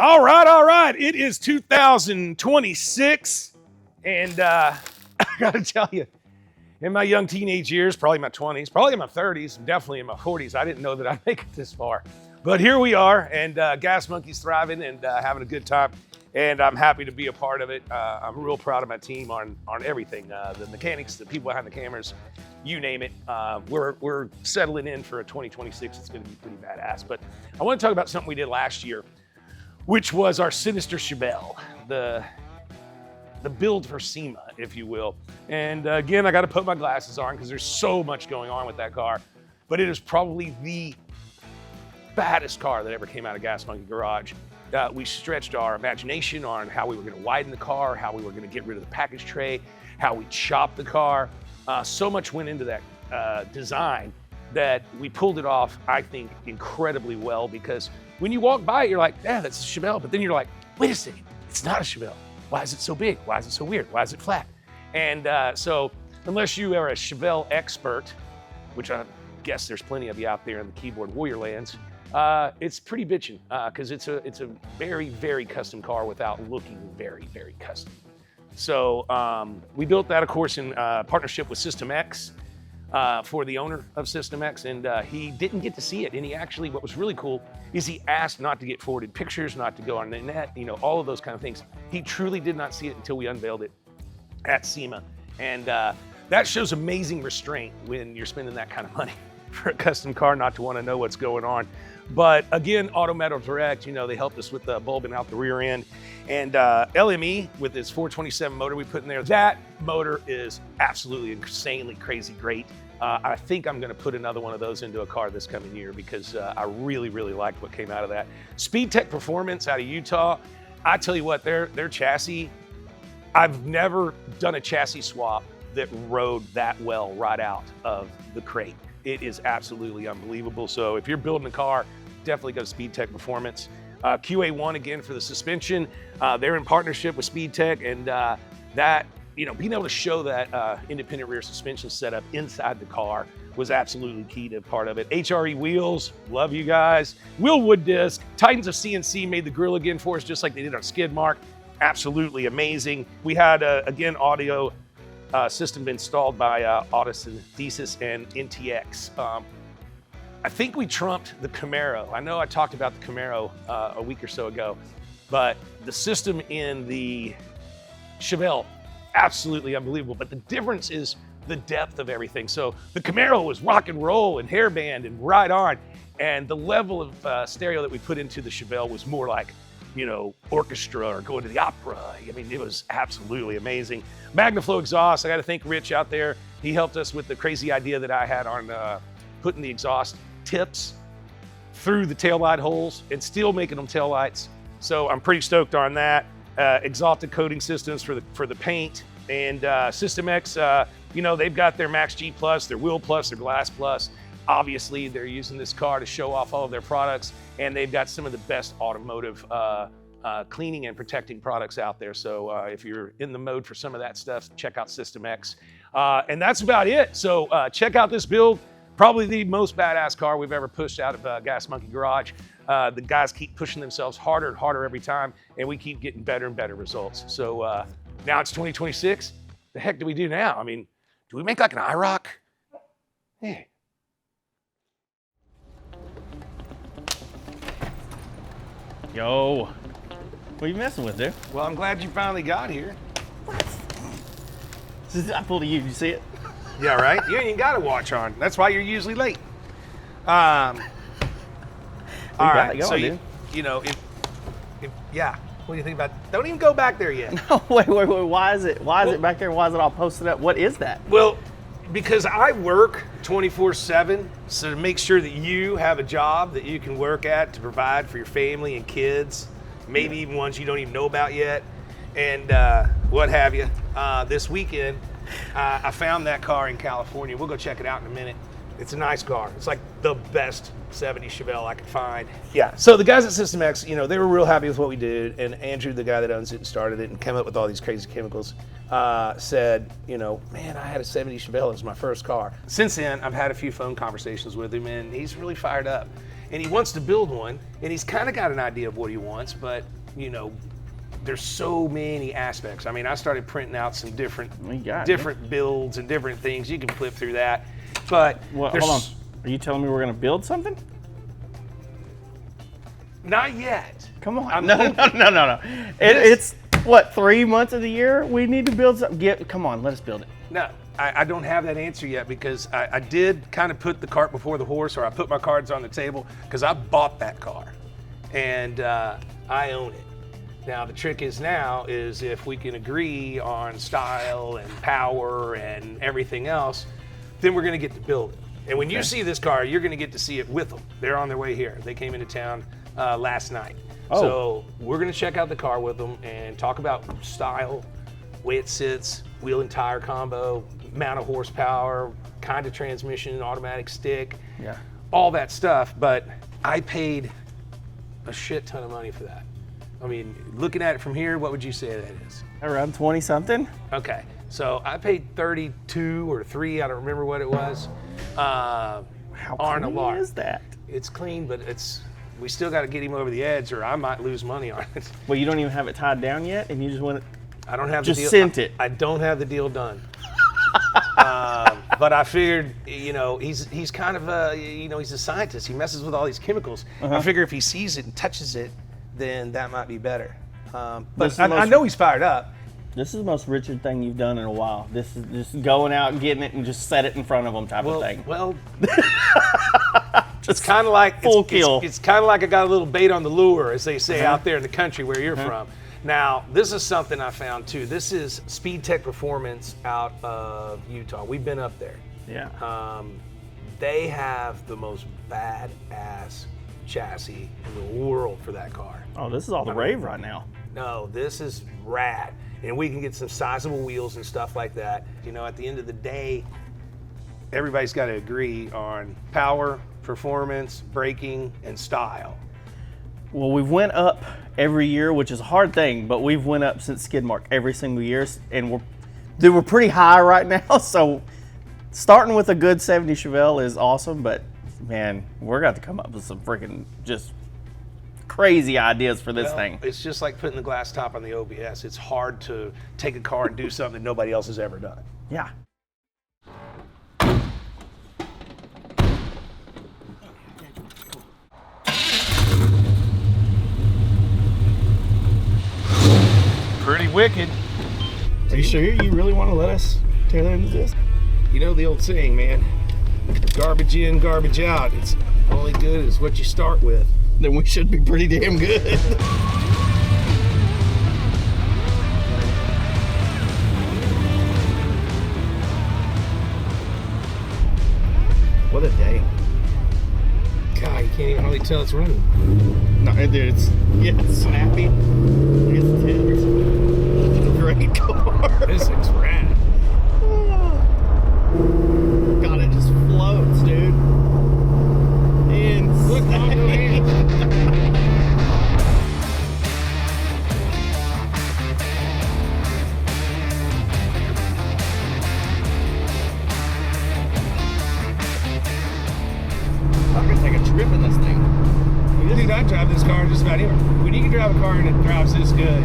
All right. It is 2026, and I gotta tell you, in my young teenage years, probably my 20s, probably in my 30s, definitely in my 40s, I didn't know that I'd make it this far. But here we are, and Gas Monkey's thriving and having a good time, and I'm happy to be a part of it. I'm real proud of my team on everything, the mechanics, the people behind the cameras, you name it. We're settling in for a 2026. It's gonna be pretty badass. But I wanna talk about something we did last year, which was our Synister Chevelle, the build for SEMA, if you will. And again, I got to put my glasses on because there's so much going on with that car, but it is probably the baddest car that ever came out of Gas Monkey Garage. We stretched our imagination on how we were going to widen the car, how we were going to get rid of the package tray, how we chopped the car. So much went into that design that we pulled it off, I think, incredibly well, because when you walk by it, you're like, yeah, that's a Chevelle. But then you're like, wait a second, it's not a Chevelle. Why is it so big? Why is it so weird? Why is it flat? And so unless you are a Chevelle expert, which I guess there's plenty of you out there in the keyboard warrior lands, it's pretty bitchin' because it's a very, very custom car without looking very, very custom. So we built that, of course, in partnership with System X. For the owner of System X, and he didn't get to see it. And he actually, what was really cool is he asked not to get forwarded pictures, not to go on the net, you know, all of those kind of things. He truly did not see it until we unveiled it at SEMA. And that shows amazing restraint when you're spending that kind of money for a custom car, not to want to know what's going on. But again, Auto Metal Direct, you know, they helped us with the bulbing out the rear end. And LME with its 427 motor we put in there, that motor is absolutely insanely crazy great. I think I'm gonna put another one of those into a car this coming year because I really, really liked what came out of that. Speedtech Performance out of Utah, I tell you what, their chassis, I've never done a chassis swap that rode that well right out of the crate. It is absolutely unbelievable. So if you're building a car, definitely go to Speedtech Performance. QA1 again for the suspension. They're in partnership with Speedtech, and that, you know, being able to show that independent rear suspension setup inside the car was absolutely key to part of it. HRE wheels, love you guys. Wheel wood disc. Titans of CNC made the grill again for us, just like they did on Skidmark. Absolutely amazing. We had, again, audio system installed by Audiothesis and NTX. I think we trumped the Camaro. I know I talked about the Camaro a week or so ago, but the system in the Chevelle, absolutely unbelievable. But the difference is the depth of everything. So the Camaro was rock and roll and hairband and right on. And the level of stereo that we put into the Chevelle was more like, you know, orchestra or going to the opera. I mean, it was absolutely amazing. MagnaFlow exhaust, I got to thank Rich out there. He helped us with the crazy idea that I had on putting the exhaust tips through the taillight holes and still making them taillights. So I'm pretty stoked on that. Exalted coating systems for the paint, and System X, you know, they've got their Max G Plus, their Wheel Plus, their Glass Plus. Obviously, they're using this car to show off all of their products, and they've got some of the best automotive cleaning and protecting products out there. So if you're in the mode for some of that stuff, check out System X. And that's about it. So check out this build. Probably the most badass car we've ever pushed out of Gas Monkey Garage. The guys keep pushing themselves harder and harder every time, and we keep getting better and better results. So now it's 2026. The heck do we do now? I mean, do we make like an IROC? Hey. Yo, what are you messing with, dude? Well, I'm glad you finally got here. What? I pulled a you. Did you see it? Yeah, right? You ain't even got a watch on. That's why you're usually late. All right, so you know, if yeah, what do you think about? Don't even go back there yet. No, wait. Why is it back there? Why is it all posted up? What is that? Well, because I work 24/7, so to make sure that you have a job that you can work at to provide for your family and kids, maybe even ones you don't even know about yet, and what have you. This weekend, I found that car in California. We'll go check it out in a minute. It's a nice car. It's like the best 70 Chevelle I could find. Yeah, so the guys at System X, you know, they were real happy with what we did, and Andrew, the guy that owns it and started it and came up with all these crazy chemicals, said, you know, man, I had a 70 Chevelle as my first car. Since then, I've had a few phone conversations with him, and he's really fired up. and he wants to build one, and he's kind of got an idea of what he wants, but you know, there's so many aspects. I mean, I started printing out some different builds and different things. You can flip through that, but hold on. Are you telling me we're gonna build something? Not yet. Come on. No. It's what, 3 months of the year we need to build something. Come on, let us build it. No, I don't have that answer yet because I did kind of put the cart before the horse, or I put my cards on the table because I bought that car and I own it. Now the trick is if we can agree on style and power and everything else, then we're gonna get to build it. And when you see this car, you're gonna get to see it with them. They're on their way here. They came into town last night. Oh. So we're gonna check out the car with them and talk about style, way it sits, wheel and tire combo, amount of horsepower, kind of transmission, automatic stick, all that stuff. But I paid a shit ton of money for that. I mean, looking at it from here, what would you say that is? Around 20 something. Okay, so I paid 32 or 3, I don't remember what it was. How clean is that? It's clean, but we still got to get him over the edge, or I might lose money on it. Well, you don't even have it tied down yet, and you just want it. I don't have just the deal. sent it. I don't have the deal done. But I figured, you know, he's kind of a, you know, he's a scientist. He messes with all these chemicals. I figure if he sees it and touches it, then that might be better. But I know he's fired up. This is the most Richard thing you've done in a while. This is just going out and getting it and just set it in front of them type of thing. Well, it's kind of like full kill. It's kind of like I got a little bait on the lure, as they say out there in the country where you're from. Now, this is something I found too. This is Speedtech Performance out of Utah. We've been up there. Yeah. They have the most badass chassis in the world for that car. Oh, this is all the rave right now. No, this is rad. And we can get some sizable wheels and stuff like that. You know, at the end of the day, everybody's got to agree on power, performance, braking, and style. Well, we've went up every year, which is a hard thing, but we've went up since Skidmark every single year, and we're pretty high right now. So starting with a good 70 Chevelle is awesome, but man, we're going to come up with some freaking just crazy ideas for this thing. It's just like putting the glass top on the OBS. It's hard to take a car and do something that nobody else has ever done. Yeah. Pretty wicked. Are you sure you really want to let us tear into this? You know the old saying, man, garbage in, garbage out. It's only good as what you start with. Then we should be pretty damn good. What a day. God, you can't even hardly tell it's running. No, dude, it's snappy. Look at the tips. Great car. This thing's rad. God, it just floats, dude. Insane. Look, Mom, no hands. I'm gonna take a trip in this thing. Dude, I drive this car just about anywhere. When you can drive a car and it drives this good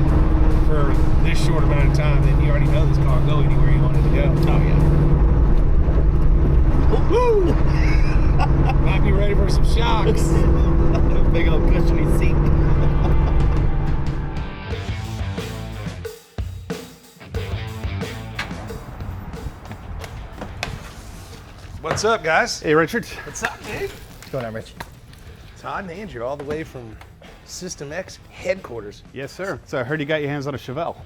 for this short amount of time, then you already know this car will go anywhere you want it to go. Oh yeah. Woo! Might be ready for some shocks. Big old cushiony seat. What's up, guys? Hey, Richard. What's up, dude? What's going on, Rich? Todd and Andrew, all the way from System X headquarters. Yes, sir. So I heard you got your hands on a Chevelle.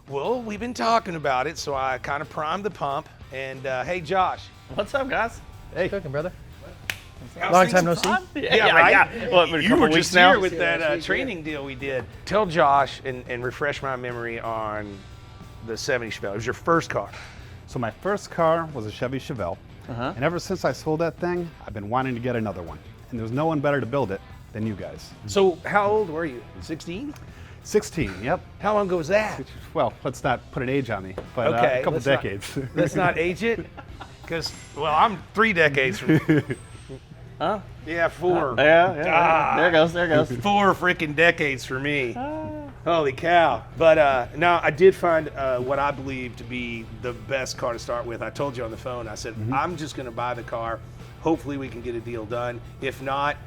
Well, we've been talking about it, so I kind of primed the pump. And hey, Josh. What's up, guys? Hey. Cooking, brother. How's Long things time no in see. front? Yeah, right. yeah. What, been a You couple were weeks just now? here with that training deal we did. Tell Josh and refresh my memory on the 70 Chevelle. It was your first car. So my first car was a Chevy Chevelle. And ever since I sold that thing, I've been wanting to get another one. And there was no one better to build it than you guys. So how old were you? 16? 16, yep. How long ago was that? Well, let's not put an age on me, but Okay, a couple let's not- decades. Let's not age it, because, well, I'm 3 decades from. Huh? Yeah, 4. Yeah. There goes. 4 freaking decades for me. Holy cow. But now I did find what I believe to be the best car to start with. I told you on the phone, I said, I'm just going to buy the car. Hopefully we can get a deal done. If not,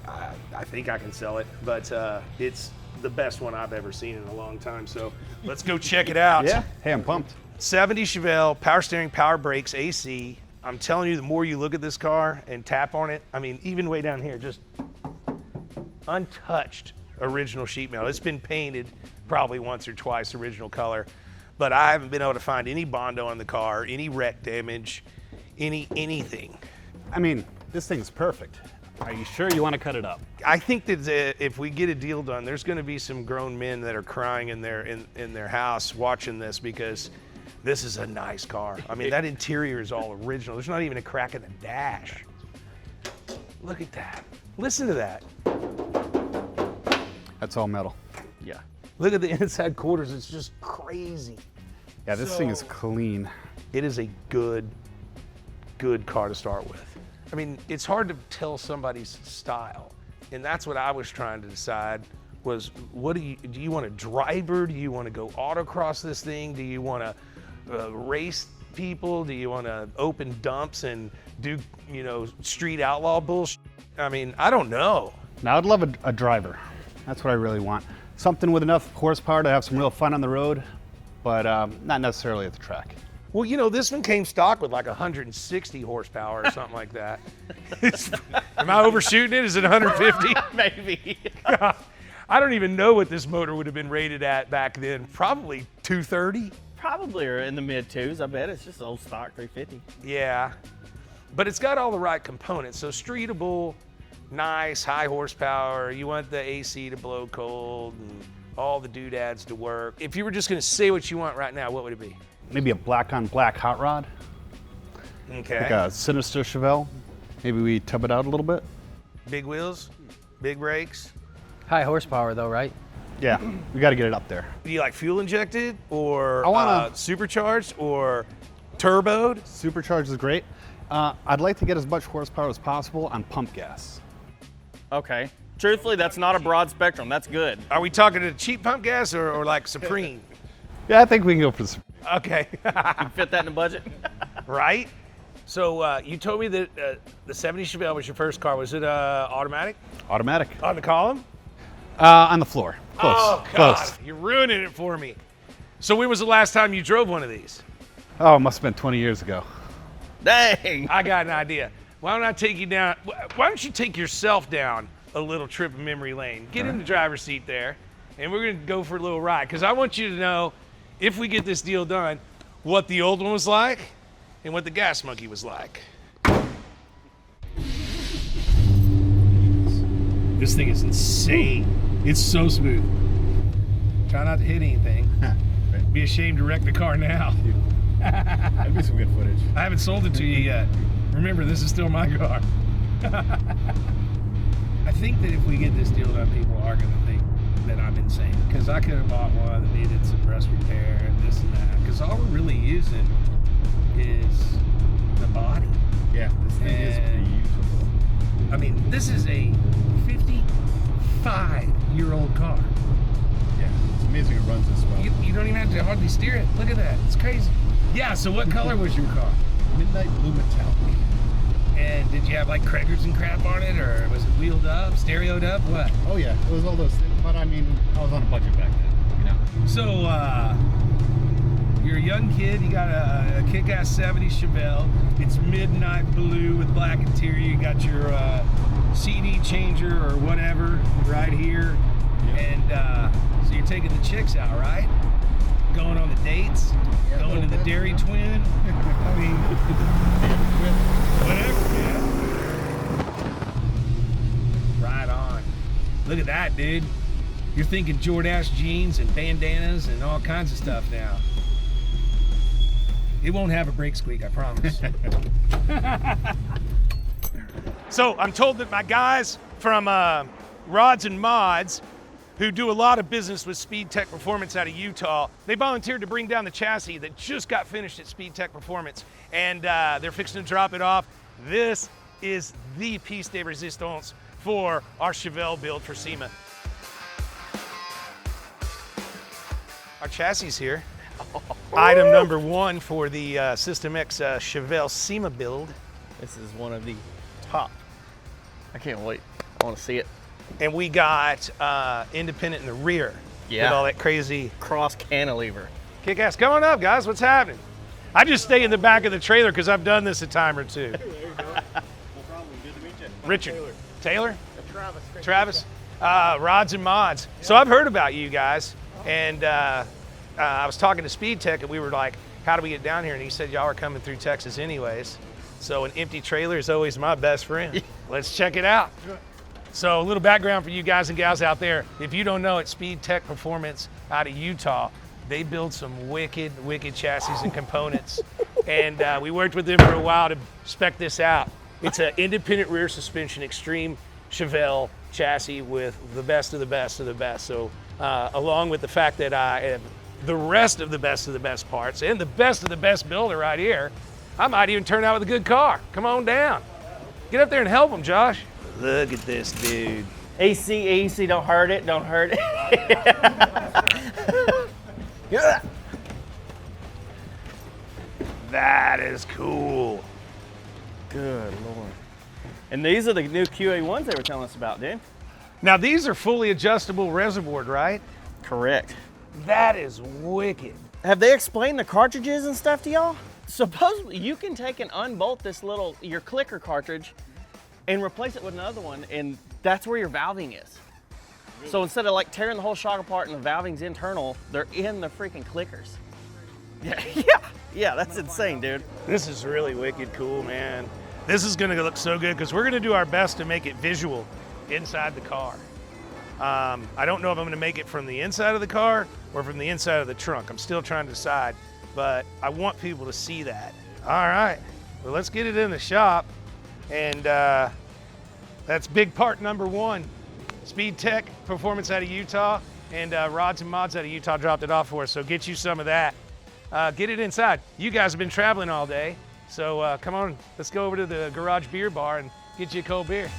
I think I can sell it. But it's the best one I've ever seen in a long time. So let's go check it out. Yeah. Hey, I'm pumped. 70 Chevelle, power steering, power brakes, AC. I'm telling you, the more you look at this car and tap on it, I mean, even way down here, just untouched original sheet metal. It's been painted probably once or twice, original color, but I haven't been able to find any Bondo on the car, any wreck damage, anything. I mean, this thing's perfect. Are you sure you want to cut it up? I think that if we get a deal done, there's going to be some grown men that are crying in their house watching this, because this is a nice car. I mean, that interior is all original. There's not even a crack in the dash. Look at that. Listen to that. That's all metal. Yeah. Look at the inside quarters. It's just crazy. Yeah, this thing is clean. It is a good car to start with. I mean, it's hard to tell somebody's style. And that's what I was trying to decide was, what do you want a driver? Do you want to go autocross this thing? Do you want to race people? Do you want to open dumps and do, street outlaw bullshit? I mean, I don't know. Now, I'd love a driver. That's what I really want. Something with enough horsepower to have some real fun on the road, but not necessarily at the track. Well, this one came stock with like 160 horsepower or something like that. Am I overshooting it? Is it 150? Maybe. I don't even know what this motor would have been rated at back then. Probably 230. Probably are in the mid 2s. I bet it's just old stock 350. Yeah, but it's got all the right components. So streetable, nice, high horsepower. You want the AC to blow cold and all the doodads to work. If you were just going to say what you want right now, what would it be? Maybe a black on black hot rod. Okay. Like a Sinister Chevelle. Maybe we tub it out a little bit. Big wheels, big brakes. High horsepower though, right? Yeah, we got to get it up there. Do you like fuel injected or I wanna- supercharged or turboed? Supercharged is great. I'd like to get as much horsepower as possible on pump gas. Okay. Truthfully, that's not a broad spectrum. That's good. Are we talking to cheap pump gas or like Supreme? Yeah, I think we can go for this. Okay. You fit that in the budget? Right? So you told me that the 70 Chevelle was your first car. Was it automatic? Automatic. On the column? On the floor. Close. Oh, God. Close. You're ruining it for me. So when was the last time you drove one of these? Oh, it must have been 20 years ago. Dang. I got an idea. Why don't I take you down? Why don't you take yourself down a little trip of memory lane? Get in the driver's seat there, and we're going to go for a little ride. Because I want you to know, if we get this deal done, what the old one was like and what the gas monkey was like. This thing is insane. It's so smooth. Try not to hit anything. Be ashamed to wreck the car now. That'd be some good footage. I haven't sold it to you yet. Remember, this is still my car. I think that if we get this deal done, people are going to think that I'm insane. Because I could have bought one that needed some rust repair and this and that. Because all we're really using is the body. Yeah, this thing is beautiful. I mean, this is a 55-year-old car. Yeah, it's amazing it runs this well. You don't even have to hardly steer it. Look at that. It's crazy. Yeah, so what color was your car? Midnight blue metallic. And did you have like crackers and crap on it, or was it wheeled up, stereoed up, what? Oh yeah, it was all those things, but I mean, I was on a budget back then, So, you're a young kid, you got a kick-ass 70 Chevelle. It's midnight blue with black interior. You got your CD changer or whatever right here. Yep. And so you're taking the chicks out, right? Going on the dates, going to the Dairy Twin. I mean, whatever, man. Right on. Look at that, dude. You're thinking Jordache jeans and bandanas and all kinds of stuff now. It won't have a brake squeak, I promise. So I'm told that my guys from Rods and Mods, who do a lot of business with Speedtech Performance out of Utah, they volunteered to bring down the chassis that just got finished at Speedtech Performance, and they're fixing to drop it off this is the piece de resistance for our Chevelle build for SEMA. Our chassis here. Item number 1 for the System X Chevelle SEMA build. This is one of the top. I can't wait. I want to see it. And we got independent in the rear. Yeah. With all that crazy Cross cantilever. kick-ass. Come on up, guys. What's happening? I just stay in the back of the trailer because I've done this a time or two. No problem. Good to meet you. Richard. Taylor? Travis. Travis? Rods and Mods. So I've heard about you guys, and I was talking to Speedtech, and we were like, how do we get down here? And he said, y'all are coming through Texas anyways. So an empty trailer is always my best friend. Let's check it out. So a little background for you guys and gals out there. If you don't know it, Speedtech Performance out of Utah, they build some wicked chassis and components. And we worked with them for a while to spec this out. It's an independent rear suspension, extreme Chevelle chassis with the best of the best of the best. So along with the fact that I have the rest of the best parts and the best of the best builder right here, I might even turn out with a good car. Come on down. Get up there and help them, Josh. Look at this dude. AC, don't hurt it, don't hurt it. Yeah. That is cool. Good Lord. And these are the new QA1s they were telling us about, dude. Now these are fully adjustable reservoir, right? Correct. That is wicked. Have they explained the cartridges and stuff to y'all? Supposedly you can take and unbolt this your clicker cartridge and replace it with another one, and that's where your valving is. So instead of like tearing the whole shock apart and the valving's internal, they're in the freaking clickers. Yeah, that's insane, dude. This is really wicked cool, man. This is gonna look so good because we're gonna do our best to make it visual inside the car. I don't know if I'm gonna make it from the inside of the car or from the inside of the trunk. I'm still trying to decide, but I want people to see that. All right, well, let's get it in the shop. And that's big part number 1. Speedtech Performance out of Utah, and Rods and Mods out of Utah dropped it off for us, so get you some of that. Get it inside. You guys have been traveling all day, so come on, let's go over to the garage beer bar and get you a cold beer.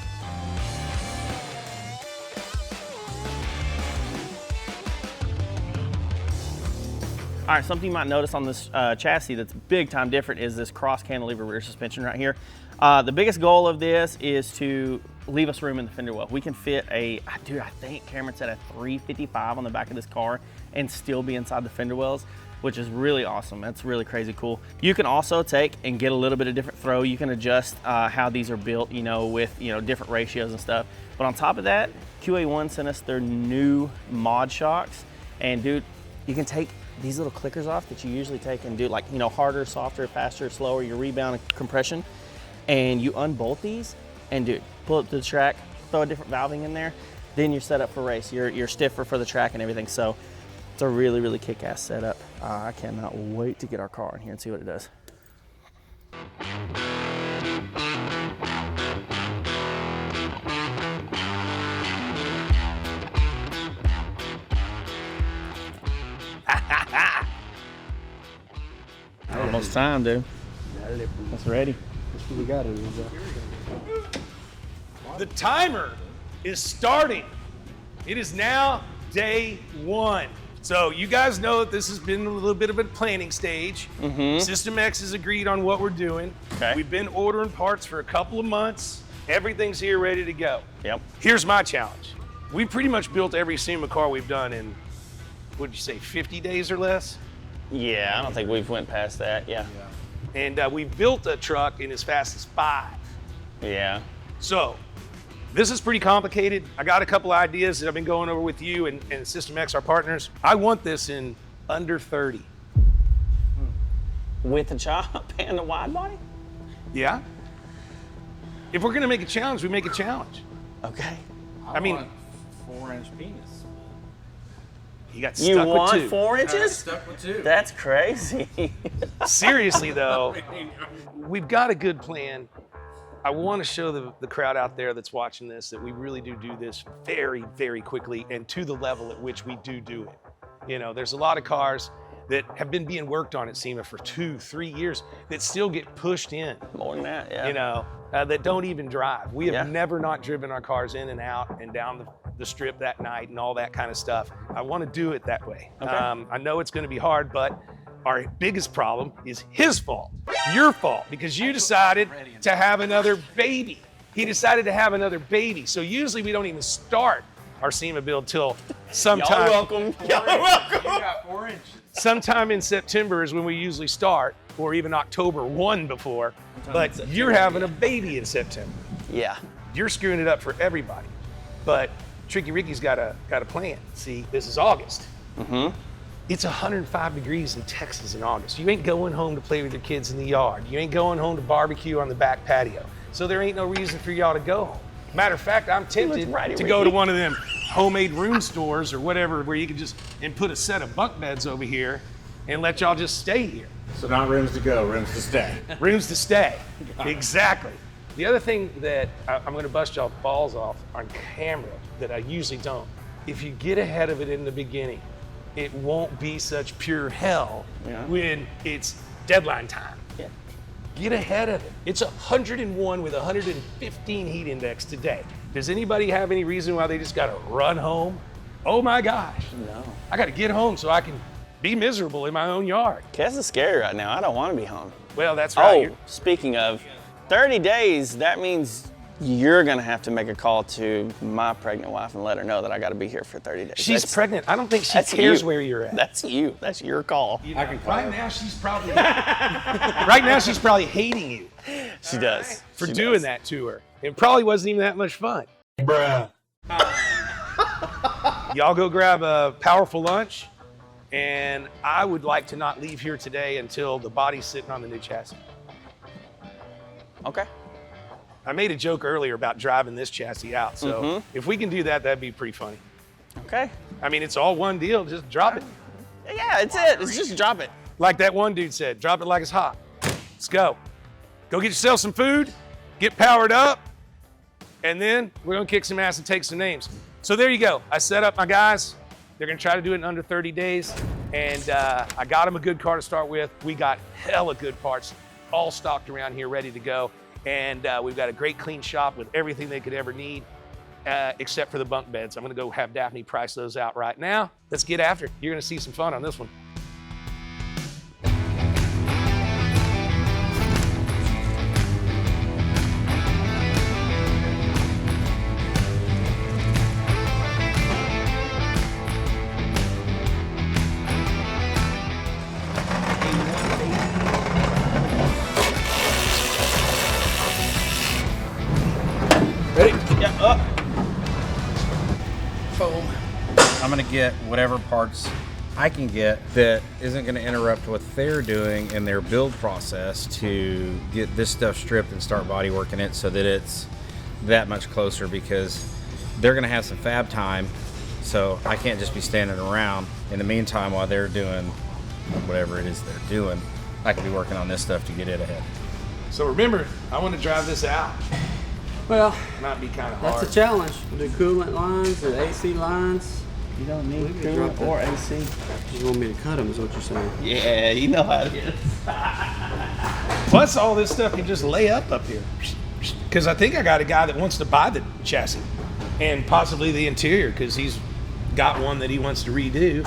All right, something you might notice on this chassis that's big time different is this cross cantilever rear suspension right here. The biggest goal of this is to leave us room in the fender well. We can fit dude, I think Cameron said a 355 on the back of this car and still be inside the fender wells, which is really awesome. That's really crazy cool. You can also take and get a little bit of different throw. You can adjust how these are built, with different ratios and stuff. But on top of that, QA1 sent us their new mod shocks. And dude, you can take these little clickers off that you usually take and do harder, softer, faster, slower, your rebound and compression. And you unbolt these and dude, pull it to the track, throw a different valving in there, then you're set up for race. You're stiffer for the track and everything. So it's a really, really kick-ass setup. I cannot wait to get our car in here and see what it does. Almost time, dude. It's ready. The timer is starting. It is now day 1. So you guys know that this has been a little bit of a planning stage. System X has agreed on what we're doing. Okay. We've been ordering parts for a couple of months. Everything's here ready to go. Yep. Here's my challenge. We pretty much built every SEMA car we've done in, what'd you say, 50 days or less? Yeah, I don't think we've went past that, yeah. And we built a truck in as fast as 5. Yeah. So, this is pretty complicated. I got a couple ideas that I've been going over with you and System X, our partners. I want this in under 30. With the chop and the wide body? Yeah? If we're gonna make a challenge, we make a challenge. Okay. I mean, 4-inch penis. you got You stuck with want 2. 4 inches? Stuck with 2. That's crazy. Seriously though, we've got a good plan. I want to show the crowd out there that's watching this that we really do this very, very quickly and to the level at which we do it. There's a lot of cars that have been being worked on at SEMA for 2-3 years that still get pushed in. More than that, yeah. You know, that don't even drive. We have Yeah. never not driven our cars in and out and down the strip that night and all that kind of stuff. I want to do it that way. Okay. I know it's going to be hard, but our biggest problem is his fault, your fault, because you decided to have another baby. He decided to have another baby. So usually we don't even start our SEMA build till sometime. Y'all welcome. Y'all welcome. Sometime in September is when we usually start, or even October 1 before. But you're having a baby in September. Yeah. You're screwing it up for everybody. But Tricky Ricky's got a plan. See, this is August. Mm-hmm. It's 105 degrees in Texas in August. You ain't going home to play with your kids in the yard. You ain't going home to barbecue on the back patio. So there ain't no reason for y'all to go home. Matter of fact, I'm tempted to go to one of them homemade room stores or whatever where you can just put a set of bunk beds over here and let y'all just stay here. So not rooms to go, rooms to stay. Rooms to stay, exactly. The other thing that I'm gonna bust y'all balls off on camera that I usually don't, if you get ahead of it in the beginning, it won't be such pure hell when it's deadline time. Yeah. Get ahead of it. It's 101 with 115 heat index today. Does anybody have any reason why they just gotta run home? Oh my gosh. No. I gotta get home so I can be miserable in my own yard. Cass is scary right now. I don't want to be home. Well, that's right. Oh, speaking of 30 days, that means you're gonna have to make a call to my pregnant wife and let her know that I gotta be here for 30 days. She's pregnant. I don't think she that's cares you. where you're at. That's you. That's your call. I can call Right her. now, she's probably right now she's probably hating you She does. for She doing does. that to her. It probably wasn't even that much fun. Bruh. Y'all go grab a powerful lunch, and I would like to not leave here today until the body's sitting on the new chassis. Okay. I made a joke earlier about driving this chassis out, so if we can do that, that'd be pretty funny. Okay. I mean, it's all one deal. Just drop it. Yeah, it's it. It's just drop it. Like that one dude said, drop it like it's hot. Let's go. Go get yourself some food, get powered up, and then we're gonna kick some ass and take some names. So there you go. I set up my guys. They're gonna try to do it in under 30 days. And I got them a good car to start with. We got hella good parts, all stocked around here, ready to go. And we've got a great clean shop with everything they could ever need, except for the bunk beds. I'm gonna go have Daphne price those out right now. Let's get after it. You're gonna see some fun on this one. Ready? Yeah, up. Boom. I'm gonna get whatever parts I can get that isn't gonna interrupt what they're doing in their build process to get this stuff stripped and start body working it so that it's that much closer, because they're gonna have some fab time, so I can't just be standing around. In the meantime, while they're doing whatever it is they're doing, I can be working on this stuff to get it ahead. So remember, I want to drive this out. Well, Might be kind of hard. that's a challenge. The coolant lines, the AC lines. You don't need We can drop coolant or that. AC. You want me to cut them is what you're saying. Yeah, you know how it is. Plus, all this stuff can just lay up here. Because I think I got a guy that wants to buy the chassis and possibly the interior, because he's got one that he wants to redo.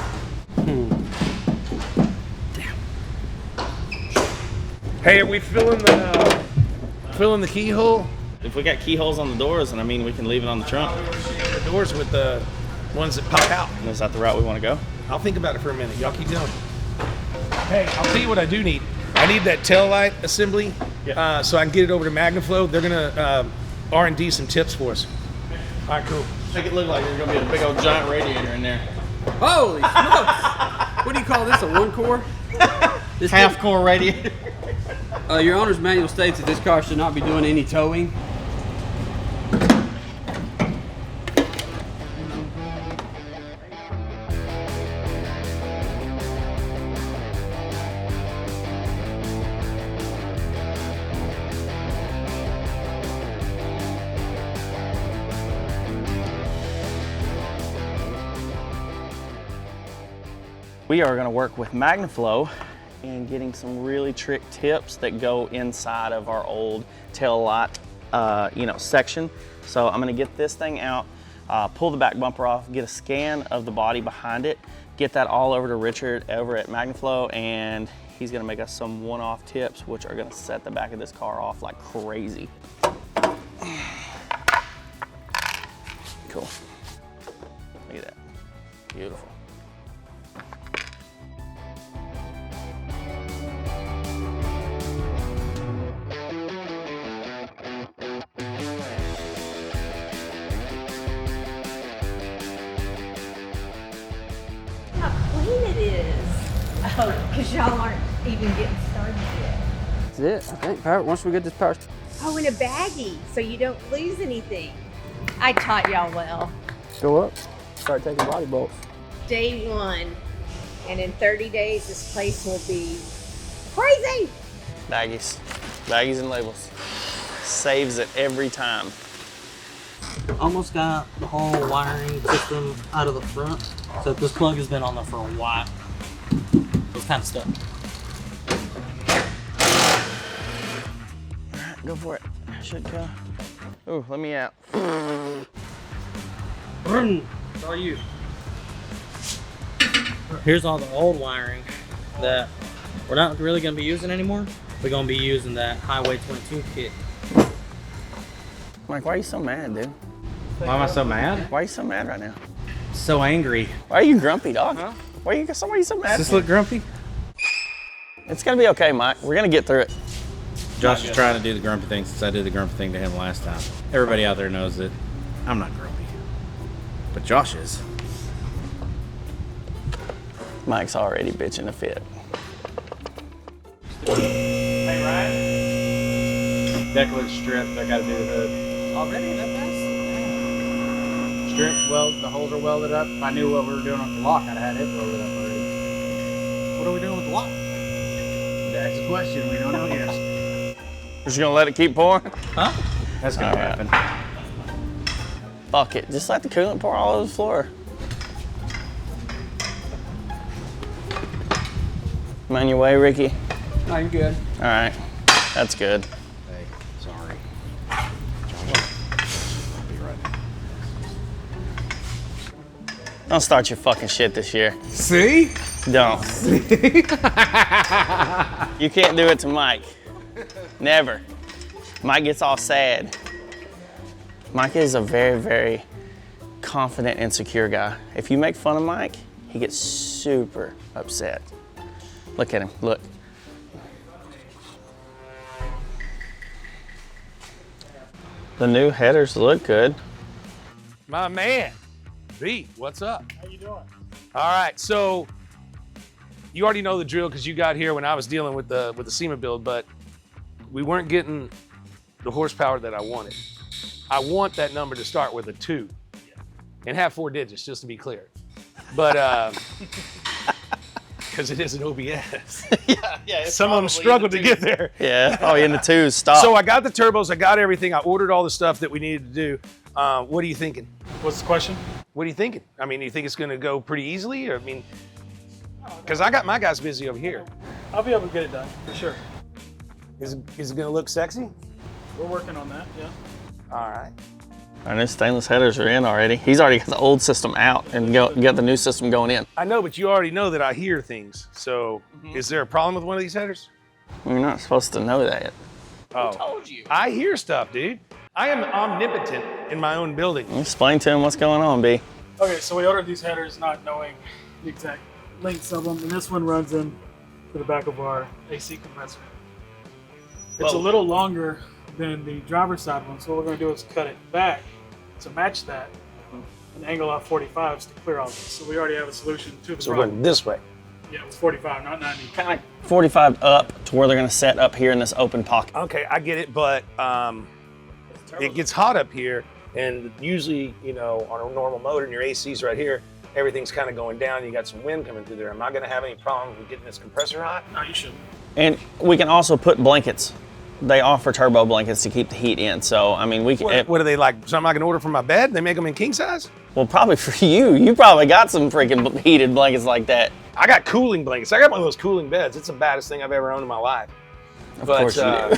Hey, are we filling the keyhole? If we got keyholes on the doors, and I mean, we can leave it on the trunk. The doors with the ones that pop out. And is that the route we want to go? I'll think about it for a minute. Y'all keep going. Hey, I'll tell you what I do need. I need that tail light assembly so I can get it over to MagnaFlow. They're gonna R&D some tips for us. All right, cool. Make it look like there's gonna be a big old giant radiator in there. Holy smokes! What do you call this? A one core? This Half core radiator. Your owner's manual states that this car should not be doing any towing. We are gonna work with MagnaFlow and getting some really trick tips that go inside of our old tail light, section. So I'm gonna get this thing out, pull the back bumper off, get a scan of the body behind it, get that all over to Richard over at MagnaFlow, and he's gonna make us some one-off tips, which are gonna set the back of this car off like crazy. Cool. Look at that. Beautiful. How clean it is. Oh, because y'all aren't even getting started yet. That's it, I think. Power, once we get this power. Oh, in a baggie, so you don't lose anything. I taught y'all well. Go up, start taking body bolts. Day 1, and in 30 days, this place will be crazy. Baggies. Baggies and labels. Saves it every time. Almost got the whole wiring system out of the front. So this plug has been on there for a while. It's kind of stuck. Go for it. Should go. Ooh, let me out. It's all you. Here's all the old wiring that we're not really going to be using anymore. We're going to be using that Highway 22 kit. Mike, why are you so mad, dude? Why am I so mad? Why are you so mad right now? So angry. Why are you grumpy, dog? Huh? Why are you so mad? Does this look grumpy? It's gonna be okay, Mike. We're gonna get through it. Josh is trying to do the grumpy thing since I did the grumpy thing to him last time. Everybody out there knows that I'm not grumpy, but Josh is. Mike's already bitching a fit. Hey, Ryan. Deck looks stripped. I gotta do the hood. Already that fast? Stripped, the holes are welded up. If I knew what we were doing with the lock, I'd have had it welded up already. What are we doing with the lock? That's the question. We don't know yet. We're just gonna let it keep pouring? Huh? That's gonna happen. Fuck it. Just let the coolant pour all over the floor. I'm on your way, Ricky. No, you're good. All right. That's good. Hey, sorry. I'll be right back. Don't start your fucking shit this year. See? Don't. You can't do it to Mike. Never. Mike gets all sad. Mike is a very, very confident and secure guy. If you make fun of Mike, he gets super upset. Look at him, look. The new headers look good. My man, B, what's up? How you doing? All right, so you already know the drill because you got here when I was dealing with the SEMA build, but we weren't getting the horsepower that I wanted. I want that number to start with a 2 and have 4 digits, just to be clear. But because it is an OBS. Yeah. Some of them struggled to get there. Yeah, probably in the 2s, stop. So I got the turbos, I got everything, I ordered all the stuff that we needed to do. What are you thinking? What's the question? What are you thinking? I mean, do you think it's gonna go pretty easily? Or, I mean, because I got my guys busy over here. I'll be able to get it done, for sure. Is it gonna look sexy? We're working on that, yeah. All right. Our new stainless headers are in already. He's already got the old system out and got the new system going in. I know, but you already know that I hear things. So is there a problem with one of these headers? You're not supposed to know that yet. Oh. Who told you? I hear stuff, dude. I am omnipotent in my own building. Explain to him what's going on, B. Okay, so we ordered these headers not knowing the exact lengths of them, and this one runs in to the back of our AC compressor. It's a little longer than the driver's side one, so what we're going to do is cut it back to match that and angle out 45s to clear all this. So we already have a solution to the So we're problem. going this way. Yeah, it's 45, not 90. Kind of 45 up to where they're gonna set up here in this open pocket. Okay, I get it, but it gets hot up here, and usually, you know, on a normal motor, and your AC's right here, everything's kind of going down. You got some wind coming through there. Am I going to have any problem with getting this compressor hot? No, you shouldn't. And we can also put blankets. They offer turbo blankets to keep the heat in. So, I mean, we can. What are they like? So I'm not going to order from my bed? They make them in king size? Well, probably for you. You probably got some freaking heated blankets like that. I got cooling blankets. I got one of those cooling beds. It's the baddest thing I've ever owned in my life. Of course you do.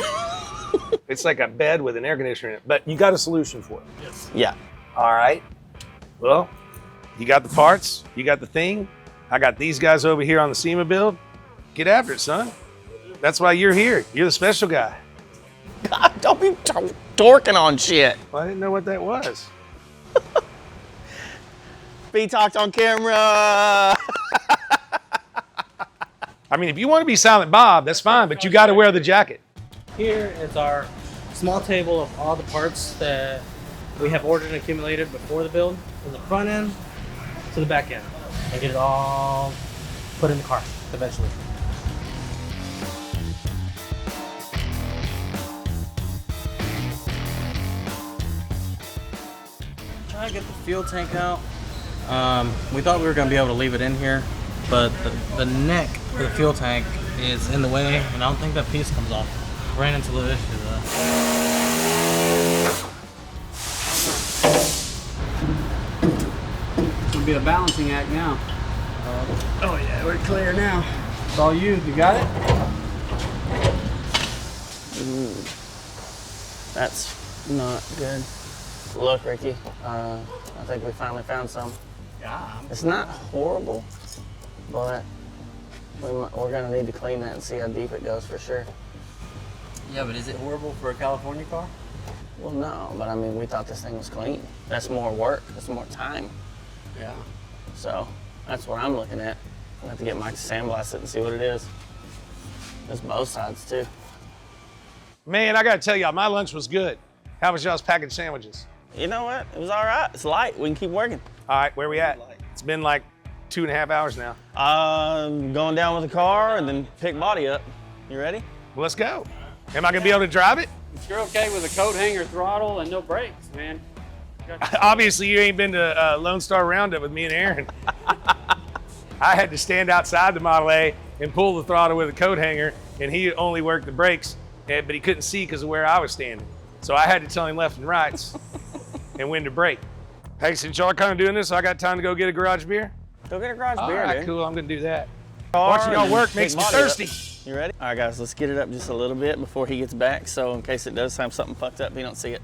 It's like a bed with an air conditioner in it, but you got a solution for it. Yes. Yeah. All right. Well, you got the parts, you got the thing. I got these guys over here on the SEMA build. Get after it, son. That's why you're here. You're the special guy. God, don't be dorking on shit. Well, I didn't know what that was. Be talked on camera. I mean, if you want to be Silent Bob, that's fine, but you got to wear the jacket. Here is our small table of all the parts that we have ordered and accumulated before the build, from the front end to the back end, and get it all put in the car eventually. Try to get the fuel tank out. We thought we were going to be able to leave it in here, but the neck for the fuel tank is in the way, and I don't think that piece comes off. Ran into the issue though. It'll be a balancing act now. Oh yeah, we're clear now. It's all you. You got it? Ooh, that's not good. Look, Ricky, I think we finally found some. Yeah. It's not horrible, but we're gonna need to clean that and see how deep it goes for sure. Yeah, but is it horrible for a California car? Well, no, but I mean, we thought this thing was clean. That's more work, that's more time. Yeah. So that's what I'm looking at. I have to get Mike to sandblast it and see what it is. It's both sides too. Man, I got to tell y'all, my lunch was good. How was y'all's packaged sandwiches? You know what? It was all right. It's light. We can keep working. All right, where we at? It's been like 2.5 hours now. Going down with the car and then pick body up. You ready? Well, let's go. Am I going to be able to drive it? If you're okay with a coat hanger throttle and no brakes, man. Obviously, you ain't been to Lone Star Roundup with me and Aaron. I had to stand outside the Model A and pull the throttle with a coat hanger, and he only worked the brakes, but he couldn't see because of where I was standing. So I had to tell him left and rights and when to brake. Hey, since y'all are kind of doing this, I got time to go get a garage beer? Go get a garage All beer, right, dude. cool. I'm going to do that. Car Watching y'all and work pick makes me body up. thirsty. You ready? All right, guys, let's get it up just a little bit before he gets back, so in case it does have something fucked up, he don't see it.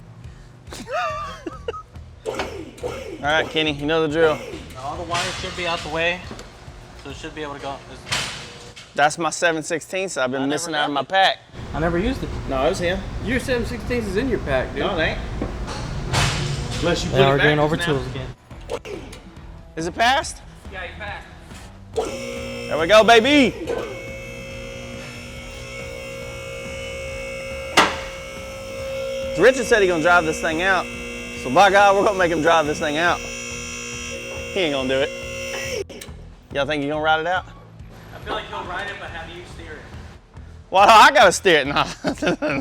All right, Kenny, you know the drill. All the wires should be out the way, so it should be able to go. That's my 7/16, so I've been missing out of my got pack. I never used it. No, it was him. Your 7/16 is in your pack, dude. No, it ain't. Unless you put Yeah, it we're back doing over now. tools again. Is it passed? Yeah, you passed. There we go, baby. Richard said he's gonna drive this thing out. So by God, we're gonna make him drive this thing out. He ain't gonna do it. Y'all think you're gonna ride it out? I feel like you'll ride it, but how do you steer it? Well, I gotta steer it now.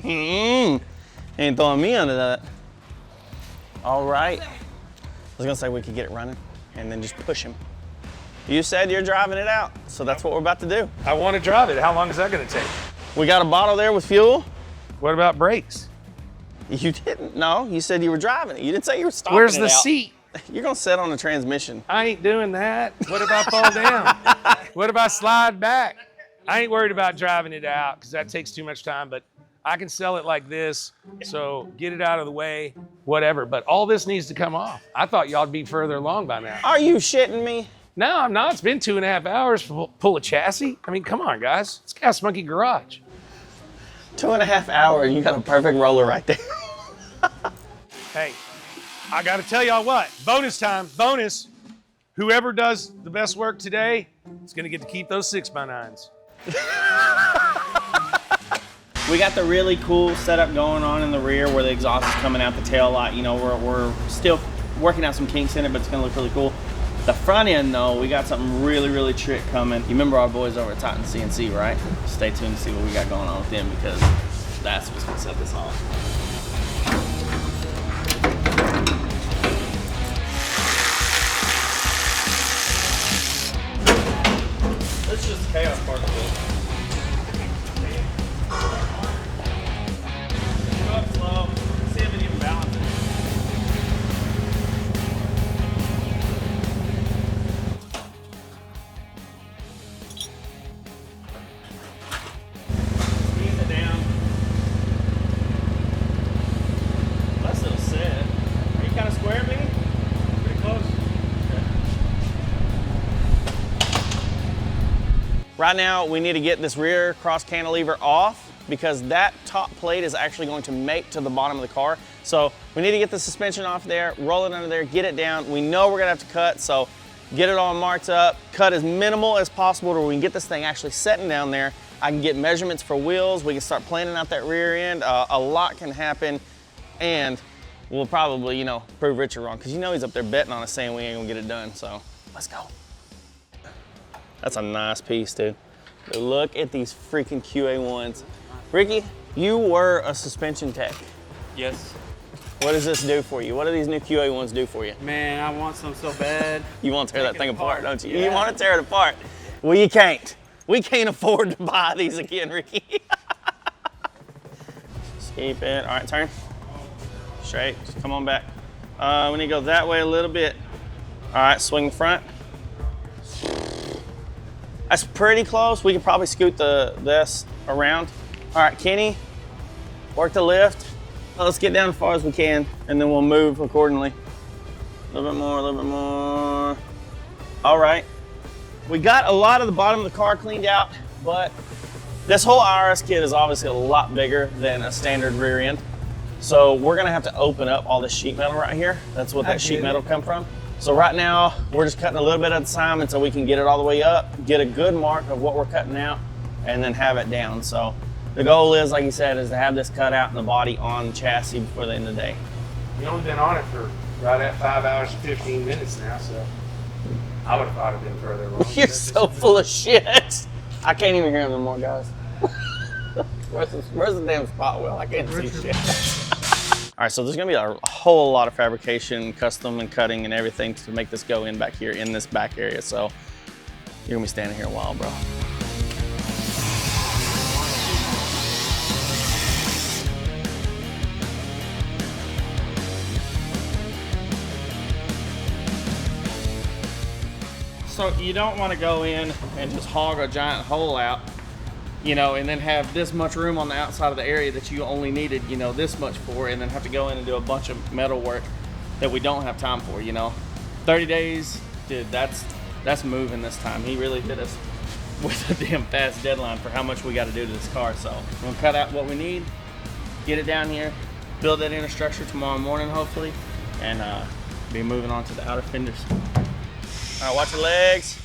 He ain't throwing me under that. All right. I was gonna say we could get it running and then just push him. You said you're driving it out, so that's what we're about to do. I want to drive it. How long is that going to take? We got a bottle there with fuel. What about brakes? You didn't. No, you said you were driving it. You didn't say you were stopping Where's it the out. seat? You're gonna sit on the transmission. I ain't doing that. What if I fall down? What if I slide back? I ain't worried about driving it out because that takes too much time, but I can sell it like this, so get it out of the way, whatever. But all this needs to come off. I thought y'all'd be further along by now. Are you shitting me? No, I'm not. It's been 2.5 hours to pull a chassis. I mean, come on, guys. It's Gas Monkey Garage. 2.5 hours, you got a perfect roller right there. Hey, I got to tell y'all what. Bonus time. Bonus. Whoever does the best work today is going to get to keep those 6x9s. We got the really cool setup going on in the rear where the exhaust is coming out the tail light. You know, we're still working out some kinks in it, but it's gonna look really cool. The front end though, we got something really, really trick coming. You remember our boys over at Titan CNC, right? Stay tuned to see what we got going on with them because that's what's gonna set this off. This is just the chaos part of it. Go up slow, see if it even balances. Right now, we need to get this rear cross cantilever off because that top plate is actually going to mate to the bottom of the car. So we need to get the suspension off there, roll it under there, get it down. We know we're gonna have to cut, so get it all marked up, cut as minimal as possible to where we can get this thing actually setting down there. I can get measurements for wheels. We can start planning out that rear end. A lot can happen, and we'll probably, you know, prove Richard wrong because you know he's up there betting on us saying we ain't gonna get it done, so let's go. That's a nice piece, dude. Look at these freaking QA1s. Ricky, you were a suspension tech. Yes. What does this do for you? What do these new QA1s do for you? Man, I want some so bad. You want to tear that thing apart, don't you? Yeah. You want to tear it apart. Well, you can't. We can't afford to buy these again, Ricky. Just keep it. All right, turn. Straight. Just come on back. We need to go that way a little bit. All right, swing the front. That's pretty close. We could probably scoot this around. All right, Kenny, work the lift. Let's get down as far as we can, and then we'll move accordingly. A little bit more, a little bit more. All right. We got a lot of the bottom of the car cleaned out, but this whole IRS kit is obviously a lot bigger than a standard rear end. So we're gonna have to open up all this sheet metal right here. That's what that sheet metal come from. So right now, we're just cutting a little bit at a time until we can get it all the way up, get a good mark of what we're cutting out, and then have it down. So the goal is, like you said, is to have this cut out in the body on the chassis before the end of the day. We've only been on it for right at 5 hours and 15 minutes now, so I would have thought it'd been further along. You're so full of shit. I can't even hear him anymore, guys. Where's the damn spot wheel? I can't see shit. All right, so there's gonna be a whole lot of fabrication, custom and cutting and everything to make this go in back here in this back area. So you're gonna be standing here a while, bro. So you don't want to go in and just hog a giant hole out, you know, and then have this much room on the outside of the area that you only needed, you know, this much for, and then have to go in and do a bunch of metal work that we don't have time for, you know. 30 days, dude, that's moving this time. He really hit us with a damn fast deadline for how much we got to do to this car. So we're gonna cut out what we need, get it down here, build that inner structure tomorrow morning, hopefully, and be moving on to the outer fenders. All right, watch your legs.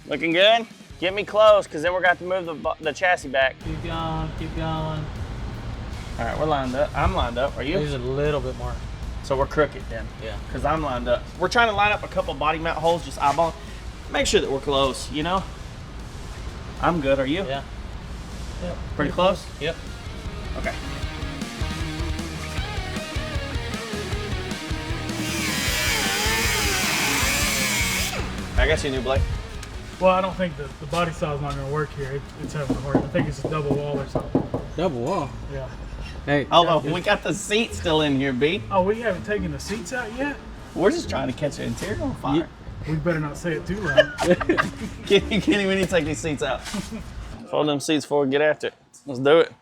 Looking good? Get me close, because then we're going to have to move the chassis back. Keep going, keep going. All right, we're lined up. I'm lined up. Are you? Use a little bit more. So we're crooked then? Yeah. Because I'm lined up. We're trying to line up a couple body mount holes, just eyeball. Make sure that we're close, you know? I'm good. Are you? Yeah. Yep. Pretty close? Yep. Okay. I got you a new blade. Well, I don't think the body style is not going to work here. It's having a hard. I think it's a double wall or something. Double wall. Yeah. Hey. Oh, we got the seat still in here, B. Oh, we haven't taken the seats out yet? We're just trying to catch the interior on fire. We better not say it too loud. Kenny, we need to take these seats out. Fold them seats before we get after it. Let's do it.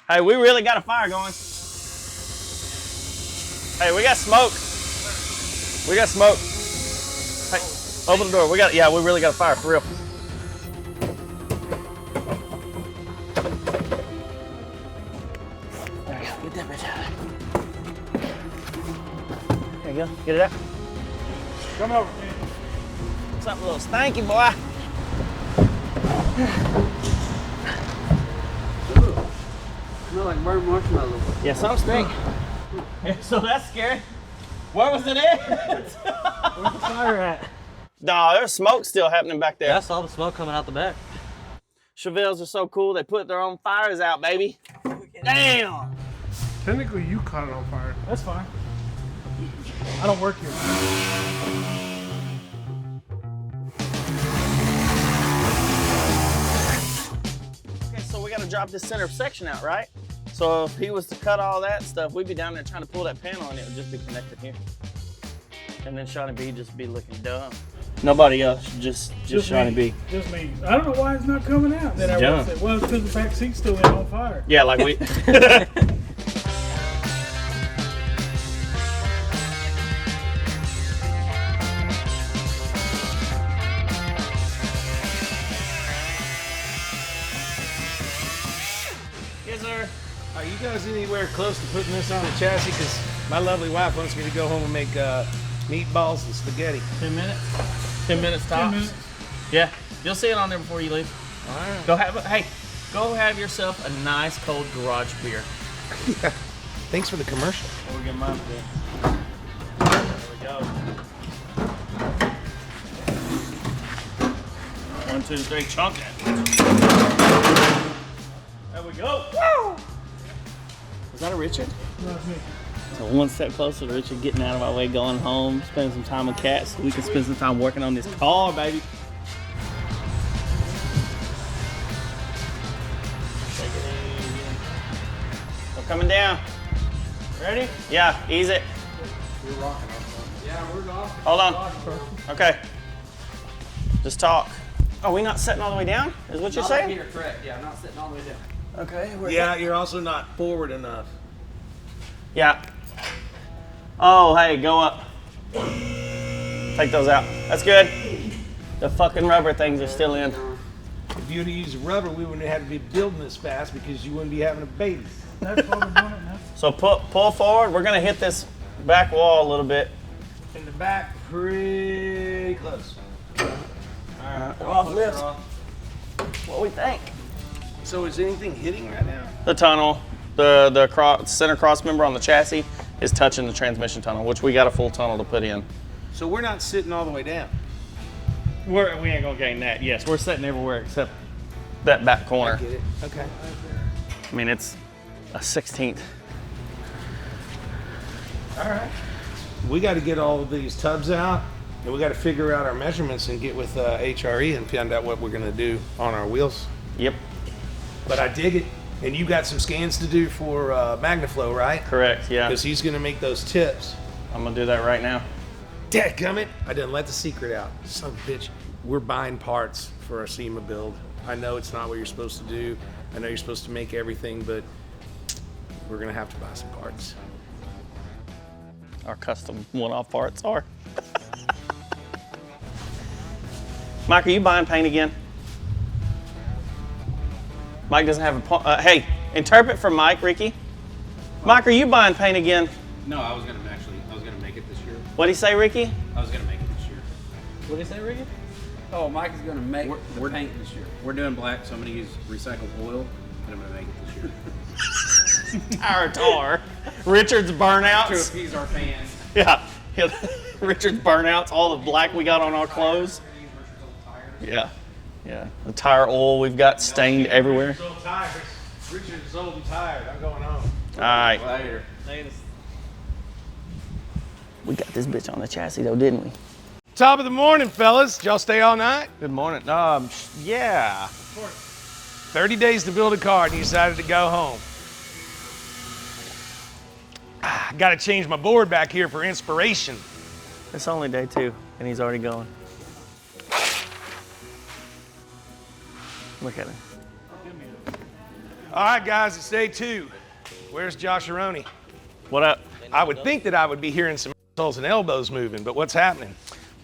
Hey, we really got a fire going. Hey, we got smoke. We got smoke. Hey, open the door. We really got a fire, for real. There we go. Get that bitch out of there. There you go. Get it out. Come over, man. What's up, little stanky boy? Smell like burnt marshmallow. Yeah, some stink. So that's scary. Where was it at? Where's the fire at? No, there's smoke still happening back there. Yeah, I saw the smoke coming out the back. Chevelles are so cool, they put their own fires out, baby. Damn! Technically, you caught it on fire. That's fine. I don't work here. Okay, so we gotta drop this center section out, right? So if he was to cut all that stuff, we'd be down there trying to pull that panel and it would just be connected here. And then Shawnee B just be looking dumb. Nobody else, just Shawnee B. Just me. I don't know why it's not coming out. Then I John. said, well, it's because the back seat's still on fire. Yeah, like we. you guys anywhere close to putting this on the chassis? Because my lovely wife wants me to go home and make meatballs and spaghetti. 10 minutes? 10 minutes tops? 10 minutes. Yeah, you'll see it on there before you leave. All right. Go have yourself a nice cold garage beer. Yeah. Thanks for the commercial. We'll get mine for you. There we go. 1, 2, 3, chunk it. There we go. Woo! Was that a Richard? No, that's me. So one step closer to Richard getting out of our way, going home, spending some time with Kat so we can spend some time working on this car, baby. Take it easy. We're coming down. Ready? Yeah, ease it. We're rocking Yeah, we're off. Hold on. Okay. Just talk. Are we not sitting all the way down? Is what you're saying? Here, correct. Yeah, not sitting all the way down. Okay. Yeah, you're also not forward enough. Yeah. Oh, hey, go up. Take those out. That's good. The fucking rubber things are still in. If you would have used rubber, we wouldn't have had to be building this fast because you wouldn't be having a baby. That's what we're doing it now. So pull forward. We're gonna hit this back wall a little bit. In the back, pretty close. Off lift. What we think? So is anything hitting right now? The tunnel, the center cross member on the chassis is touching the transmission tunnel, which we got a full tunnel to put in. So we're not sitting all the way down. We ain't gonna gain that. Yes, we're sitting everywhere except that back corner. Get it? Okay. I mean, it's a 16th. All right. We got to get all of these tubs out, and we got to figure out our measurements and get with HRE and find out what we're gonna do on our wheels. Yep, But I dig it. And you got some scans to do for MagnaFlow, right? correct. Yeah, Because he's gonna make those tips. I'm gonna do that right now. Dadgummit, I didn't let the secret out. Son of a bitch. We're buying parts for our SEMA build. I know it's not what you're supposed to do. I know you're supposed to make everything, but we're gonna have to buy some parts. Our custom one-off parts are. Mike, are you buying paint again? Mike doesn't have a hey, interpret for Mike, Ricky. Mike, are you buying paint again? No, I was gonna make it this year. What'd he say, Ricky? I was gonna make it this year. What'd he say, Ricky? Oh, Mike is going to make We're- the paint this year. We're doing black, so I'm gonna use recycled oil, and I'm gonna make it this year. Our tar. Richard's To burnouts. appease our fans. Yeah. Richard's burnouts, all the black we got on our clothes. Yeah. Yeah. The tire oil we've got stained everywhere. So tired. Richard is old and tired. I'm going home. All right. Later. We got this bitch on the chassis though, didn't we? Top of the morning, fellas. Did y'all stay all night? Good morning. Yeah. 30 days to build a car and you decided to go home. I gotta change my board back here for inspiration. It's only day 2 and he's already going. Look at him. All right, guys, it's day 2. Where's Josh Aroni? What up? I would think that I would be hearing some assholes and elbows moving, but what's happening?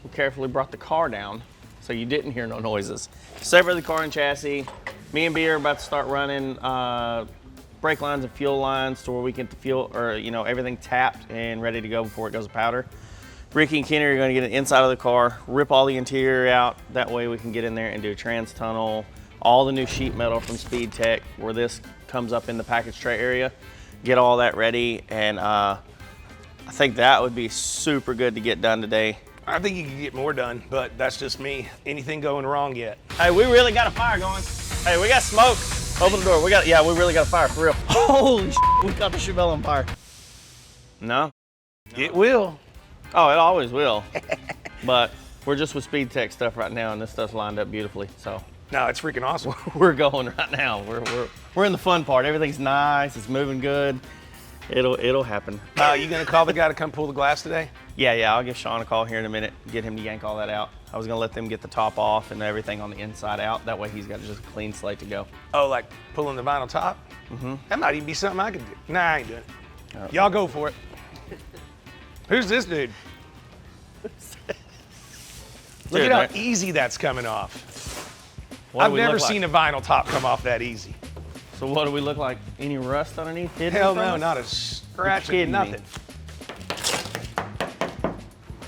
We carefully brought the car down so you didn't hear no noises. Separate the car and chassis. Me and B are about to start running brake lines and fuel lines to where we get the fuel, or everything tapped and ready to go before it goes to powder. Ricky and Kenny are going to get the inside of the car, rip all the interior out. That way we can get in there and do a trans tunnel, all the new sheet metal from Speedtech where this comes up in the package tray area. Get all that ready, and I think that would be super good to get done today. I think you could get more done, but that's just me. Anything going wrong yet? Hey, we really got a fire going. Hey, we got smoke. Open the door. We really got a fire, for real. Holy shit, we got the Chevelle on fire. No? It will. Oh, it always will. But we're just with Speedtech stuff right now, and this stuff's lined up beautifully, so. No, it's freaking awesome. We're going right now. We're in the fun part. Everything's nice. It's moving good. It'll happen. You gonna call the guy to come pull the glass today? Yeah. I'll give Sean a call here in a minute. Get him to yank all that out. I was gonna let them get the top off and everything on the inside out. That way he's got just a clean slate to go. Oh, like pulling the vinyl top? Mm-hmm. That might even be something I could do. Nah, I ain't doing it. Y'all go for it. Who's this dude? Look at how easy that's coming off. I've never seen a vinyl top come off that easy. So what do we look like? Any rust underneath? Hell no, not a scratch, nothing.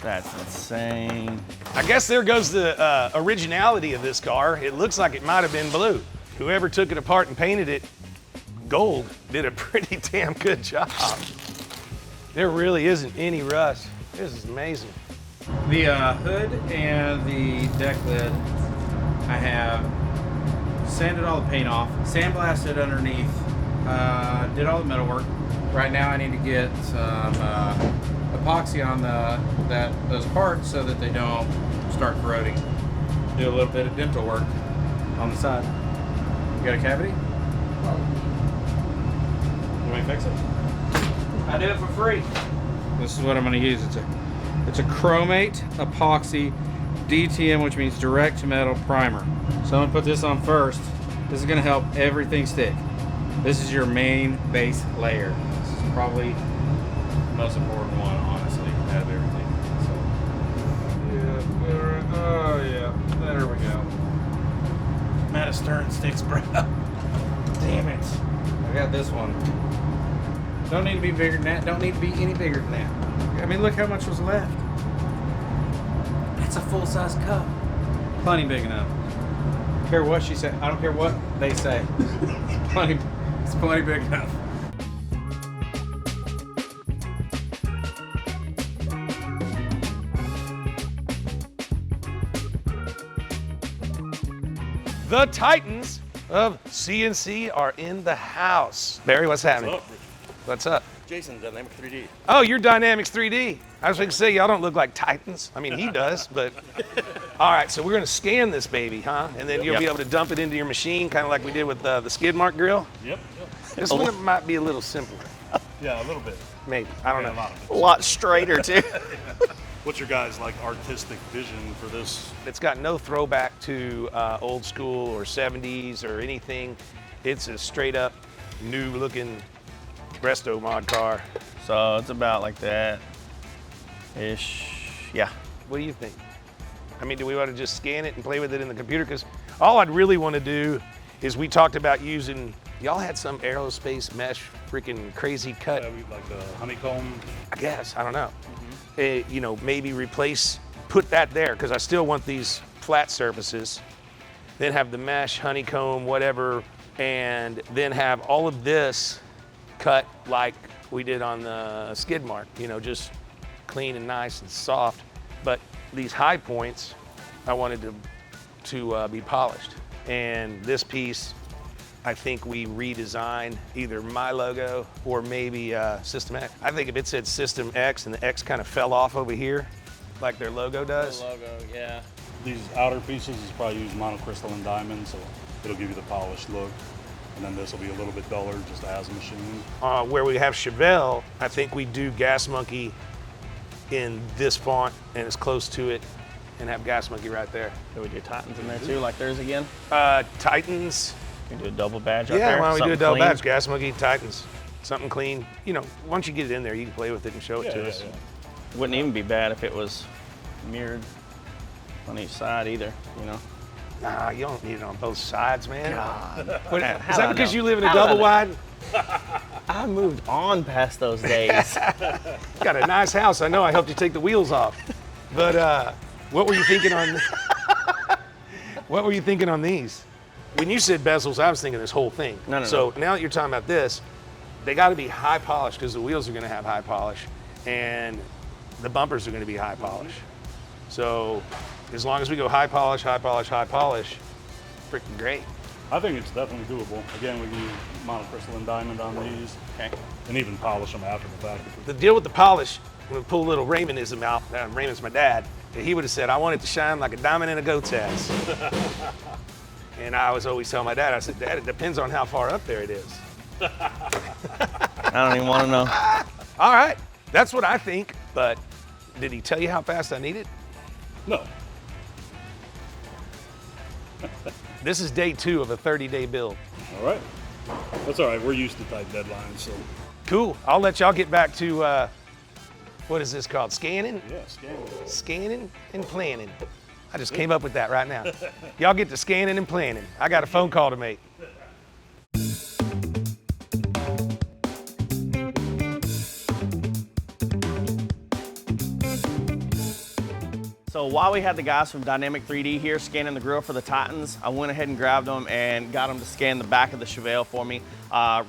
That's insane. I guess there goes the originality of this car. It looks like it might have been blue. Whoever took it apart and painted it gold did a pretty damn good job. There really isn't any rust. This is amazing. The hood and the deck lid, I have sanded all the paint off, sandblasted underneath, did all the metal work. Right now I need to get some epoxy on those parts so that they don't start corroding. Do a little bit of dental work on the side. You got a cavity? You want me to fix it? I did it for free. This is what I'm going to use. It's a chromate epoxy DTM, which means direct to metal primer. So I'm going to put this on first. This is going to help everything stick. This is your main base layer. This is probably the most important one, honestly, out of everything. So, yeah, oh yeah, there we go. I'm out of stern sticks, bro. Damn it. I got this one. Don't need to be bigger than that. Don't need to be any bigger than that. I mean, look how much was left. That's a full-size cup. Plenty big enough. I don't care what she said. I don't care what they say. It's plenty big enough. The Titans of CNC are in the house. Barry, what's happening? What's up? Jason, Dynamic 3D. Oh, you're Dynamics 3D. I was going to say, y'all don't look like Titans. I mean, he does, but. All right, so we're going to scan this baby, huh? And then you'll be able to dump it into your machine, kind of like we did with the skid mark grill. Yep. This one might be a little simpler. Yeah, a little bit. Maybe. I don't know. A lot of A lot straighter too. What's your guys' like artistic vision for this? It's got no throwback to old school or 70s or anything. It's a straight up new looking resto mod car. So it's about like that ish. Yeah. What do you think? I mean, do we want to just scan it and play with it in the computer? Because all I'd really want to do is we talked about using, y'all had some aerospace mesh freaking crazy cut. Yeah, like the honeycomb. I guess, I don't know. You know, maybe put that there, because I still want these flat surfaces. Then have the mesh, honeycomb, whatever, and then have all of this cut like we did on the skid mark, you know, just clean and nice and soft. But these high points, I wanted to be polished. And this piece, I think we redesigned either my logo or maybe System X. I think if it said System X and the X kind of fell off over here, like their logo does. The logo, yeah. These outer pieces is probably use monocrystalline diamond, so it'll give you the polished look. And then this will be a little bit duller, just as a machine. Where we have Chevelle, I think we do Gas Monkey in this font and as close to it, and have Gas Monkey right there. Do we do Titans in there too, like theirs again? Titans. We do a double badge up Yeah, there. why don't we do a something double clean. badge? Gas Monkey, Titans. Something clean. You know, once you get it in there, you can play with it and show it to us. Wouldn't even be bad if it was mirrored on each side either, you know? Nah, you don't need it on both sides, man. God. What, Man, is how that do I because know? you live in a How do I double know? wide? I moved on past those days. Got a nice house. I know I helped you take the wheels off. But what were you thinking on what were you thinking on these? When you said bezels, I was thinking this whole thing. No. So now that you're talking about this, they got to be high polish because the wheels are going to have high polish and the bumpers are going to be high polish. So as long as we go high polish, high polish, high polish, freaking great. I think it's definitely doable. Again, we can use monocrystalline diamond on these. Okay. And even polish them after the fact. The deal with the polish, I'm gonna pull a little Raymondism out. Raymond's my dad. He would have said, I want it to shine like a diamond in a goat's ass. And I was always telling my dad, I said, Dad, it depends on how far up there it is. I don't even want to know. All right, that's what I think, but did he tell you how fast I need it? No. This is day 2 of a 30-day build. All right. That's all right. We're used to tight deadlines, so. Cool, I'll let y'all get back to, what is this called, scanning? Yeah, scanning. Scanning and planning. I just came up with that right now. Y'all get to scanning and planning. I got a phone call to make. So while we had the guys from Dynamic 3D here scanning the grill for the Titans, I went ahead and grabbed them and got them to scan the back of the Chevelle for me.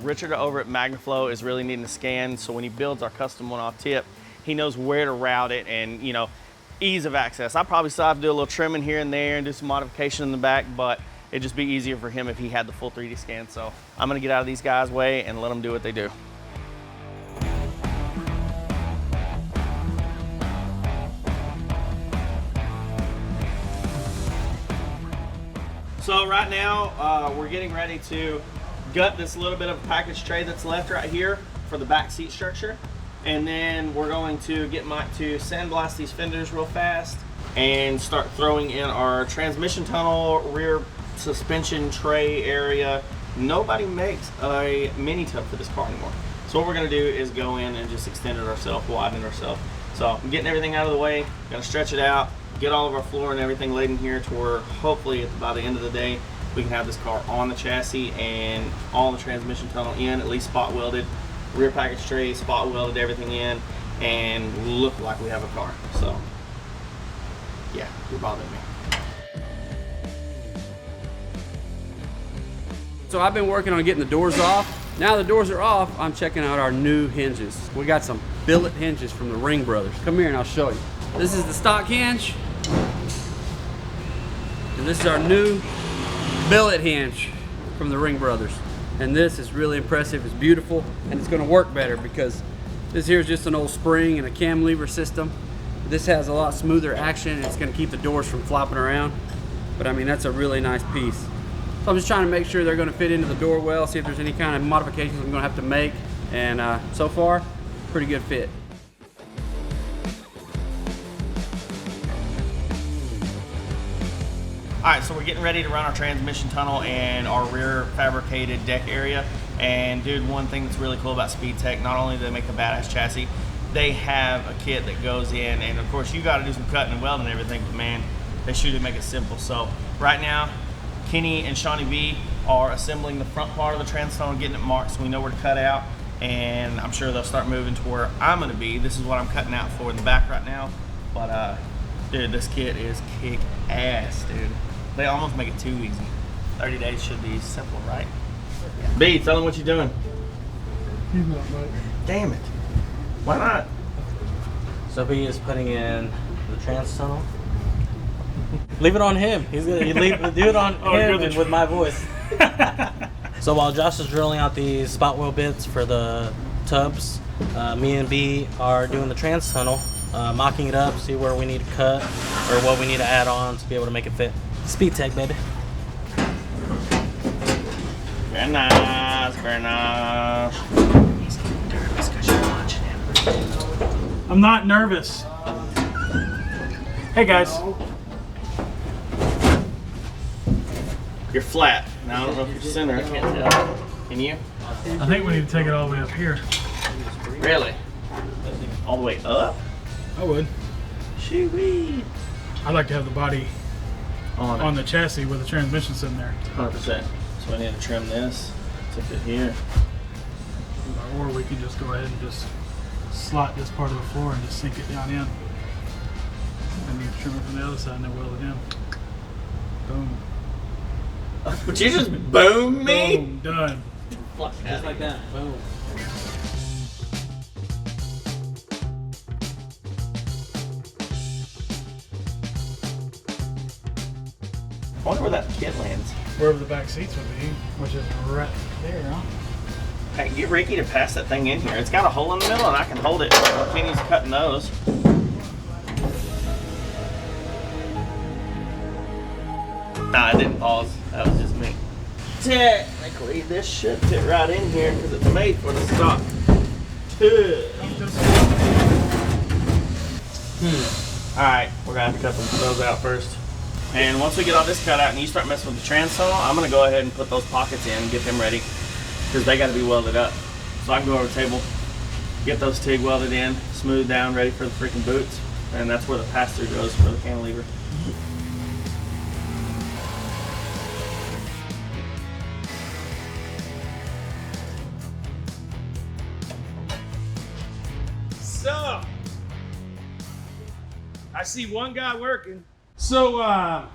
Richard over at MagnaFlow is really needing to scan, so when he builds our custom one-off tip, he knows where to route it and, you know, ease of access. I probably still have to do a little trimming here and there and do some modification in the back, but it'd just be easier for him if he had the full 3D scan. So I'm gonna get out of these guys' way and let them do what they do. So right now, we're getting ready to gut this little bit of package tray that's left right here for the back seat structure. And then we're going to get Mike to sandblast these fenders real fast and start throwing in our transmission tunnel, rear suspension tray area. Nobody makes a mini tub for this car anymore. So what we're gonna do is go in and just extend it ourselves, widen it ourselves. So I'm getting everything out of the way, gonna stretch it out, get all of our floor and everything laid in here to where hopefully by the end of the day, we can have this car on the chassis and all the transmission tunnel in, at least spot welded, rear package tray, spot welded everything in, and look like we have a car. So yeah, you're bothering me. So I've been working on getting the doors off. Now the doors are off, I'm checking out our new hinges. We got some billet hinges from the Ring Brothers. Come here and I'll show you. This is the stock hinge. And this is our new billet hinge from the Ring Brothers. And this is really impressive, it's beautiful, and it's gonna work better because this here is just an old spring and a cam lever system. This has a lot smoother action. It's gonna keep the doors from flopping around. But I mean, that's a really nice piece. So I'm just trying to make sure they're gonna fit into the door well, see if there's any kind of modifications I'm gonna have to make. And so far, pretty good fit. All right, so we're getting ready to run our transmission tunnel and our rear fabricated deck area. And dude, one thing that's really cool about Speedtech, not only do they make a badass chassis, they have a kit that goes in, and of course you gotta do some cutting and welding and everything, but man, they shoot it, make it simple. So right now, Kenny and Shawnee B are assembling the front part of the trans tunnel, getting it marked so we know where to cut out, and I'm sure they'll start moving to where I'm gonna be. This is what I'm cutting out for in the back right now. But dude, this kit is kick ass, dude. They almost make it too easy. 30 days should be simple, right? B, tell them what you're doing. He's not right. Damn it. Why not? So B is putting in the trans tunnel. Leave it on him. He's gonna do it on him and with my voice. So while Josh is drilling out these spot weld bits for the tubs, me and B are doing the trans tunnel, mocking it up, see where we need to cut or what we need to add on to be able to make it fit. Speedtech, baby. Very nice, very nice. He's getting nervous because you're watching him. I'm not nervous. Hey guys. You're flat. Now I don't know if you're center. I can't tell. Can you? I think we need to take it all the way up here. Really? All the way up? I would. Shoo-wee. I'd like to have the body on the chassis with the transmission sitting there. 100%. So I need to trim this to fit here. Or we can just go ahead and just slot this part of the floor and just sink it down in. And you trim it from the other side and then weld it in. Boom. But you just boom me? Boom, done. Just like that. Boom. I wonder where that kit lands. Wherever the back seats would be, which is right there, huh? Hey, get Ricky to pass that thing in here. It's got a hole in the middle and I can hold it. Kenny's cutting those. Nah, I didn't pause. That was just me. Technically, this should fit right in here because it's made for the stock tub. Alright, we're gonna have to cut those out first. And once we get all this cut out and you start messing with the trans tunnel, I'm gonna go ahead and put those pockets in and get them ready because they gotta be welded up. So I can go over the table, get those TIG welded in, smooth down, ready for the freaking boots. And that's where the pass-through goes for the cantilever. So, I see one guy working. So, I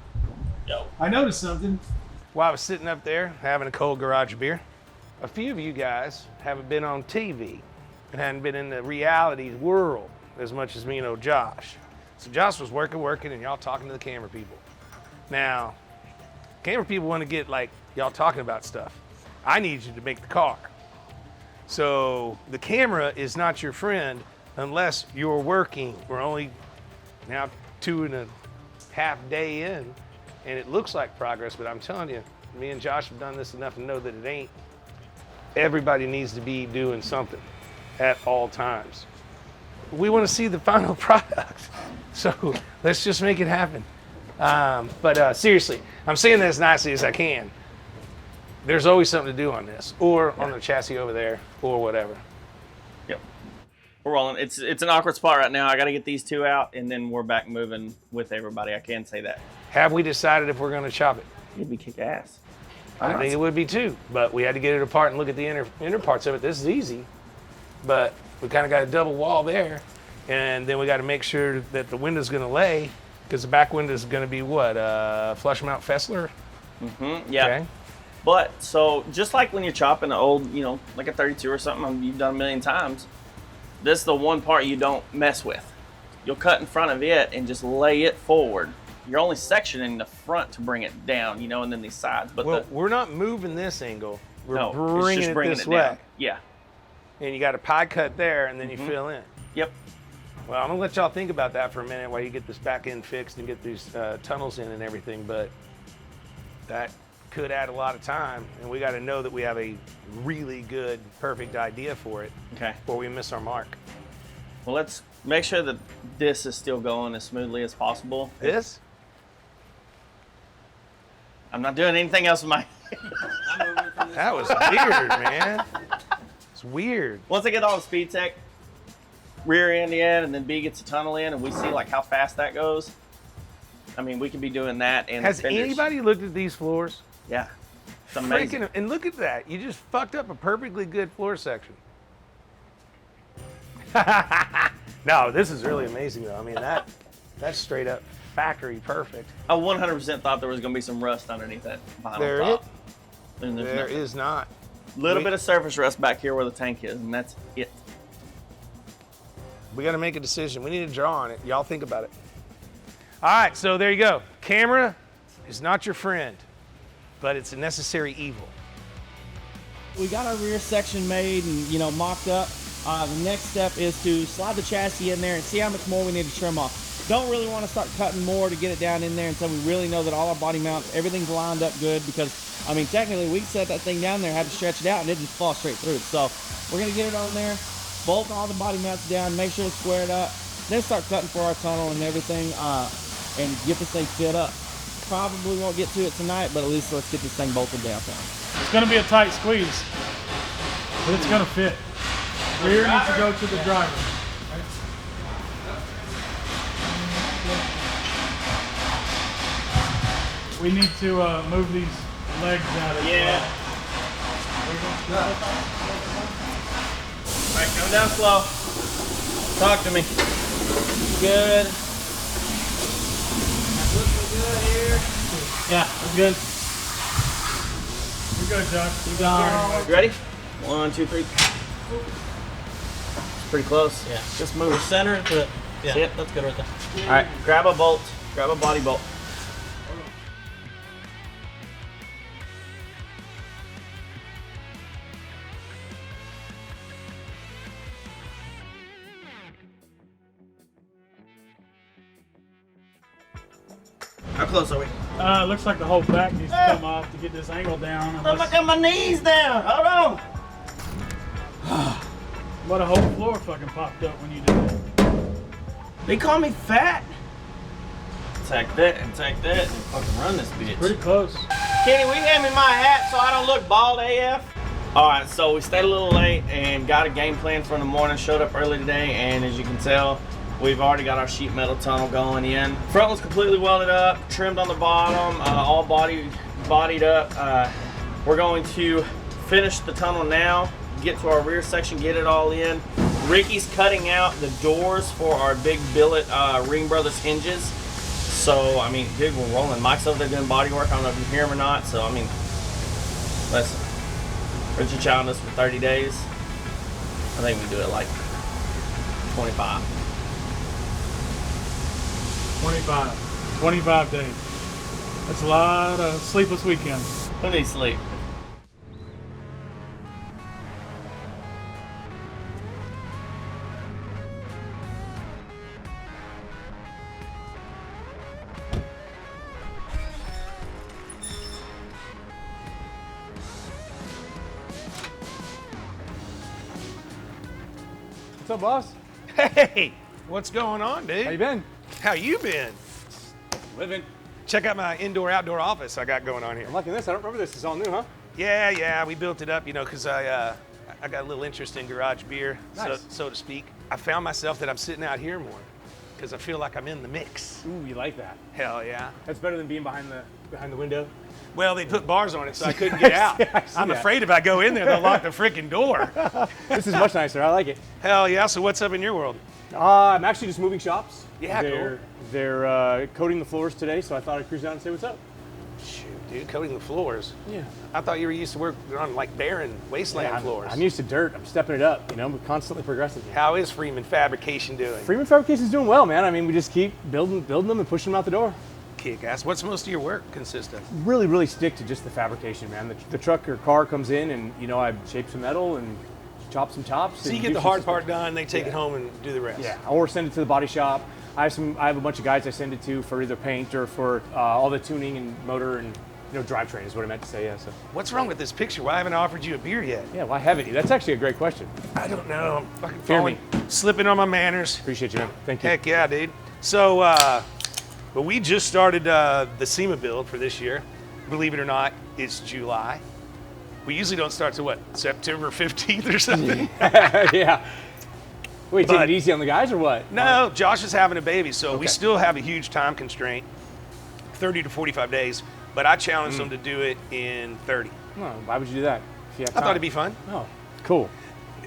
noticed something while I was sitting up there having a cold garage beer. A few of you guys haven't been on TV and hadn't been in the reality world as much as me and old Josh. So Josh was working, and y'all talking to the camera people. Now, camera people want to get like y'all talking about stuff. I need you to make the car. So the camera is not your friend unless you're working. We're only now 2.5 days in, and it looks like progress, but I'm telling you, me and Josh have done this enough to know that it ain't. Everybody needs to be doing something at all times. We want to see the final product. So let's just make it happen. But seriously, I'm saying that as nicely as I can. There's always something to do on this, or on the chassis over there, or whatever. Yep. We're rolling. It's an awkward spot right now. I got to get these two out, and then we're back moving with everybody. I can say that. Have we decided if we're going to chop it? It'd be kick ass. I think it would be too, but we had to get it apart and look at the inner parts of it. This is easy, but we kind of got a double wall there, and then we got to make sure that the window's going to lay, because the back window is going to be what, flush mount Fessler? Mm-hmm. Yeah. Okay. But so just like when you're chopping an old, like a 32 or something, you've done a million times. This is the one part you don't mess with. You'll cut in front of it and just lay it forward. You're only sectioning the front to bring it down, and then these sides. But we're not moving this angle. We're bringing it this way. down. Yeah. And you got a pie cut there, and then you fill in. Yep. Well, I'm gonna let y'all think about that for a minute while you get this back end fixed and get these tunnels in and everything. But that could add a lot of time, and we got to know that we have a really good, perfect idea for it. Okay. Before we miss our mark. Well, let's make sure that this is still going as smoothly as possible. This? I'm not doing anything else with my. That was weird, man. It's weird. Once I get all the Speedtech rear end in, and then B gets the tunnel in, and we see like how fast that goes. I mean, we could be doing that. And has anybody looked at these floors? Yeah, it's amazing. And look at that. You just fucked up a perfectly good floor section. No, this is really amazing though. I mean, that's straight up factory perfect. I 100% thought there was going to be some rust underneath that vinyl top. There is not. Little bit of surface rust back here where the tank is, and that's it. We got to make a decision. We need to draw on it. Y'all think about it. All right, so there you go. Camera is not your friend, but it's a necessary evil. We got our rear section made and mocked up. The next step is to slide the chassis in there and see how much more we need to trim off. Don't really want to start cutting more to get it down in there until we really know that all our body mounts, everything's lined up good, because I mean technically we set that thing down there, had to stretch it out, and it just falls straight through. So we're gonna get it on there, bolt all the body mounts down, make sure it's squared up, then start cutting for our tunnel and everything, and get this thing fit up. Probably won't get to it tonight, but at least let's get this thing bolted down. It's gonna be a tight squeeze, but it's gonna fit. Rear needs to go to the driver. We need to move these legs out of Yeah. All right, come down slow. Talk to me. Good. That's looking good here. Yeah, that's good. You're good, Josh. Keep going. You ready? 1, 2, 3. It's pretty close. Yeah. Just move. Center to yeah, See it? that's good right there. All right, grab a bolt. Grab a body bolt. How close are we? Looks like the whole back needs to come off to get this angle down. I'm got my knees down. Hold on. But a whole floor fucking popped up when you did that. They call me fat. Take that and take that and fucking run this bitch. Pretty close. Kenny, will you hand me my hat so I don't look bald AF? All right, so we stayed a little late and got a game plan for in the morning. Showed up early today, and as you can tell, we've already got our sheet metal tunnel going in. Front was completely welded up, trimmed on the bottom, all bodied up. We're going to finish the tunnel now, get to our rear section, get it all in, Ricky's cutting out the doors for our big billet Ring Brothers hinges. So, I mean, dude, we're rolling. Mike's over there doing body work. I don't know if you hear him or not. So, I mean, listen, Richard challenged us for 30 days. I think we do it like 25. 25 days. That's a lot of sleepless weekends. Who needs sleep? What's up, boss? Hey, what's going on, dude? How you been? How you been? Living. Check out my indoor-outdoor office I got going on here. I'm liking this. I don't remember this. It's all new, huh? Yeah, we built it up, you know, because I got a little interest in garage beer, Nice. so to speak. I found myself that I'm sitting out here more because I feel like I'm in the mix. Ooh, you like that? Hell yeah. That's better than being behind the window. Well, they put bars on it, so I couldn't get out. I see I'm that. afraid if I go in there, they'll lock the freaking door. This is much nicer. I like it. Hell yeah. So what's up in your world? I'm actually just moving shops. Yeah, They're coating the floors today, so I thought I'd cruise down and say what's up. Shoot, dude, coating the floors. Yeah. I thought you were used to work on like barren wasteland floors. I'm used to dirt. I'm stepping it up. You know, we're constantly progressing. How is Freeman Fabrication doing? Freeman Fabrication's doing well, man. I mean, we just keep building them and pushing them out the door. Kick ass. What's most of your work consist of? Really stick to just the fabrication, man. The truck or car comes in, and you know, I shape some metal and chop some tops. So and you get do the some hard stuff. part done, they take it home and do the rest. Yeah, or send it to the body shop. I have a bunch of guys I send it to for either paint or for all the tuning and motor and drivetrain is what I meant to say. Yeah. So What's wrong with this picture? Why haven't I offered you a beer yet? yeah, why haven't you? That's actually a great question. I don't know. I'm fucking Fear falling, slipping on my manners. Appreciate you, man. Thank you. Heck yeah, dude. So, but we just started the SEMA build for this year. Believe it or not, it's July. We usually don't start till what, September 15th or something? Yeah. Wait, take But- it easy on the guys or what? No, Josh is having a baby, so we Okay. still have a huge time constraint, 30 to 45 days. But I challenged them to do it in 30. No, why would you do that? If you have I thought time? it'd be fun. Oh, cool.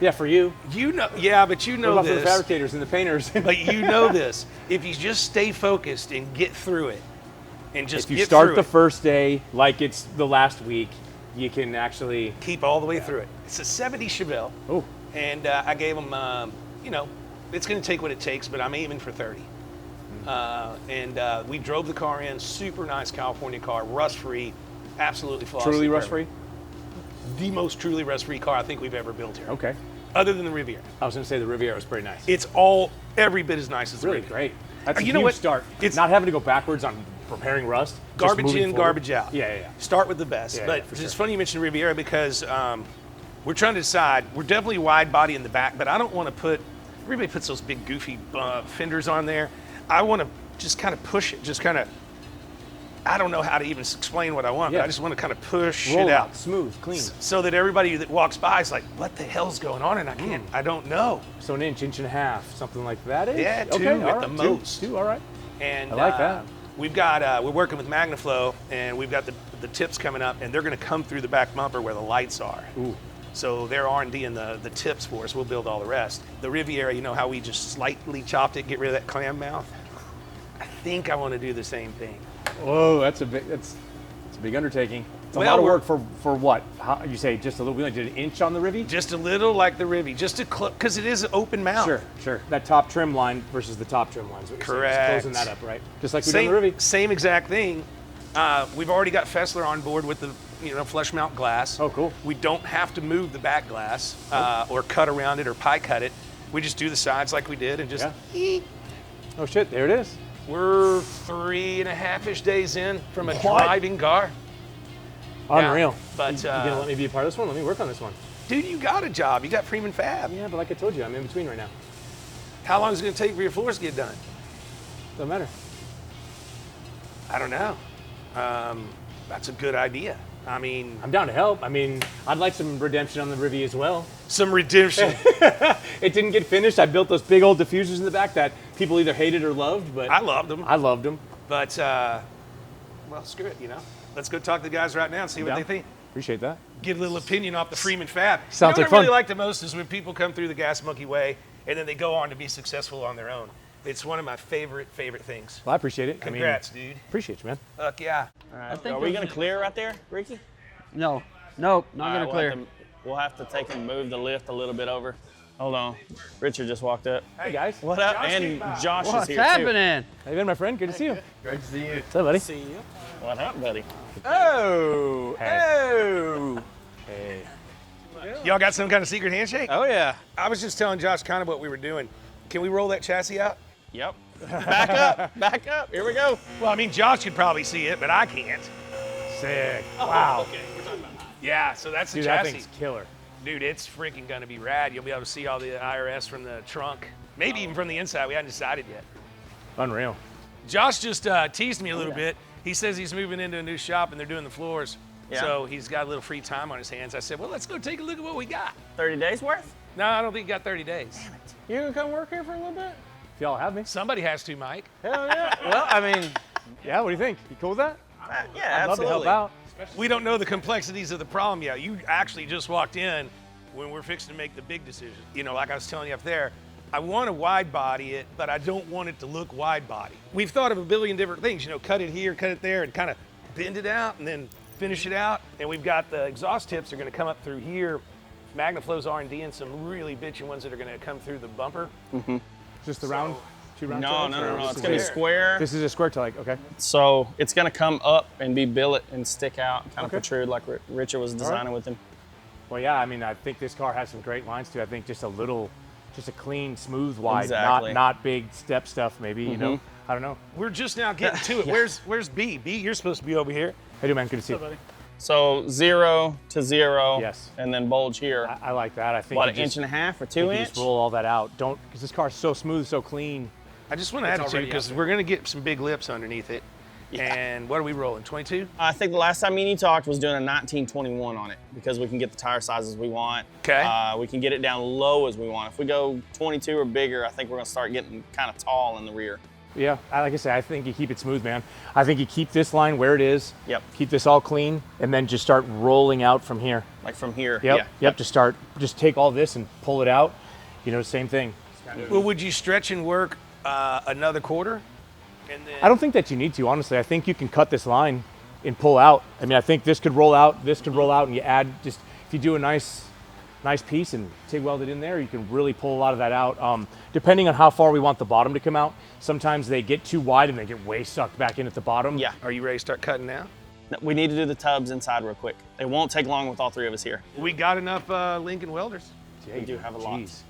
Yeah, for you. You know, yeah, but you What know about for the this. fabricators and the painters? But you know this. If you just stay focused and get through it, and just If you get start through the it, first day like it's the last week, you can actually keep all the way through it. It's a 70 Chevelle, Oh, and I gave them, it's going to take what it takes, but I'm aiming for 30. And we drove the car in, super nice California car, rust-free, absolutely flawless. truly rust-free? The most truly rust-free car I think we've ever built here, Okay. other than the Riviera. I was going to say the Riviera was pretty nice. It's every bit as nice as the really Riviera. great. That's a You know huge what? start. It's- not having to go backwards on repairing rust. just Garbage moving in, forward. garbage out. Yeah. Start with the best. Yeah, but yeah, for it's sure. funny you mentioned Riviera because we're trying to decide. We're definitely wide body in the back, but I don't want to put. Everybody puts those big goofy fenders on there. I want to just kind of push it. Just kind of. I don't know how to even explain what I want, Yeah. but I just want to kind of push Roll it out smooth, clean. so that everybody that walks by is like, "What the hell's going on?" And I can't. I don't know. So an inch and a half, something like that. Yeah, two okay, at all the right, most. Two, all right. And I like that. We've got we're working with MagnaFlow, and we've got the tips coming up, and they're going to come through the back bumper where the lights are. Ooh. So they're R&D in the tips for us. We'll build all the rest. The Riviera, you know how we just slightly chopped it, get rid of that clam mouth? I think I want to do the same thing. Whoa, that's a big undertaking. It's a Well, lot of we're- work for what? How, you say just a little? We only did an inch on the Rivi. Just a little like the Rivi, just to because it is an open mouth. Sure. That top trim line versus the top trim line is what you're saying. Just Correct. closing that up, right? Just like we did on the Rivi. Same exact thing. We've already got Fessler on board with the flush mount glass. Oh, cool. We don't have to move the back glass or cut around it or pie cut it. We just do the sides like we did and just. Yeah. Oh shit! There it is. We're 3.5-ish days in from a driving car. Unreal. Yeah, but you gonna let me be a part of this one? Let me work on this one. dude, you got a job. You got Freeman Fab. Yeah, but like I told you, I'm in between right now. How long is it going to take for your floors to get done? Doesn't matter. I don't know. That's a good idea. I mean, I'm down to help. I mean, I'd like some redemption on the Rivi as well. some redemption. It didn't get finished. I built those big old diffusers in the back that people either hated or loved, but I loved them. I loved them. But, well, screw it, Let's go talk to the guys right now and see what Down? they think. Appreciate that. Get a little opinion off the Freeman Fab. Sounds you know like what I really fun. like the most is when people come through the Gas Monkey way and then they go on to be successful on their own. It's one of my favorite things. Well, I appreciate it. Congrats, dude. Appreciate you, man. Fuck yeah. All right. Are we gonna clear right there, Ricky? No, nope, not All gonna right, clear. We'll have to take and move the lift a little bit over. Hold on. Richard just walked up. Hey, guys. What up? Josh And came by. Josh is What's here too. happening? How you been, my friend? Good to see you. Great to see you. What's up, buddy? See you. What up, buddy? Oh, oh. Hey. Y'all got some kind of secret handshake? Oh yeah. I was just telling Josh kind of what we were doing. Can we roll that chassis out? Yep. Back up. Back up. Here we go. Well, I mean, Josh could probably see it, but I can't. Sick. Wow. Okay, we're talking about that. Yeah, so that's the Dude, that chassis. thing's killer. Dude, it's freaking gonna be rad. You'll be able to see all the IRS from the trunk. Maybe even from the inside. We haven't decided yet. Unreal. Josh just teased me a little bit. He says he's moving into a new shop and they're doing the floors. Yeah. So he's got a little free time on his hands. I said, well, let's go take a look at what we got. 30 days worth? No, I don't think he got 30 days. You gonna come work here for a little bit? If y'all have me. Somebody has to, Mike. Hell yeah. Well, I mean, Yeah, what do you think? You cool with that? Yeah, I'd love to absolutely. help out. We don't know the complexities of the problem yet. You actually just walked in when we're fixing to make the big decision. You know, like I was telling you up there, I want to wide body it, but I don't want it to look wide body. We've thought of a billion different things, you know, cut it here, cut it there, and kind of bend it out and then finish it out. And we've got the exhaust tips are going to come up through here. MagnaFlow's R&D and some really bitchin' ones that are going to come through the bumper. Just the round, 2 round No, tails, no, or no, no. this It's is gonna be it? square. This is a square tail, okay. So it's gonna come up and be billet and stick out, kind of Okay. protrude like Richard was designing with him. Well, yeah, I mean, I think this car has some great lines too. I think just a clean, smooth wide, Exactly. not big step stuff maybe, you know? I don't know. We're just now getting to it. Where's B? B, you're supposed to be over here. Hey, dude, man, good to see you. buddy? So 0 to 0, Yes. and then bulge here. I like that. I think What, you an just- inch and a half or I 2 think you inch? just roll all that out. Don't, because this car's so smooth, so clean. I just want to add it to already because out we're going to get some big lips underneath it. Yeah. And what are we rolling, 22? I think the last time me and you talked was doing a 1921 on it because we can get the tire sizes we want. Okay. We can get it down low as we want. If we go 22 or bigger, I think we're gonna start getting kind of tall in the rear. Yeah, like I said, I think you keep it smooth, man. I think you keep this line where it is. Yep. Keep this all clean, and then just start rolling out from here. Like from here. Yep. Yeah. Just take all this and pull it out. You know, same thing. Well, would you stretch and work another quarter? And then I don't think that you need to, honestly. I think you can cut this line and pull out. I mean, I think this could roll out, and you add just, if you do a nice piece and TIG weld it in there, you can really pull a lot of that out. Depending on how far we want the bottom to come out, sometimes they get too wide and they get way sucked back in at the bottom. Yeah. Are you ready to start cutting now? No, we need to do the tubs inside real quick. It won't take long with all 3 of us here. We got enough Lincoln welders. We do have a lot. Jeez.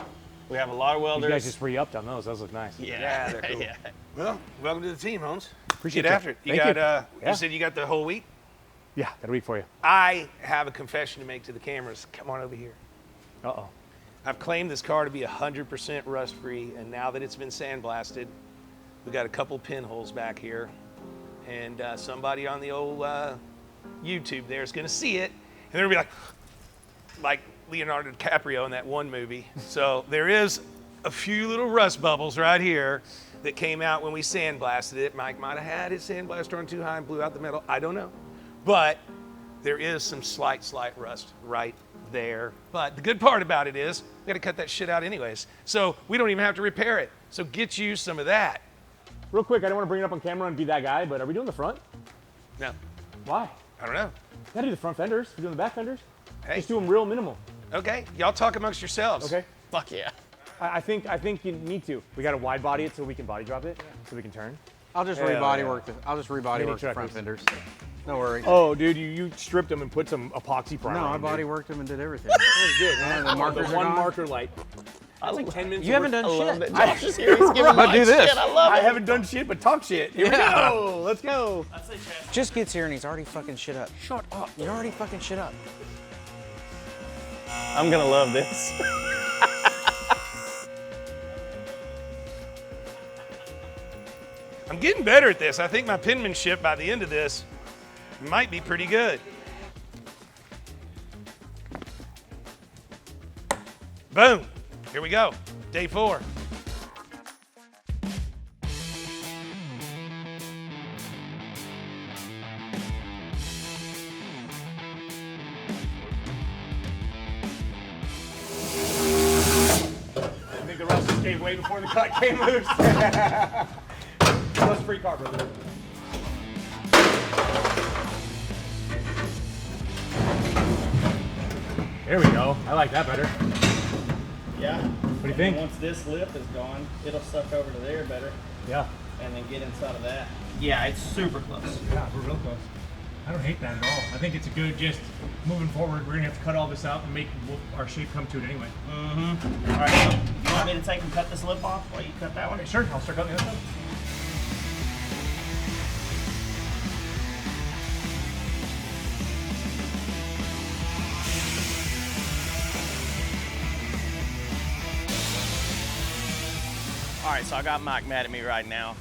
We have a lot of welders. You guys just re-upped on those. Those look nice. Yeah, they're cool. yeah. Well, welcome to the team, Holmes. Appreciate Get you. after it. You Thank got, you. Yeah. you said you got the whole week? Yeah, that'll be for you. I have a confession to make to the cameras. Come on over here. Uh-oh. I've claimed this car to be 100% rust-free, and now that it's been sandblasted, we got a couple pinholes back here, and somebody on the old YouTube there is going to see it, and they're going to be like Leonardo DiCaprio in that one movie. So there is a few little rust bubbles right here that came out when we sandblasted it. Mike might have had his sandblaster on too high and blew out the metal. I don't know. But there is some slight rust right there. But the good part about it is we got to cut that shit out anyways. So we don't even have to repair it. So get you some of that. Real quick, I don't want to bring it up on camera and be that guy, but are we doing the front? No, Why? I don't know. Gotta do the front fenders. We're doing the back fenders. Hey, Just do them real minimal. okay, y'all talk amongst yourselves. Okay. Fuck yeah. I think you need to. We gotta wide body it so we can body drop it, so we can turn. I'll just Hell rebody yeah. work. I'll just rebody Mini work the front truckers. fenders. No worries. Oh, dude, you stripped them and put some epoxy primer No, on I them, body dude. worked them and did everything. That was good, man. The markers are one gone? marker light. That's like 10 minutes. You haven't done I love shit. that Josh is here. He's giving But Mike do this. shit. I love I it. haven't done shit but talk shit. Here we Yeah. go. Let's go. Just gets here and he's already fucking shit up. Shut up. You're already fucking shit up. I'm gonna love this. I'm getting better at this. I think my penmanship by the end of this might be pretty good. Boom. Here we go. Day 4. way before the cut came loose. That's a free car, brother. There we go. I like that better. Yeah. What do you think? Once this lip is gone, it'll suck over to there better. Yeah. And then get inside of that. Yeah, it's super close. Yeah, we're real close. I don't hate that at all. I think it's a good, just moving forward, we're gonna have to cut all this out and make our shape come to it anyway. Mm-hmm. All right, so you want me to take and cut this lip off while you cut that one? Okay, sure, I'll start cutting the other side. All right, so I got Mike mad at me right now.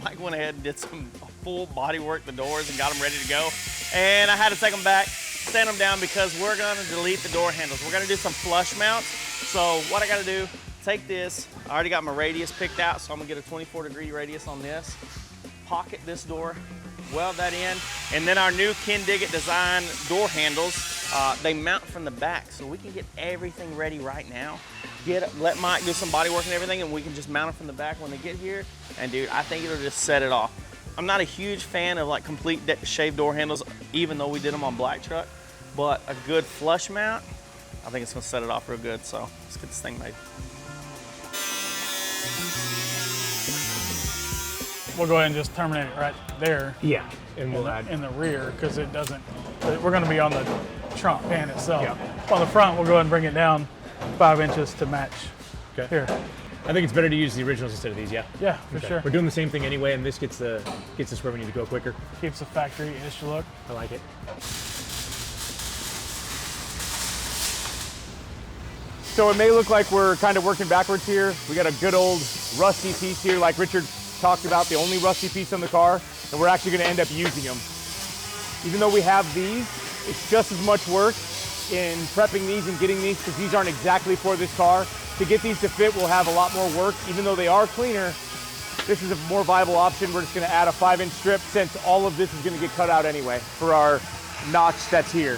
Mike went ahead and did some full body work, the doors, and got them ready to go. And I had to take them back, stand them down because we're gonna delete the door handles. We're gonna do some flush mounts. So what I gotta do, take this. I already got my radius picked out, so I'm gonna get a 24-degree radius on this. Pocket this door, weld that in. And then our new Ken Diggett design door handles, they mount from the back, so we can get everything ready right now. Let Mike do some body work and everything, and we can just mount them from the back when they get here. And dude, I think it'll just set it off. I'm not a huge fan of like complete shaved door handles, even though we did them on black truck, but a good flush mount, I think it's gonna set it off real good. So let's get this thing made. We'll go ahead and just terminate it right there. Yeah, and we'll add in the rear because it doesn't. We're going to be on the trunk pan itself. Yeah. On the front, we'll go ahead and bring it down 5 inches to match. Okay. Here. I think it's better to use the originals instead of these, yeah? Yeah, for sure. We're doing the same thing anyway, and this gets us where we need to go quicker. Keeps the factory-ish look. I like it. So it may look like we're kind of working backwards here. We got a good old rusty piece here, like Richard talked about, the only rusty piece on the car, and we're actually gonna end up using them. Even though we have these, it's just as much work in prepping these and getting these, because these aren't exactly for this car. To get these to fit, we'll have a lot more work. Even though they are cleaner, this is a more viable option. We're just gonna add a 5-inch strip since all of this is gonna get cut out anyway for our notch that's here.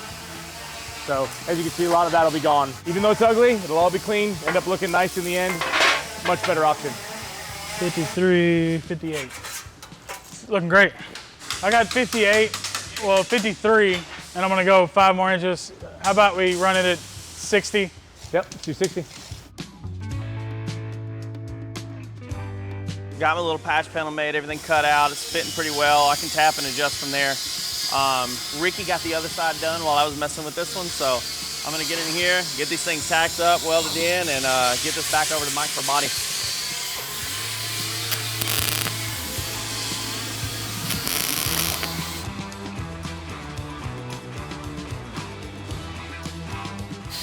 So as you can see, a lot of that'll be gone. Even though it's ugly, it'll all be clean, end up looking nice in the end. Much better option. 53, 58. It's looking great. I got 58, well 53, and I'm gonna go 5 more inches. How about we run it at 60? Yep, 260. Got my little patch panel made, everything cut out. It's fitting pretty well. I can tap and adjust from there. Ricky got the other side done while I was messing with this one, so I'm gonna get in here, get these things tacked up, welded in, and get this back over to Mike for body.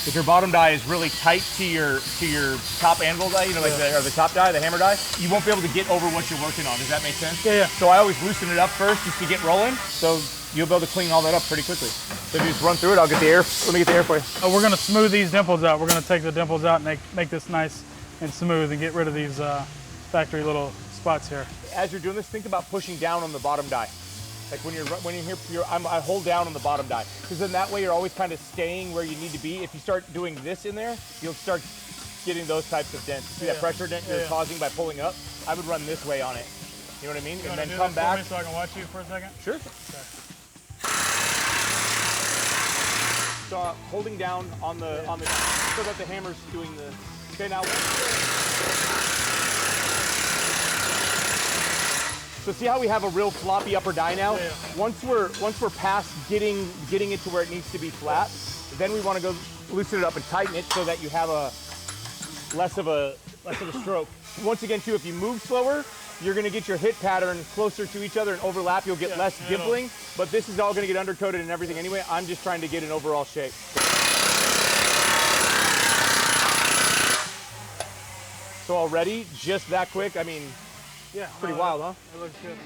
If your bottom die is really tight to your top anvil die, you know, like the top die, the hammer die, you won't be able to get over what you're working on. Does that make sense? Yeah, yeah. So I always loosen it up first just to get rolling. So you'll be able to clean all that up pretty quickly. So if you just run through it, I'll get the air. Let me get the air for you. We're gonna smooth these dimples out. We're gonna take the dimples out and make this nice and smooth and get rid of these factory little spots here. As you're doing this, think about pushing down on the bottom die. Like when you're here, I hold down on the bottom die, because then that way you're always kind of staying where you need to be. If you start doing this in there, you'll start getting those types of dents. See that pressure dent you're causing by pulling up? I would run this way on it. You know what I mean? And then come back. So I can watch you for a second? Sure. Okay. So holding down on the so that the hammer's doing the. Okay, now. So see how we have a real floppy upper die now? Yeah. Once we're past getting it to where it needs to be flat, then we want to go loosen it up and tighten it so that you have a less of a stroke. Once again, too, if you move slower, you're going to get your hit pattern closer to each other and overlap. You'll get less dimpling, but this is all going to get undercoated and everything anyway. I'm just trying to get an overall shape. So already, just that quick, I mean, yeah, pretty wild, huh? It looks good.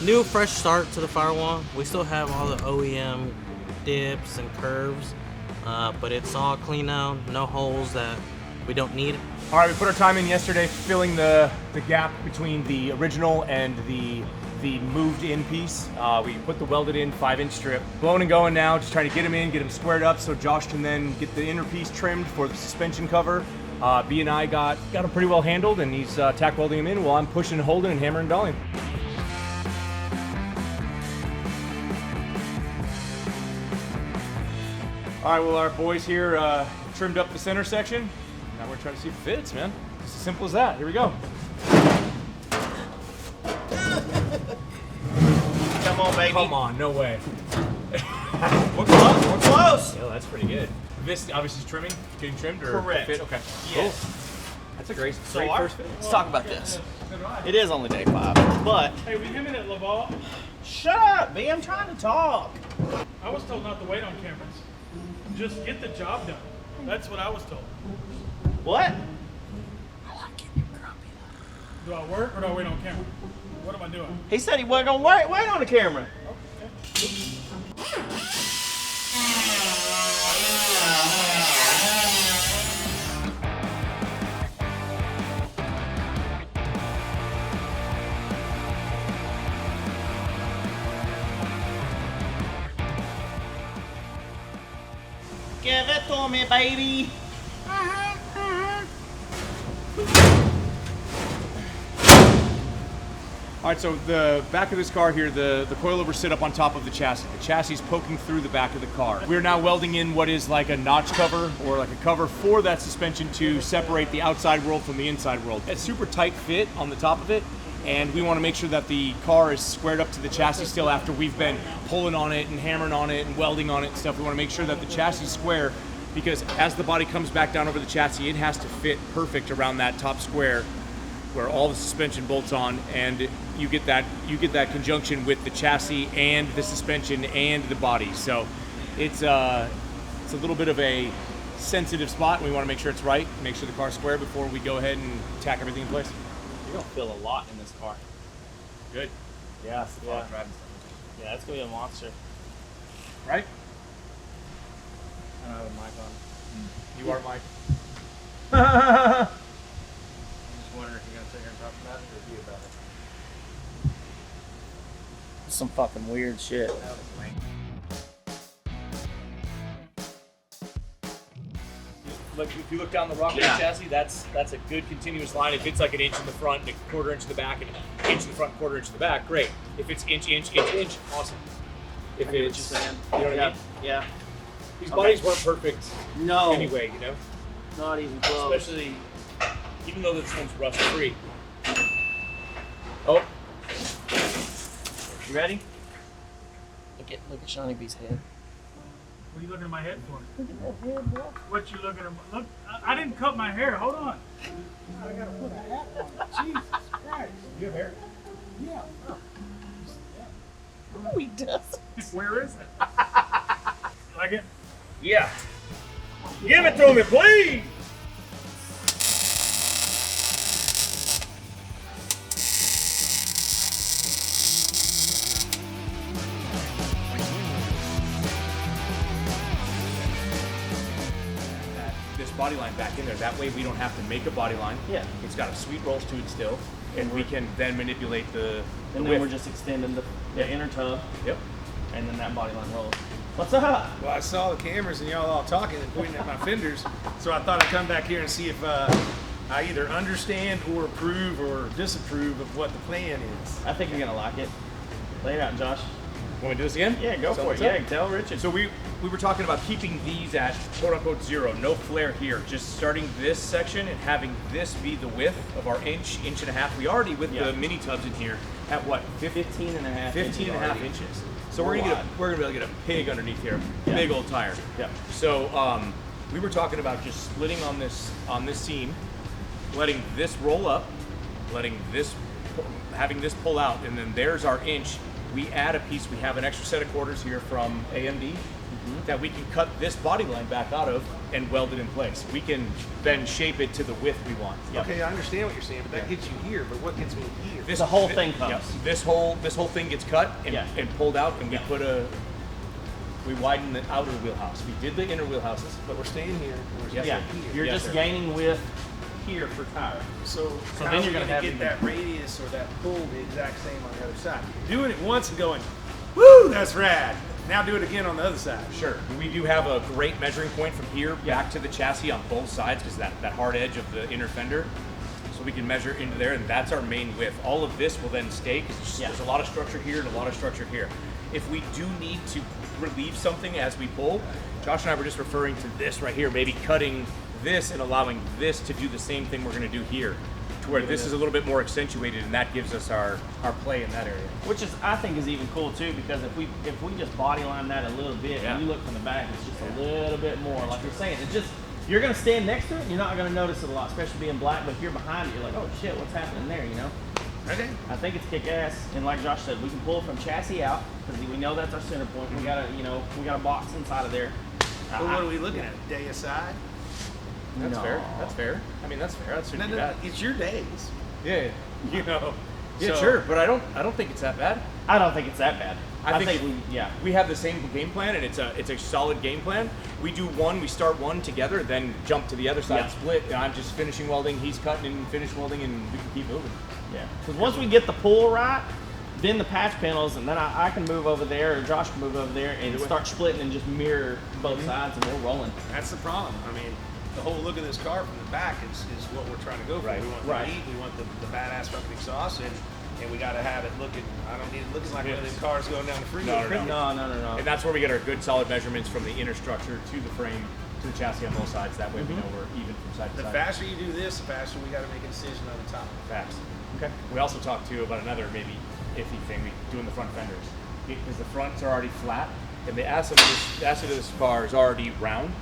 New fresh start to the firewall. We still have all the OEM dips and curves, but it's all clean now. No holes that we don't need. All right, we put our time in yesterday filling the gap between the original and the moved in piece. We put the welded in 5-inch strip. Blowing and going now, just trying to get them in, get them squared up so Josh can then get the inner piece trimmed for the suspension cover. B and I got them pretty well handled, and he's tack welding them in while I'm pushing and holding and hammering and dollying. All right, well, our boys here trimmed up the center section. Now we're trying to see if it fits, man. It's as simple as that. Here we go. Come on, baby. Come on, no way. We're close. We're close. Yeah, that's pretty good. This obviously is trimming, getting trimmed, or Correct. fit? Okay. Yes. Cool. That's a great So first fit. let's talk about this. It is only day 5, but Hey, we him in at Laval. shut up, B. I'm trying to talk. I was told not to wait on cameras. Just get the job done. That's what I was told. What? Do I work or do I wait on camera? What am I doing? He said he wasn't gonna wait on the camera. Give it to me, baby. All right, so the back of this car here, the coilovers sit up on top of the chassis. The chassis is poking through the back of the car. We're now welding in what is like a notch cover or like a cover for that suspension to separate the outside world from the inside world. It's super tight fit on the top of it, and we want to make sure that the car is squared up to the chassis still after we've been pulling on it and hammering on it and welding on it and stuff. We want to make sure that the chassis is square, because as the body comes back down over the chassis, it has to fit perfect around that top square where all the suspension bolts on, and you get that conjunction with the chassis and the suspension and the body. So it's a little bit of a sensitive spot, and we want to make sure it's right, make sure the car's square before we go ahead and tack everything in place. You're gonna feel a lot in this car. Good. Yeah. Yeah, it's gonna be a monster. Right? I don't have a mic on. You are Mike. I'm just wondering if you're gonna sit here and talk about it or review about it. Some fucking weird shit. Look, if you look down the rocker chassis, that's a good continuous line. If it's like an inch in the front and a quarter inch in the back and an inch in the front, quarter inch in the back, great. If it's inch, awesome. If I get what it's, you're saying. You know what I mean? Yeah. These bodies weren't perfect anyway, you know? Not even close. Especially, even though this one's rust free. Oh. You ready? Look at Shawnee B's head. What are you looking at my head for? Look at that head, bro. What you looking at? Look, I didn't cut my hair. Hold on. I gotta put a hat on. Jesus Christ. You have hair? Yeah. No, he does. Where is it? Like it? Yeah. Give it to me, please! This body line back in there. That way we don't have to make a body line. Yeah. It's got a sweet rolls to it still. And we can then manipulate the And then width. we're just extending the inner tub. Yep. And then that body line rolls. What's up? Well, I saw the cameras and y'all all talking and pointing at my fenders, so I thought I'd come back here and see if I either understand or approve or disapprove of what the plan is. I think you're gonna like it. Lay it out, Josh. Want me to do this again? Yeah, go So for it. what's Yeah, up? tell Richard. So we were talking about keeping these at quote unquote 0, no flare here. Just starting this section and having this be the width of our inch and a half. We already with the mini tubs in here at what? 15 and a half 15 and a half already. inches. So we're gonna be able to get a pig underneath here, big old tire. Yeah. So we were talking about just splitting on this seam, letting this roll up, having this pull out, and then there's our inch. We add a piece. We have an extra set of quarters here from AMD that we can cut this body line back out of and weld it in place. We can then shape it to the width we want. Okay, I understand what you're saying, but that gets you here. But what gets me here? This The whole thing comes. This whole thing gets cut and pulled out, and we put a we widened the outer wheelhouse. We did the inner wheelhouses, But we're staying here. We're Yes, Yeah, sir. you're Yes, just sir. gaining width here for tire. So So how then are you're we gonna have get even- that radius or that pull the exact same on the other side. Doing it once and going, woo, that's rad. Now do it again on the other side. Sure. We do have a great measuring point from here back to the chassis on both sides because that hard edge of the inner fender. So we can measure into there, and that's our main width. All of this will then stay because there's a lot of structure here and a lot of structure here. If we do need to relieve something as we pull, Josh and I were just referring to this right here, maybe cutting this and allowing this to do the same thing we're going to do here, to where this is a little bit more accentuated, and that gives us our play in that area. Which is, I think, is even cool too, because if we just body line that a little bit, and you look from the back, it's just a little bit more. Like you're saying, it's just, you're gonna stand next to it, and you're not gonna notice it a lot, especially being black. But if you're behind it, you're like, oh shit, what's happening there? You know? Okay. I think it's kick ass, and like Josh said, we can pull from chassis out because we know that's our center point. We got a box inside of there. Well, what are we looking at? A day aside? That's No. fair. That's fair. I mean, that's fair. That shouldn't be bad. It's your days. Yeah. You know. Yeah, So- sure. But I don't think it's that bad. I don't think it's that bad. I think we we have the same game plan, and it's a solid game plan. We do one, we start one together, then jump to the other side, Yeah. split. And I'm just finishing welding, he's cutting and finish welding, and we can keep moving. Yeah, because once we get the pull right, then the patch panels, and then I can move over there, or Josh can move over there, and start splitting and just mirror both sides, and we're rolling. That's the problem. I mean, the whole look of this car from the back is what we're trying to go for. Right. We want the meat, we want the badass fucking exhaust, and we got to have it looking. I don't need it looking like one of those cars going down the freeway. No. No. And that's where we get our good solid measurements from the inner structure to the frame to the chassis on both sides. That way we know we're even from side to The side. faster you do this, the faster we got to make a decision on the top. Facts. Okay. We also talked too about another maybe iffy thing, doing the front fenders, because the fronts are already flat, and the acid of this bar is already round.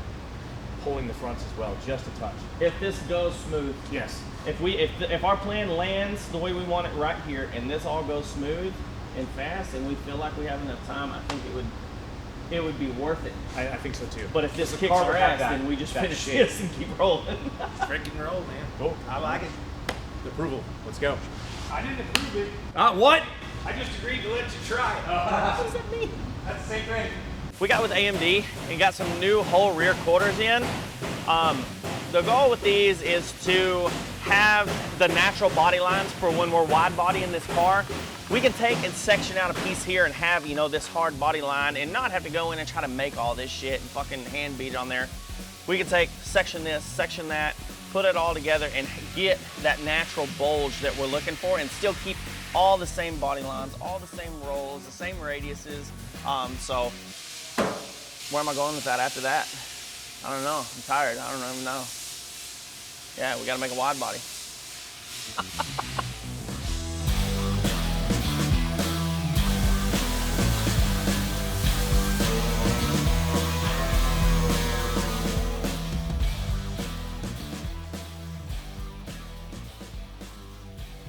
Pulling the fronts as well, just a touch. If this goes smooth, Yes. if our plan lands the way we want it right here, and this all goes smooth and fast, and we feel like we have enough time, I think it would be worth it. I think so too. But if this The kicks car our would have ass, that- then we just that finish shape. this and keep rolling. Freaking roll, man. Cool. I like it. Approval. Let's go. I didn't approve it. What? I just agreed to let you try it. What does that mean? That's the same thing. We got with AMD and got some new whole rear quarters in. The goal with these is to have the natural body lines for when we're wide body in this car. We can take and section out a piece here and have, this hard body line and not have to go in and try to make all this shit and fucking hand beat it on there. We can take, section this, section that, put it all together and get that natural bulge that we're looking for and still keep all the same body lines, all the same rolls, the same radiuses. So where am I going with that after that? I don't know. I'm tired. I don't even know. Yeah, we got to make a wide body.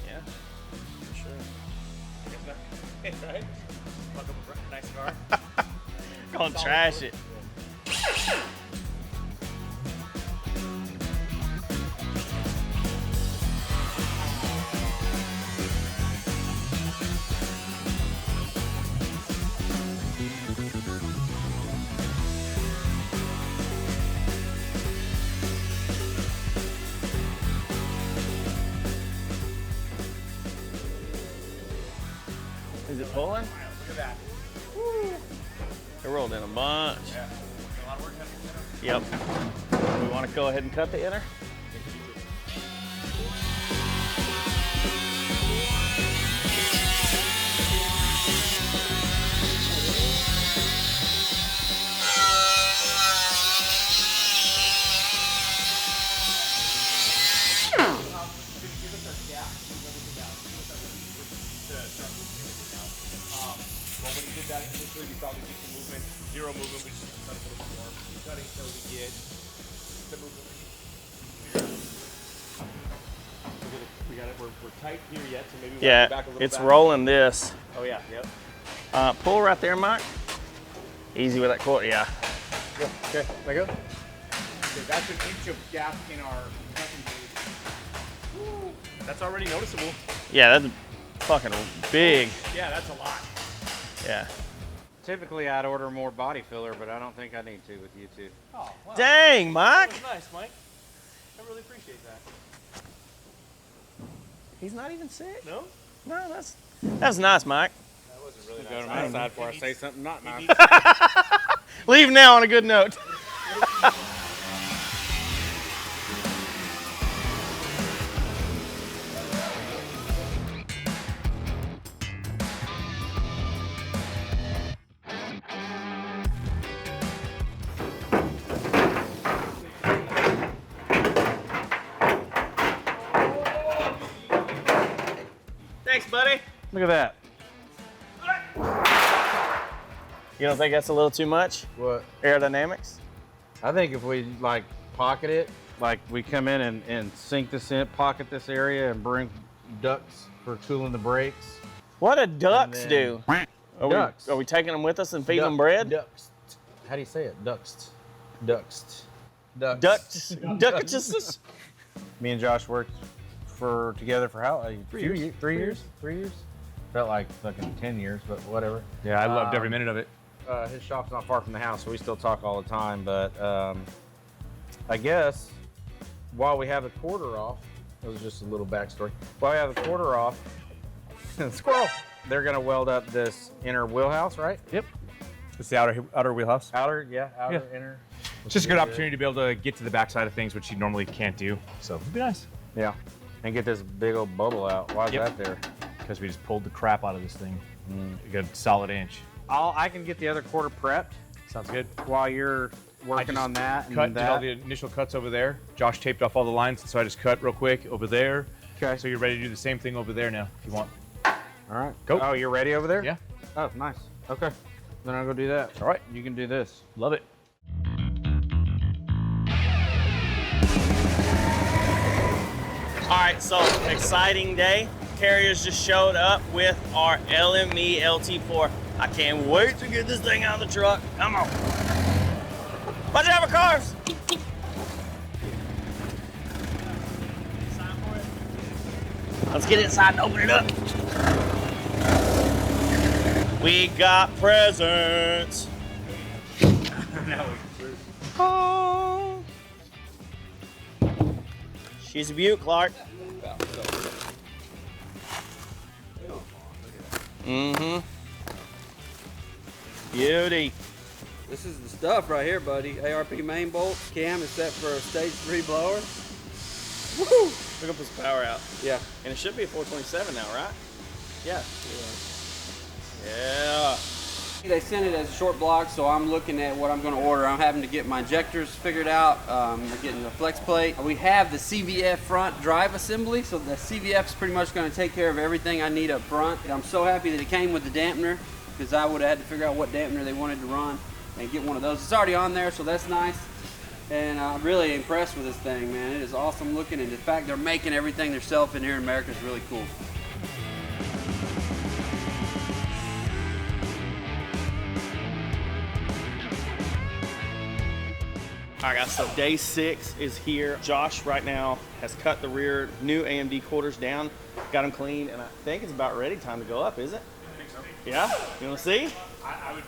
Yeah, for sure. Right? Fuck up a nice car. Gonna trash it. Is it pulling? Look at that. It rolled in a bunch. Yeah. A lot of work happening. Yep. We want to go ahead and cut the inner? Well, when you did that initially, you probably did some movement, zero movement, we just cut a little bit more. Keep cutting until we get the movement. We got it. We're tight here yet, so maybe we Yeah, go back a little it's back. rolling this. Oh yeah, yep. Pull right there, Mike. Easy with that quarter, yeah. Go. Okay, let go. Okay, that's an inch of gap in our cutting blade. That's already noticeable. Yeah, that's fucking big. Yeah, that's a lot. Yeah. Typically, I'd order more body filler, but I don't think I need to with you two. Oh, wow. Dang, Mike. That was nice, Mike. I really appreciate that. He's not even sick. No? No, that's nice, Mike. That wasn't really Go to nice. my side before I say something not nice. Leave now on a good note. Thanks, buddy. Look at that. You don't think that's a little too much? What? Aerodynamics? I think if we like pocket it, like we come in and sink this in, pocket this area and bring ducts for cooling the brakes. What do ducks do? Ducks. Are we taking them with us and feeding them bread? Ducks. How do you say it? Ducks. Ducks. Ducks. Ducks. Me and Josh worked together for how? 3 years. 3 years? 3 years? Felt like fucking 10 years, but whatever. Yeah, I loved every minute of it. His shop's not far from the house, so we still talk all the time. But I guess while we have the quarter off, it was just a little backstory. While we have the quarter off, squirrel, they're gonna weld up this inner wheelhouse, right? Yep. It's the outer wheelhouse. Outer, inner. It's just a good opportunity to be able to get to the backside of things, which you normally can't do. So it'd be nice. Yeah, and get this big old bubble out. Why is that there? Because we just pulled the crap out of this thing. You got a solid inch. I can get the other quarter prepped Sounds good. while you're working on that. Did all the initial cuts over there. Josh taped off all the lines, so I just cut real quick over there. Okay. So you're ready to do the same thing over there now, if you want. All right. Go. Oh, you're ready over there? Yeah. Oh, nice. Okay. Then I'll go do that. All right. You can do this. Love it. All right, so exciting day. Carriers just showed up with our LME LT4. I can't wait to get this thing out of the truck. Come on. Watch out for cars. Let's get inside and open it up. We got presents. Oh. She's a beaut, Clark. Mm-hmm. Beauty. This is the stuff right here, buddy. ARP main bolt. Cam is set for a stage 3 blower. Woo! We're gonna put some power out. Yeah. And it should be a 427 now, right? Yeah. Yeah. They sent it as a short block, so I'm looking at what I'm going to order. I'm having to get my injectors figured out. We're getting the flex plate. We have the CVF front drive assembly, so the CVF is pretty much going to take care of everything I need up front. And I'm so happy that it came with the dampener, because I would have had to figure out what dampener they wanted to run and get one of those. It's already on there, so that's nice. And I'm really impressed with this thing, man. It is awesome looking, and the fact they're making everything themselves in here in America is really cool. All right, guys, so day 6 is here. Josh right now has cut the rear new AMD quarters down, got them clean, and I think it's about ready. Time to go up, is it? I think so. Yeah? You want to see? I would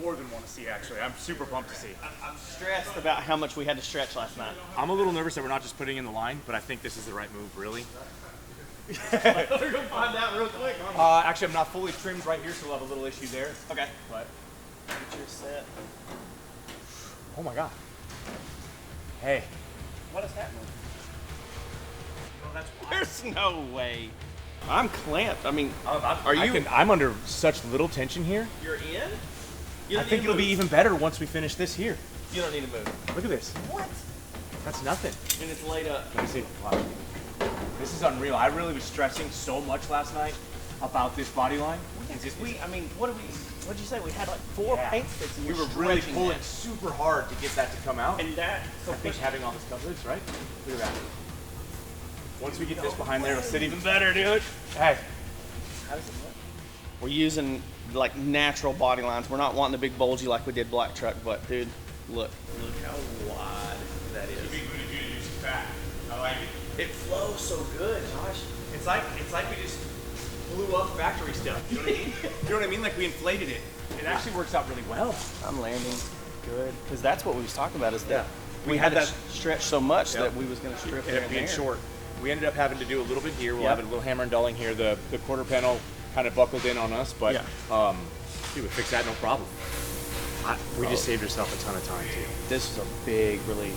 more than want to see, actually. I'm super pumped to see. I'm stressed about how much we had to stretch last night. I'm a little nervous that we're not just putting in the line, but I think this is the right move, really. We're gonna find out real quick, aren't we? Actually, I'm not fully trimmed right here, so we'll have a little issue there. Okay. But, Get your set. oh my God. Hey. What is happening? There's no way. I'm clamped. I mean, are you? I'm under such little tension here. You're in? You I don't think need it'll to be move. even better once we finish this here. You don't need to move. Look at this. What? That's nothing. And it's laid up. Let me see. Wow. This is unreal. I really was stressing so much last night about this body line. I mean, what'd you say? We had like 4 paint sticks and We were really pulling super hard to get that to come out. And that, I think having all this coverage, right? Look at that. Once we get this behind there, it'll sit even better, dude. Hey. How does it look? We're using like natural body lines. We're not wanting the big bulgy like we did black truck, but dude, look how wide that is. I like it. It flows so good, Josh. It's like we just blew up factory stuff. You know what I mean? You know what I mean? Like we inflated it. It actually works out really well. I'm landing good because that's what we was talking about. Is that we had had that to stretch so much that we was going to strip ended up being short. We ended up having to do a little bit here. We'll have a little hammer and dulling here. The quarter panel kind of buckled in on us, but dude, we fixed that no problem. We just saved ourselves a ton of time too. This was a big relief.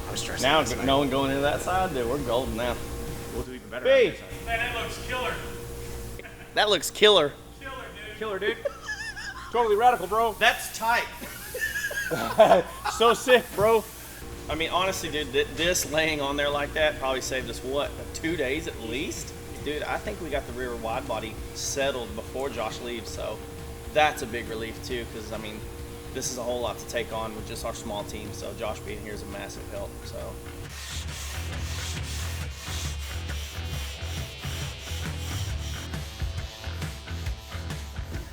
I was stressing. Now no one going into that side, dude, we're golden now. We'll do even better. Man, that looks killer. That looks killer. Killer, dude. Totally radical, bro. That's tight. So sick, bro. I mean, honestly, dude, this laying on there like that probably saved us, what, 2 days at least? Dude, I think we got the rear wide body settled before Josh leaves, so that's a big relief too, because, I mean, this is a whole lot to take on with just our small team, so Josh being here is a massive help, so.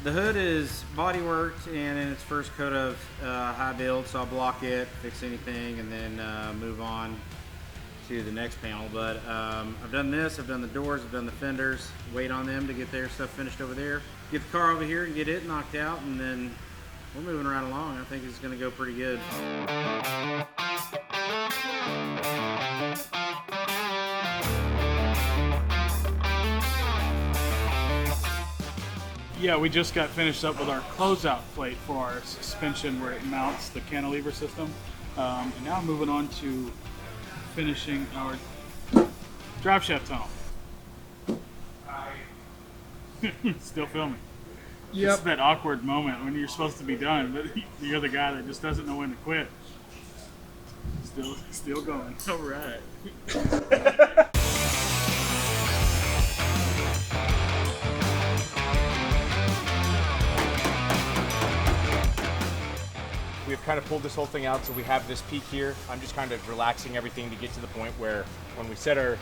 The hood is bodyworked and in its first coat of high build, so I'll block it, fix anything, and then move on to the next panel. But I've done this, I've done the doors, I've done the fenders, wait on them to get their stuff finished over there. Get the car over here and get it knocked out, and then we're moving right along. I think it's gonna go pretty good. Yeah, we just got finished up with our closeout plate for our suspension where it mounts the cantilever system. And now moving on to finishing our drive shaft tunnel. Still filming. Yep. It's that awkward moment when you're supposed to be done, but you're the guy that just doesn't know when to quit. Still going. All right. We've kind of pulled this whole thing out, so we have this peak here. I'm just kind of relaxing everything to get to the point where when we set our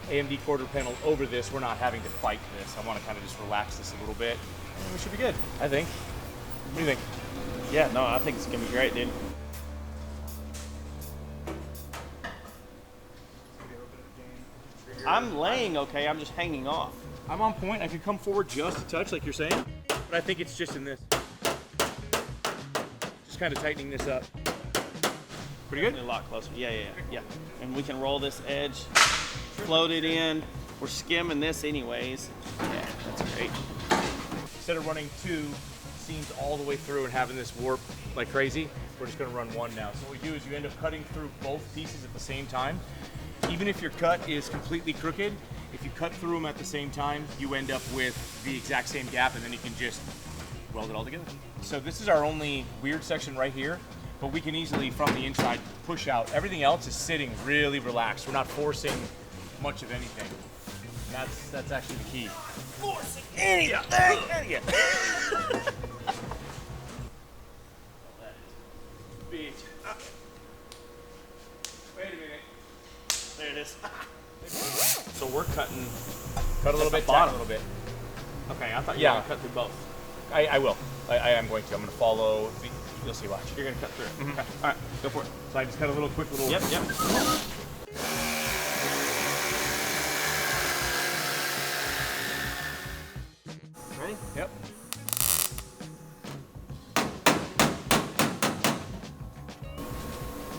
AMD quarter panel over this, we're not having to fight this. I want to kind of just relax this a little bit, and we should be good, I think. What do you think? Yeah, no, I think it's gonna be great, dude. I'm laying okay, I'm just hanging off. I'm on point. I could come forward just a touch, like you're saying, but I think it's just in this. Just kind of tightening this up. Pretty good? A lot closer. Yeah. And we can roll this edge, float it in. We're skimming this anyways. Yeah, that's great. Instead of running 2 seams all the way through and having this warp like crazy, we're just gonna run 1 now. So what we do is you end up cutting through both pieces at the same time. Even if your cut is completely crooked, if you cut through them at the same time, you end up with the exact same gap, and then you can just weld it all together. So this is our only weird section right here, but we can easily, from the inside, push out. Everything else is sitting really relaxed. We're not forcing much of anything. And that's actually the key. Forcing anything! Yeah. Bitch. Wait a minute. There it is. So we're cut a little bit, tack a little bit. Okay, I thought you were gonna cut through both. I will. I am going to. I'm going to follow. You'll see. Watch. You're gonna cut through it. Mm-hmm. Okay. All right, go for it. So I just cut a quick little. Yep. Ready? Yep.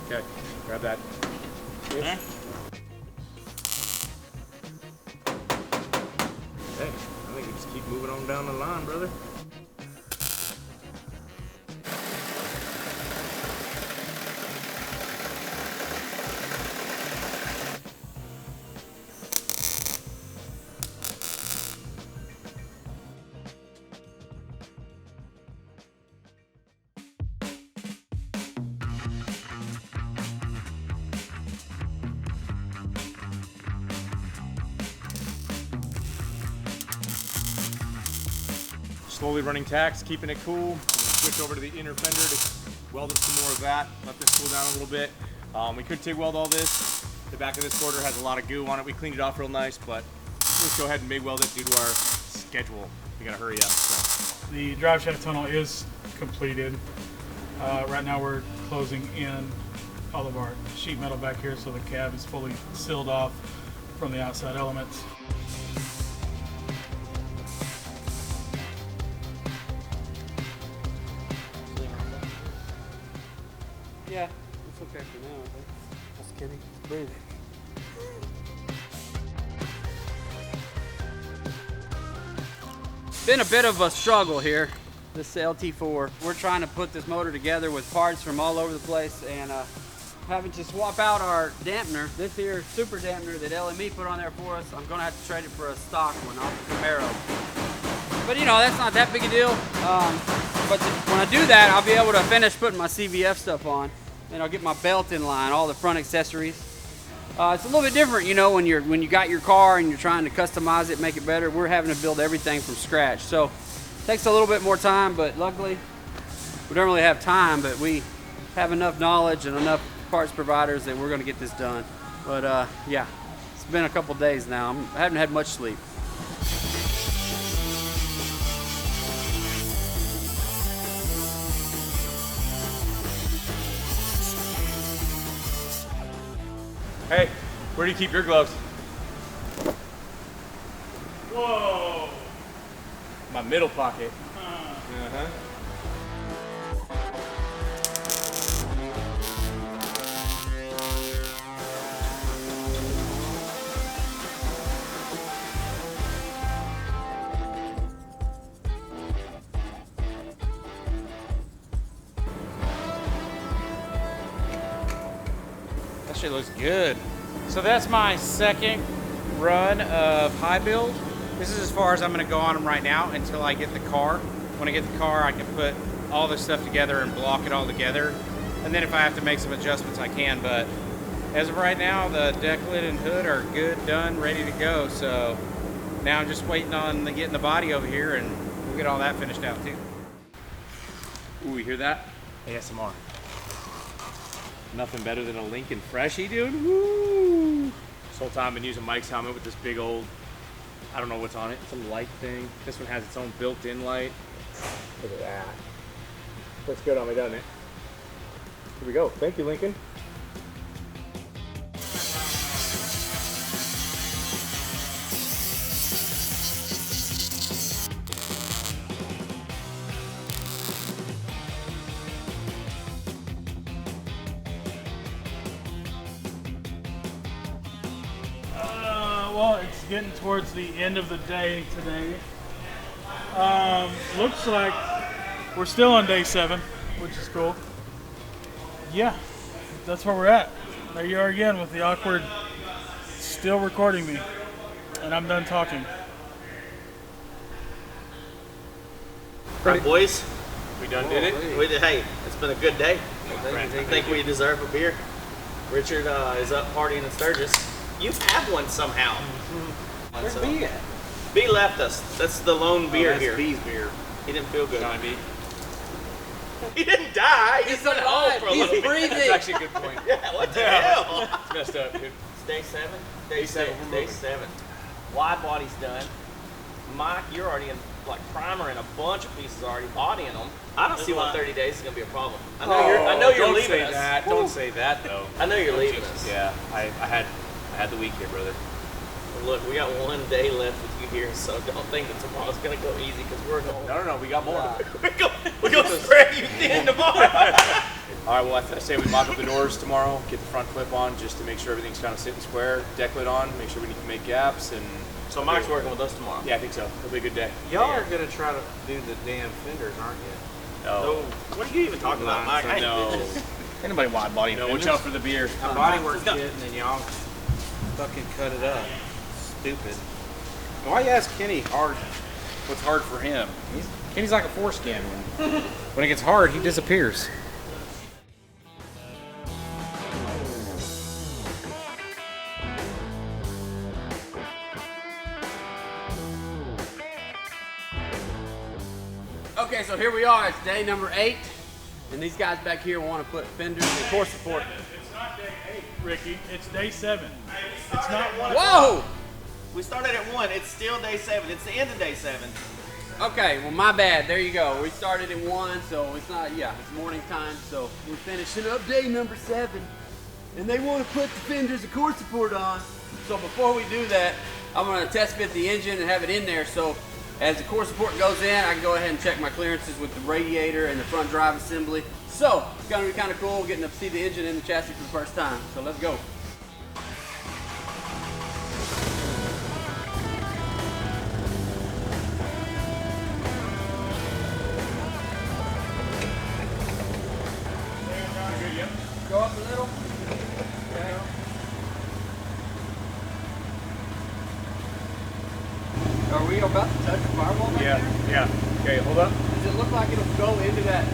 Okay. Grab that. Okay. Okay. I think we just keep moving on down the line, brother. Slowly running tacks, keeping it cool. Switch over to the inner fender to weld up some more of that. Let this cool down a little bit. We could TIG weld all this. The back of this quarter has a lot of goo on it. We cleaned it off real nice, but let's go ahead and MIG weld it due to our schedule. We gotta hurry up. So. The drive shaft tunnel is completed. Right now we're closing in all of our sheet metal back here so the cab is fully sealed off from the outside elements. Yeah, it's okay for now, I think. Just kidding. Breathe. Been a bit of a struggle here, this LT4. We're trying to put this motor together with parts from all over the place, and having to swap out our dampener. This here super dampener that LME put on there for us, I'm gonna have to trade it for a stock one off the Camaro. But you know, that's not that big a deal. But when I do that, I'll be able to finish putting my CVF stuff on, and I'll get my belt in line, all the front accessories. It's a little bit different, you know, when you got your car and you're trying to customize it, make it better. We're having to build everything from scratch, so it takes a little bit more time. But luckily, we don't really have time, but we have enough knowledge and enough parts providers that we're going to get this done. But yeah, it's been a couple days now. I haven't had much sleep. Hey, where do you keep your gloves? Whoa! My middle pocket. That shit looks good. So that's my second run of high build. This is as far as I'm gonna go on them right now until I get the car. When I get the car, I can put all this stuff together and block it all together. And then if I have to make some adjustments, I can. But as of right now, the deck lid and hood are good, done, ready to go. So now I'm just waiting on getting the body over here, and we'll get all that finished out too. Ooh, you hear that? ASMR. Nothing better than a Lincoln Freshie, dude. Woo! This whole time I've been using Mike's helmet with this big old, I don't know what's on it, some light thing. This one has its own built-in light. Look at that. Looks good on me, doesn't it? Here we go. Thank you, Lincoln. Well, it's getting towards the end of the day today. Looks like we're still on day 7, which is cool. Yeah, that's where we're at. There you are again with the awkward, still recording me, and I'm done talking. Right, boys. We done did it? We did. Hey, it's been a good day. I think we deserve a beer. Richard is up partying in Sturgis. You have one somehow. Where's B at? B left us. That's the lone beer that's here. B's beer. He didn't feel good. Johnny B. He didn't die. He just went home for a little bit. Breathing. That's actually a good point. Yeah, what the hell? It's messed up, dude. It's day 7? Day 7. Day 7. Wide body's done. Mike, you're already in like primer and a bunch of pieces already bodying them. I don't see why 30 days is gonna be a problem. I know you're don't leaving say us. that. Don't say that though. I know you're leaving us. Yeah, I had the week here, brother. Look, we got 1 day left with you here, so don't think that tomorrow's gonna go easy because we're going. No, we got more. We're gonna spread you thin tomorrow. All right, well, I say we mock up the doors tomorrow, get the front clip on just to make sure everything's kind of sitting square, deck lid on, make sure we can make gaps, and So Mike's working with us tomorrow. yeah, I think so. It'll be a good day. Y'all are gonna try to do the damn fenders, aren't you? No. What are you even talking about, Mike? No. Anybody wide body? No, watch out for the beer. A bodywork kit, and then y'all fucking cut it up. Stupid. Why you ask Kenny what's hard for him? Kenny's like a foreskin. When it gets hard, he disappears. Okay, so here we are. It's day number 8, and these guys back here want to put fenders and core support. It's not day 8, Ricky. It's day 7. It's not 1 Whoa! We started at 1. It's still day 7. It's the end of day 7. Okay, well, my bad. There you go. We started at 1, so it's not, yeah, it's morning time, so we're finishing up day number 7. And they want to put the fenders and core support on. So before we do that, I'm going to test fit the engine and have it in there. So As the core support goes in, I can go ahead and check my clearances with the radiator and the front drive assembly. So it's gonna be kind of cool getting to see the engine in the chassis for the first time. So let's go. Go up a little. Okay. Are we about to touch the firewall back there? Yeah. Okay, hold up. Does it look like it'll go into that?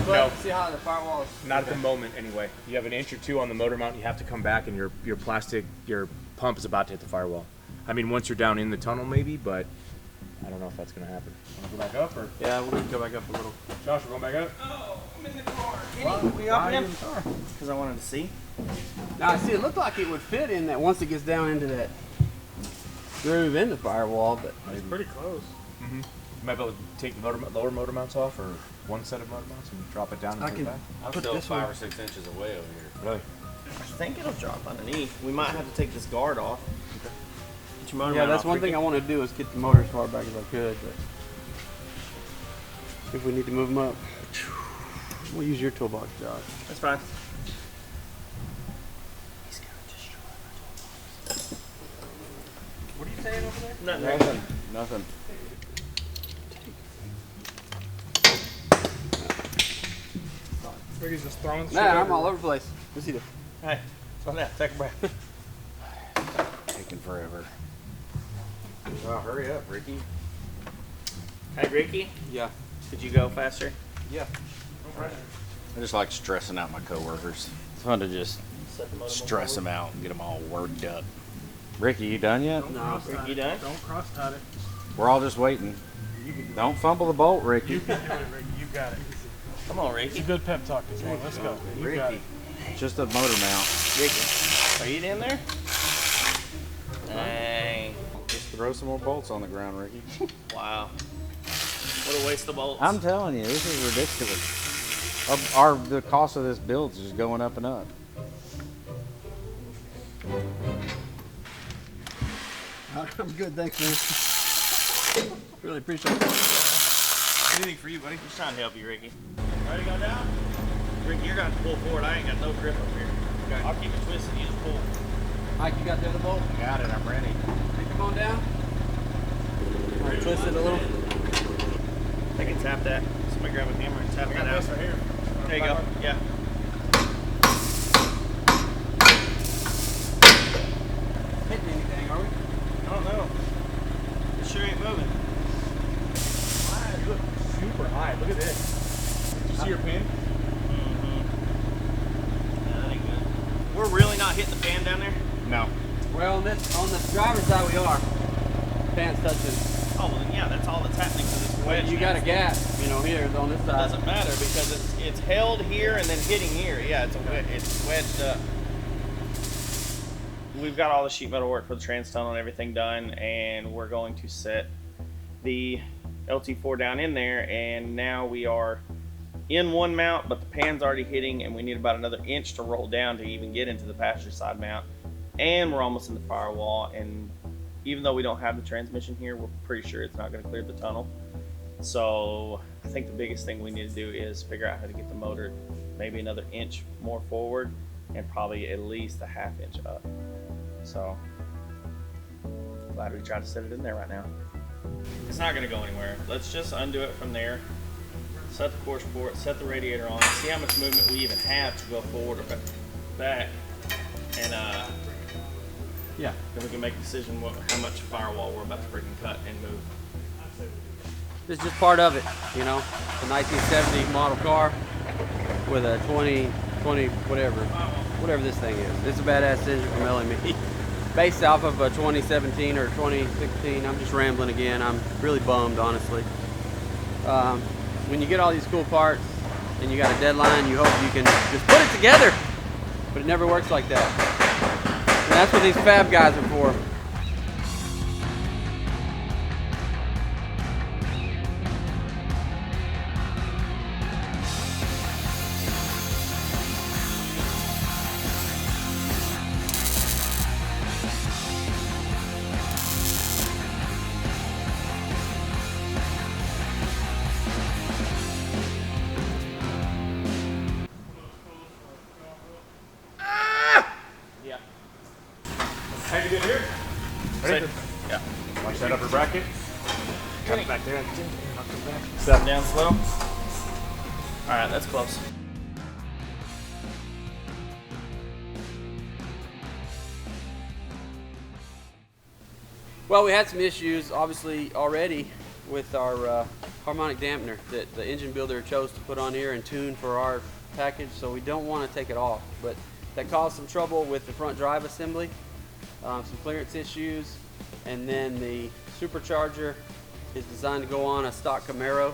No. See how the firewall is? Not at the moment, anyway. You have an inch or two on the motor mount. You have to come back, and your pump is about to hit the firewall. I mean, once you're down in the tunnel, maybe, but I don't know if that's gonna happen. Want to go back up, or? Yeah, we'll need to go back up a little. Josh, we're going back up. Oh, I'm in the car. We up in the car? Because I wanted to see. Now, see, it looked like it would fit in that once it gets down into that groove in the firewall, but It's pretty close. Mm-hmm. You might be able to take the lower motor mounts off, or one set of motor mounts, and drop it down and I take can it back. I'm put still this 5 one. or 6 inches away over here. Really? I think it'll drop underneath. We might have to take this guard off. Get your motor yeah, mount that's off, one Ricky. thing I want to do is get the motor as far back as I could. But if we need to move them up, we'll use your toolbox, Josh. That's fine. What are you saying over there? Nothing. Nothing. Ricky's just throwing shit. Nah, I'm all over the place. Let's see this. Hey, slow down. Take a breath. Taking forever. Oh, hurry up, Ricky. Hey, Ricky. Yeah. Could you go faster? Yeah. I just like stressing out my coworkers. It's fun to just Set the motor stress forward. them out and get them all worked up. Ricky, you done yet? Don't No, cross tie Ricky it. done? Don't cross tie it. We're all just waiting. Don't fumble the bolt, Ricky. You can do it, Ricky. You got it. Come on, It's a Ricky. good pep talk this morning. Let's go. You got it. Ricky. Just a motor mount. Ricky. Are you in there? Dang. Just throw some more bolts on the ground, Ricky. Wow. What a waste of bolts. I'm telling you, this is ridiculous. The cost of this build is just going up and up. I'm good, thanks, man. Really appreciate it. Anything for you, buddy. Just trying to help you, Ricky. Ready to go down? Ricky, you're going to pull forward. I ain't got no grip up here. Okay. I'll keep it twisted. You just pull. Mike, you got the other bolt? I got it, I'm ready. Come on down. Twist it a little. I can tap that. Somebody grab a hammer and tap that out. Right here. There you go. Yeah. Hitting anything, are we? I don't know. It sure ain't moving. Wow, you look super high. Look at this. Did you see your pin? Yeah, that ain't good. We're really not hitting the fan down there? No. Well, on the driver's side we are. Pants touching. Oh, well, then, yeah, that's all that's happening because it's wedged. You got a now. gap, here on this It side. doesn't matter because it's held here and then hitting here. Yeah, it's wedged up. We've got all the sheet metal work for the trans tunnel and everything done, and we're going to set the LT4 down in there, and now we are in one mount, but the pan's already hitting, and we need about another inch to roll down to even get into the passenger side mount, and we're almost in the firewall, and even though we don't have the transmission here, we're pretty sure it's not going to clear the tunnel. So I think the biggest thing we need to do is figure out how to get the motor maybe another inch more forward and probably at least a half inch up. So glad we tried to set it in there right now. It's not going to go anywhere. Let's just undo it from there. Set the core support, set the radiator on, see how much movement we even have to go forward or back, and yeah, then we can make a decision how much firewall we're about to freaking cut and move. This is just part of it, It's a 1970 model car with a 20, whatever this thing is. It's a badass engine from LME. Based off of a 2017 or 2016. I'm just rambling again. I'm really bummed, honestly. When you get all these cool parts and you got a deadline, you hope you can just put it together, but it never works like that. And that's what these fab guys are for. Cut it back there. I'll come back. Step down slow. All right, that's close. Well, we had some issues, obviously, already with our harmonic dampener that the engine builder chose to put on here and tune for our package, so we don't want to take it off. But that caused some trouble with the front drive assembly, some clearance issues, and then the supercharger is designed to go on a stock Camaro,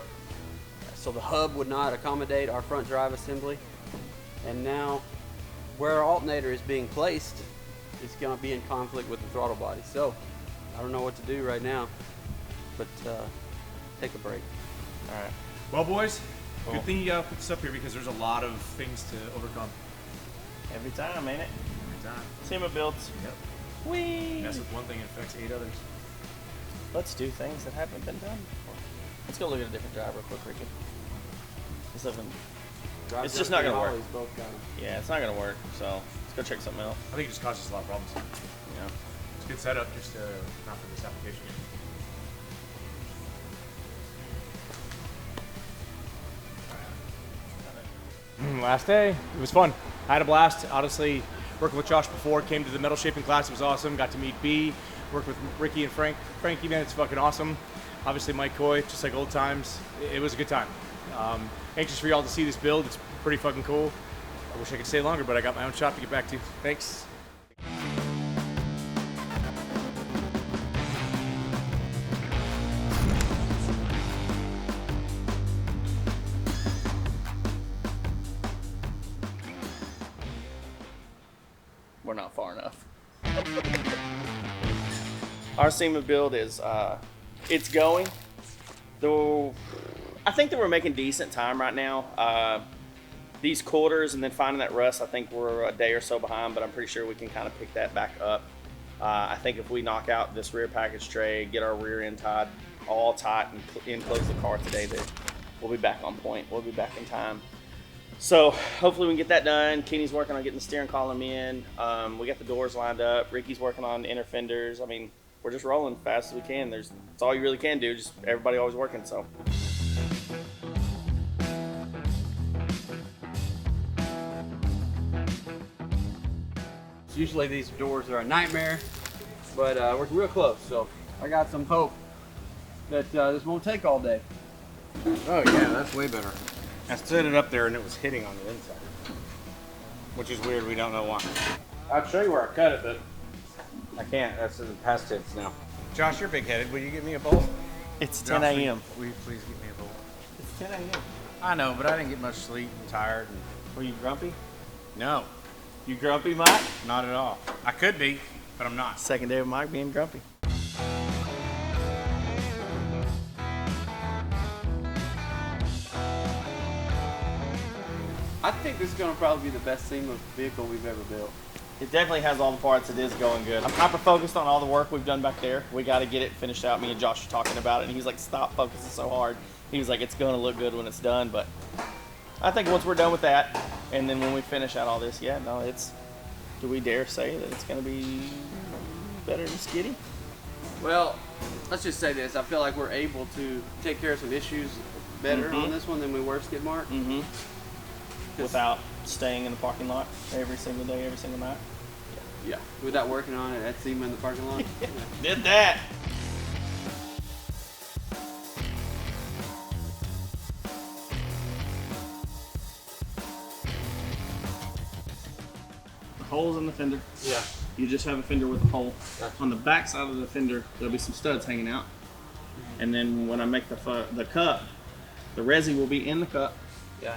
so the hub would not accommodate our front drive assembly. And now, where our alternator is being placed is going to be in conflict with the throttle body. So, I don't know what to do right now, but take a break. All right. Well, boys, good thing you put this up here because there's a lot of things to overcome. Every time, ain't it? Every time. SEMA builds. Yep. Whee! Mess with one thing, it affects 8 others. Let's do things that haven't been done before. Let's go look at a different drive real quick, Ricky. This doesn't. It's just not gonna work. Both got them. Yeah, it's not gonna work. So let's go check something else. I think it just causes a lot of problems. Yeah. It's a good setup, just not for this application yet. Last day, it was fun. I had a blast. Honestly, working with Josh before, came to the metal shaping class, it was awesome. Got to meet B, worked with Ricky and Frankie, man, it's fucking awesome. Obviously Mike Coy, just like old times. It was a good time. Anxious for y'all to see this build. It's pretty fucking cool. I wish I could stay longer, but I got my own shop to get back to. Thanks. We're not far enough. Our SEMA build is, it's going. Though I think that we're making decent time right now. These quarters and then finding that rust, I think we're a day or so behind, but I'm pretty sure we can kind of pick that back up. I think if we knock out this rear package tray, get our rear end tied all tight and enclose the car today, that we'll be back on point. We'll be back in time. So hopefully we can get that done. Kenny's working on getting the steering column in. We got the doors lined up. Ricky's working on inner fenders. I mean, we're just rolling as fast as we can. That's all you really can do. Just everybody always working. So. Usually these doors are a nightmare, but we're real close. So I got some hope that this won't take all day. Oh yeah, that's way better. I stood it up there and it was hitting on the inside, which is weird. We don't know why. I'll show you where I cut it, but I can't. That's in the past tense now. Josh, you're big-headed. Will you get me a bowl? It's 10 a.m. Will you please get me a bowl? It's 10 a.m. I know, but I didn't get much sleep and tired. And... Were you grumpy? No. You grumpy, Mike? Not at all. I could be, but I'm not. Second day of Mike being grumpy. I think this is going to probably be the best SEMA vehicle we've ever built. It definitely has all the parts. It is going good. I'm hyper focused on all the work we've done back there. We got to get it finished out. Me and Josh were talking about it, and he's like, stop focusing so hard. He was like, it's going to look good when it's done, but I think once we're done with that, and then when we finish out all this, yeah, no, it's, do we dare say that it's going to be better than Skiddy? Well, let's just say this. I feel like we're able to take care of some issues better on this one than we were Skidmark. Without staying in the parking lot every single day, every single night. Yeah, without working on it at SEMA in the parking lot. Did that. The holes in the fender. Yeah. You just have a fender with a hole. On the back side of the fender, there'll be some studs hanging out. And then when I make the cup, the resi will be in the cup. Yeah.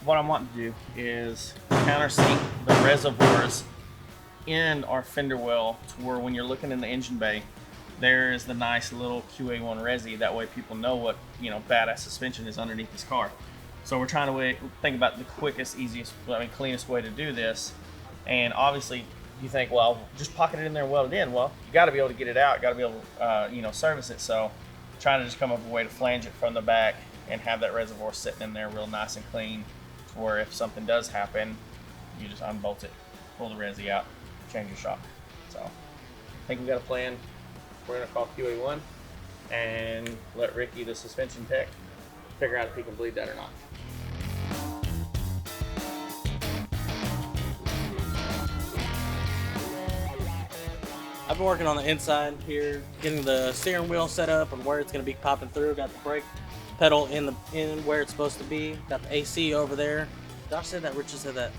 What I want to do is countersink the reservoirs in our fender well to where when you're looking in the engine bay, there's the nice little QA1 resi. That way people know what, badass suspension is underneath this car. So we're trying to think about the quickest, easiest, cleanest way to do this. And obviously you think, well, just pocket it in there and weld it in. Well, you got to be able to get it out. Got to be able to, service it. So trying to just come up with a way to flange it from the back and have that reservoir sitting in there real nice and clean. Where if something does happen, you just unbolt it, pull the resi out, change your shock. So I think we got a plan. We're gonna call QA1 and let Ricky, the suspension tech, figure out if he can bleed that or not. I've been working on the inside here, getting the steering wheel set up and where it's going to be popping through. Got the brake pedal in where it's supposed to be. Got the AC over there. Richard said that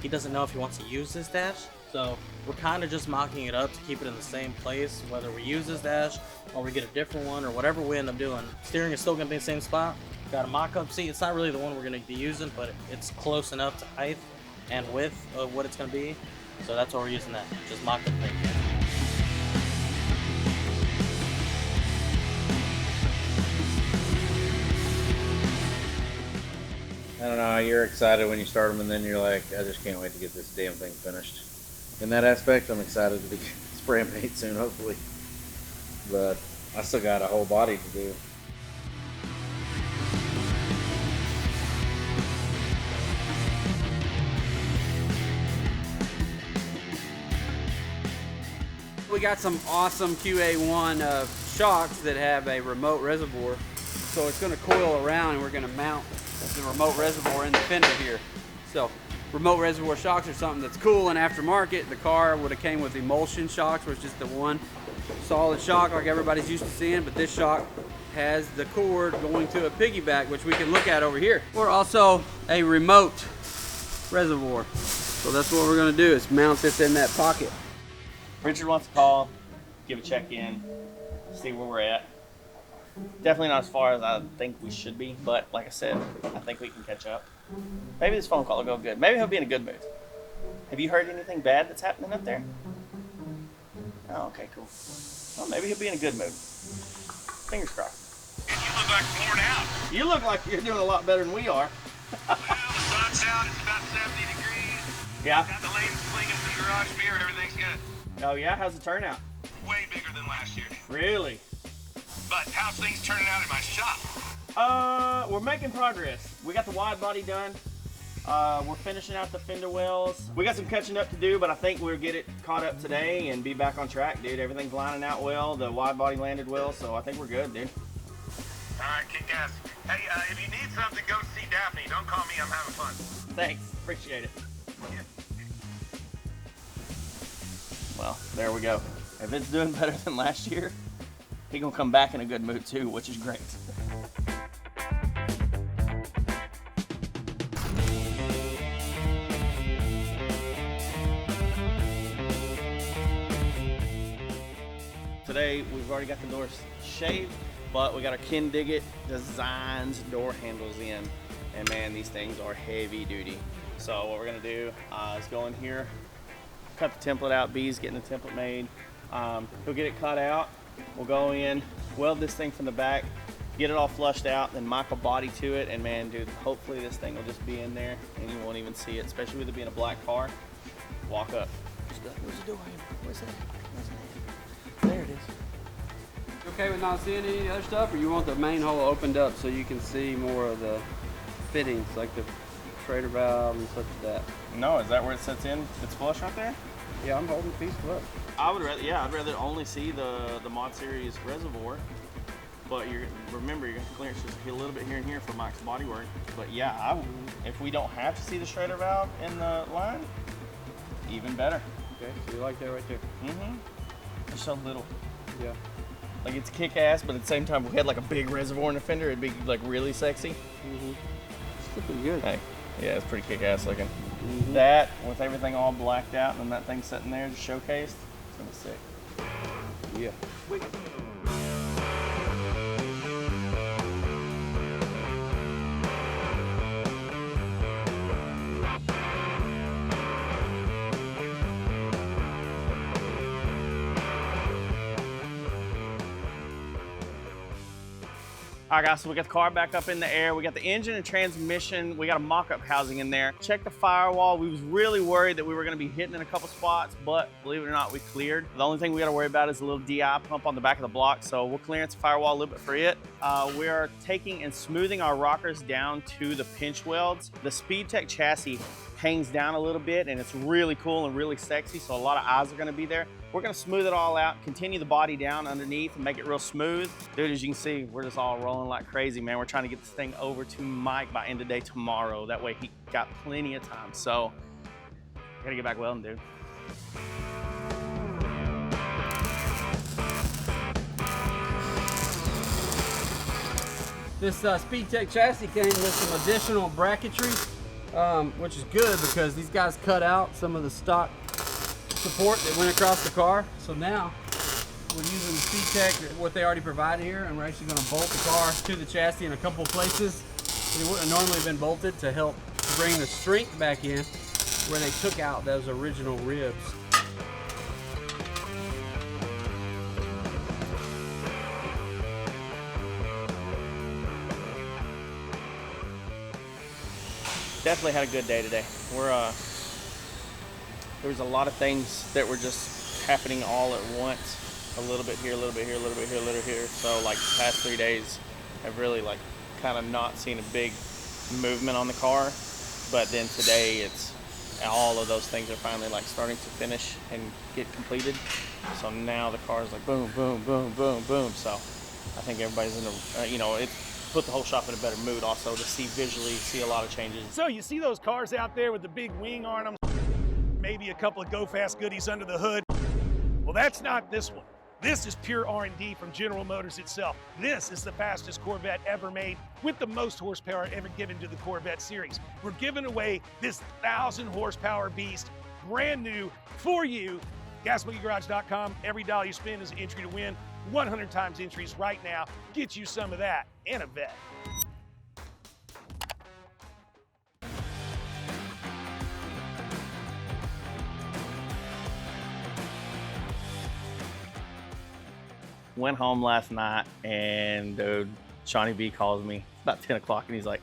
he doesn't know if he wants to use this dash. So we're kind of just mocking it up to keep it in the same place, whether we use this dash or we get a different one or whatever we end up doing. Steering is still going to be in the same spot. Got a mock-up seat. It's not really the one we're going to be using, but it's close enough to height and width of what it's going to be. So that's why we're using that, just mock-up thing. I don't know, you're excited when you start them and then you're like, I just can't wait to get this damn thing finished. In that aspect, I'm excited to be spray and paint soon, hopefully. But I still got a whole body to do. We got some awesome QA1 shocks that have a remote reservoir. So it's going to coil around and we're going to mount the remote reservoir in the fender here. So remote reservoir shocks are something that's cool and aftermarket. The car would have came with emulsion shocks, which is just the one solid shock like everybody's used to seeing, but this shock has the cord going to a piggyback, which we can look at over here. Or also a remote reservoir. So that's what we're going to do, is mount this in that pocket. Richard wants to call, give a check-in, see where we're at. Definitely not as far as I think we should be, but like I said, I think we can catch up. Maybe this phone call will go good. Maybe he'll be in a good mood. Have you heard anything bad that's happening up there? Oh, okay, cool. Well, maybe he'll be in a good mood. Fingers crossed. And you look like worn out. You look like you're doing a lot better than we are. Well, the sun's out, it's about 70 degrees. Yeah. Got the lanes flinging some garage beer, everything's good. Oh yeah, how's the turnout? Way bigger than last year. Really? But how's things turning out in my shop? We're making progress. We got the wide body done. We're finishing out the fender wells. We got some catching up to do, but I think we'll get it caught up today and be back on track, dude. Everything's lining out well. The wide body landed well, so I think we're good, dude. All right, kick ass. Hey, if you need something, go see Daphne. Don't call me, I'm having fun. Thanks, appreciate it. Yeah. Well, there we go. If it's doing better than last year, he's gonna come back in a good mood too, which is great. Today, we've already got the doors shaved, but we got our Ken Diggett Designs door handles in. And man, these things are heavy duty. So what we're gonna do is go in here, cut the template out. B's getting the template made. He'll get it cut out. We'll go in, weld this thing from the back, get it all flushed out, then mock a body to it. And man, dude, hopefully this thing will just be in there and you won't even see it, especially with it being a black car. Walk up. Just be like, where's the door? Where's it? There it is. You okay with not seeing any other stuff, or you want the main hole opened up so you can see more of the fittings, like the trailer valve and such as that? No, is that where it sits in? It's flush right there? Yeah, I'm holding the piece flush. I would rather, yeah, I'd rather only see the Mod Series reservoir. But remember, you're gonna have to clearance just a little bit here and here for Mike's bodywork. But yeah, if we don't have to see the Schrader valve in the line, even better. Okay, so you like that right there? Mm-hmm. There's so little. Yeah. Like it's kick-ass, but at the same time, if we had like a big reservoir in the fender, it'd be like really sexy. Mm-hmm. It's looking good. Hey, yeah, it's pretty kick-ass looking. Mm-hmm. That, with everything all blacked out and that thing sitting there just showcased, it's gonna be sick. Yeah. All right, guys, so we got the car back up in the air. We got the engine and transmission. We got a mock-up housing in there. Check the firewall. We was really worried that we were gonna be hitting in a couple spots, but believe it or not, we cleared. The only thing we gotta worry about is a little DI pump on the back of the block, so we'll clearance the firewall a little bit for it. We are taking and smoothing our rockers down to the pinch welds. The Speedtech chassis hangs down a little bit, and it's really cool and really sexy, so a lot of eyes are gonna be there. We're gonna smooth it all out, continue the body down underneath and make it real smooth. Dude, as you can see, we're just all rolling like crazy, man. We're trying to get this thing over to Mike by end of day tomorrow. That way he got plenty of time. So, gotta get back welding, dude. This Speedtech chassis came with some additional bracketry, which is good because these guys cut out some of the stock support that went across the car. So now we're using the Speedtech, what they already provided here, and we're actually going to bolt the car to the chassis in a couple of places that wouldn't have normally been bolted to help bring the strength back in where they took out those original ribs. Definitely had a good day today. There was a lot of things that were just happening all at once. A little bit here, a little bit here, a little bit here, a little here. So like the past 3 days, I've really like kind of not seen a big movement on the car. But then today, it's all of those things are finally like starting to finish and get completed. So now the car is like boom, boom, boom, boom, boom. So I think everybody's in a, you know, it's put the whole shop in a better mood also to see visually, see a lot of changes. So you see those cars out there with the big wing on them, maybe a couple of go-fast goodies under the hood. Well, that's not this one. This is pure R&D from General Motors itself. This is the fastest Corvette ever made with the most horsepower ever given to the Corvette series. We're giving away this 1,000 horsepower beast, brand new for you. GasMonkeyGarage.com. Every dollar you spend is an entry to win. 100 times entries right now. Get you some of that and a vet. Went home last night and dude, Shawnee B calls me about 10 o'clock and he's like,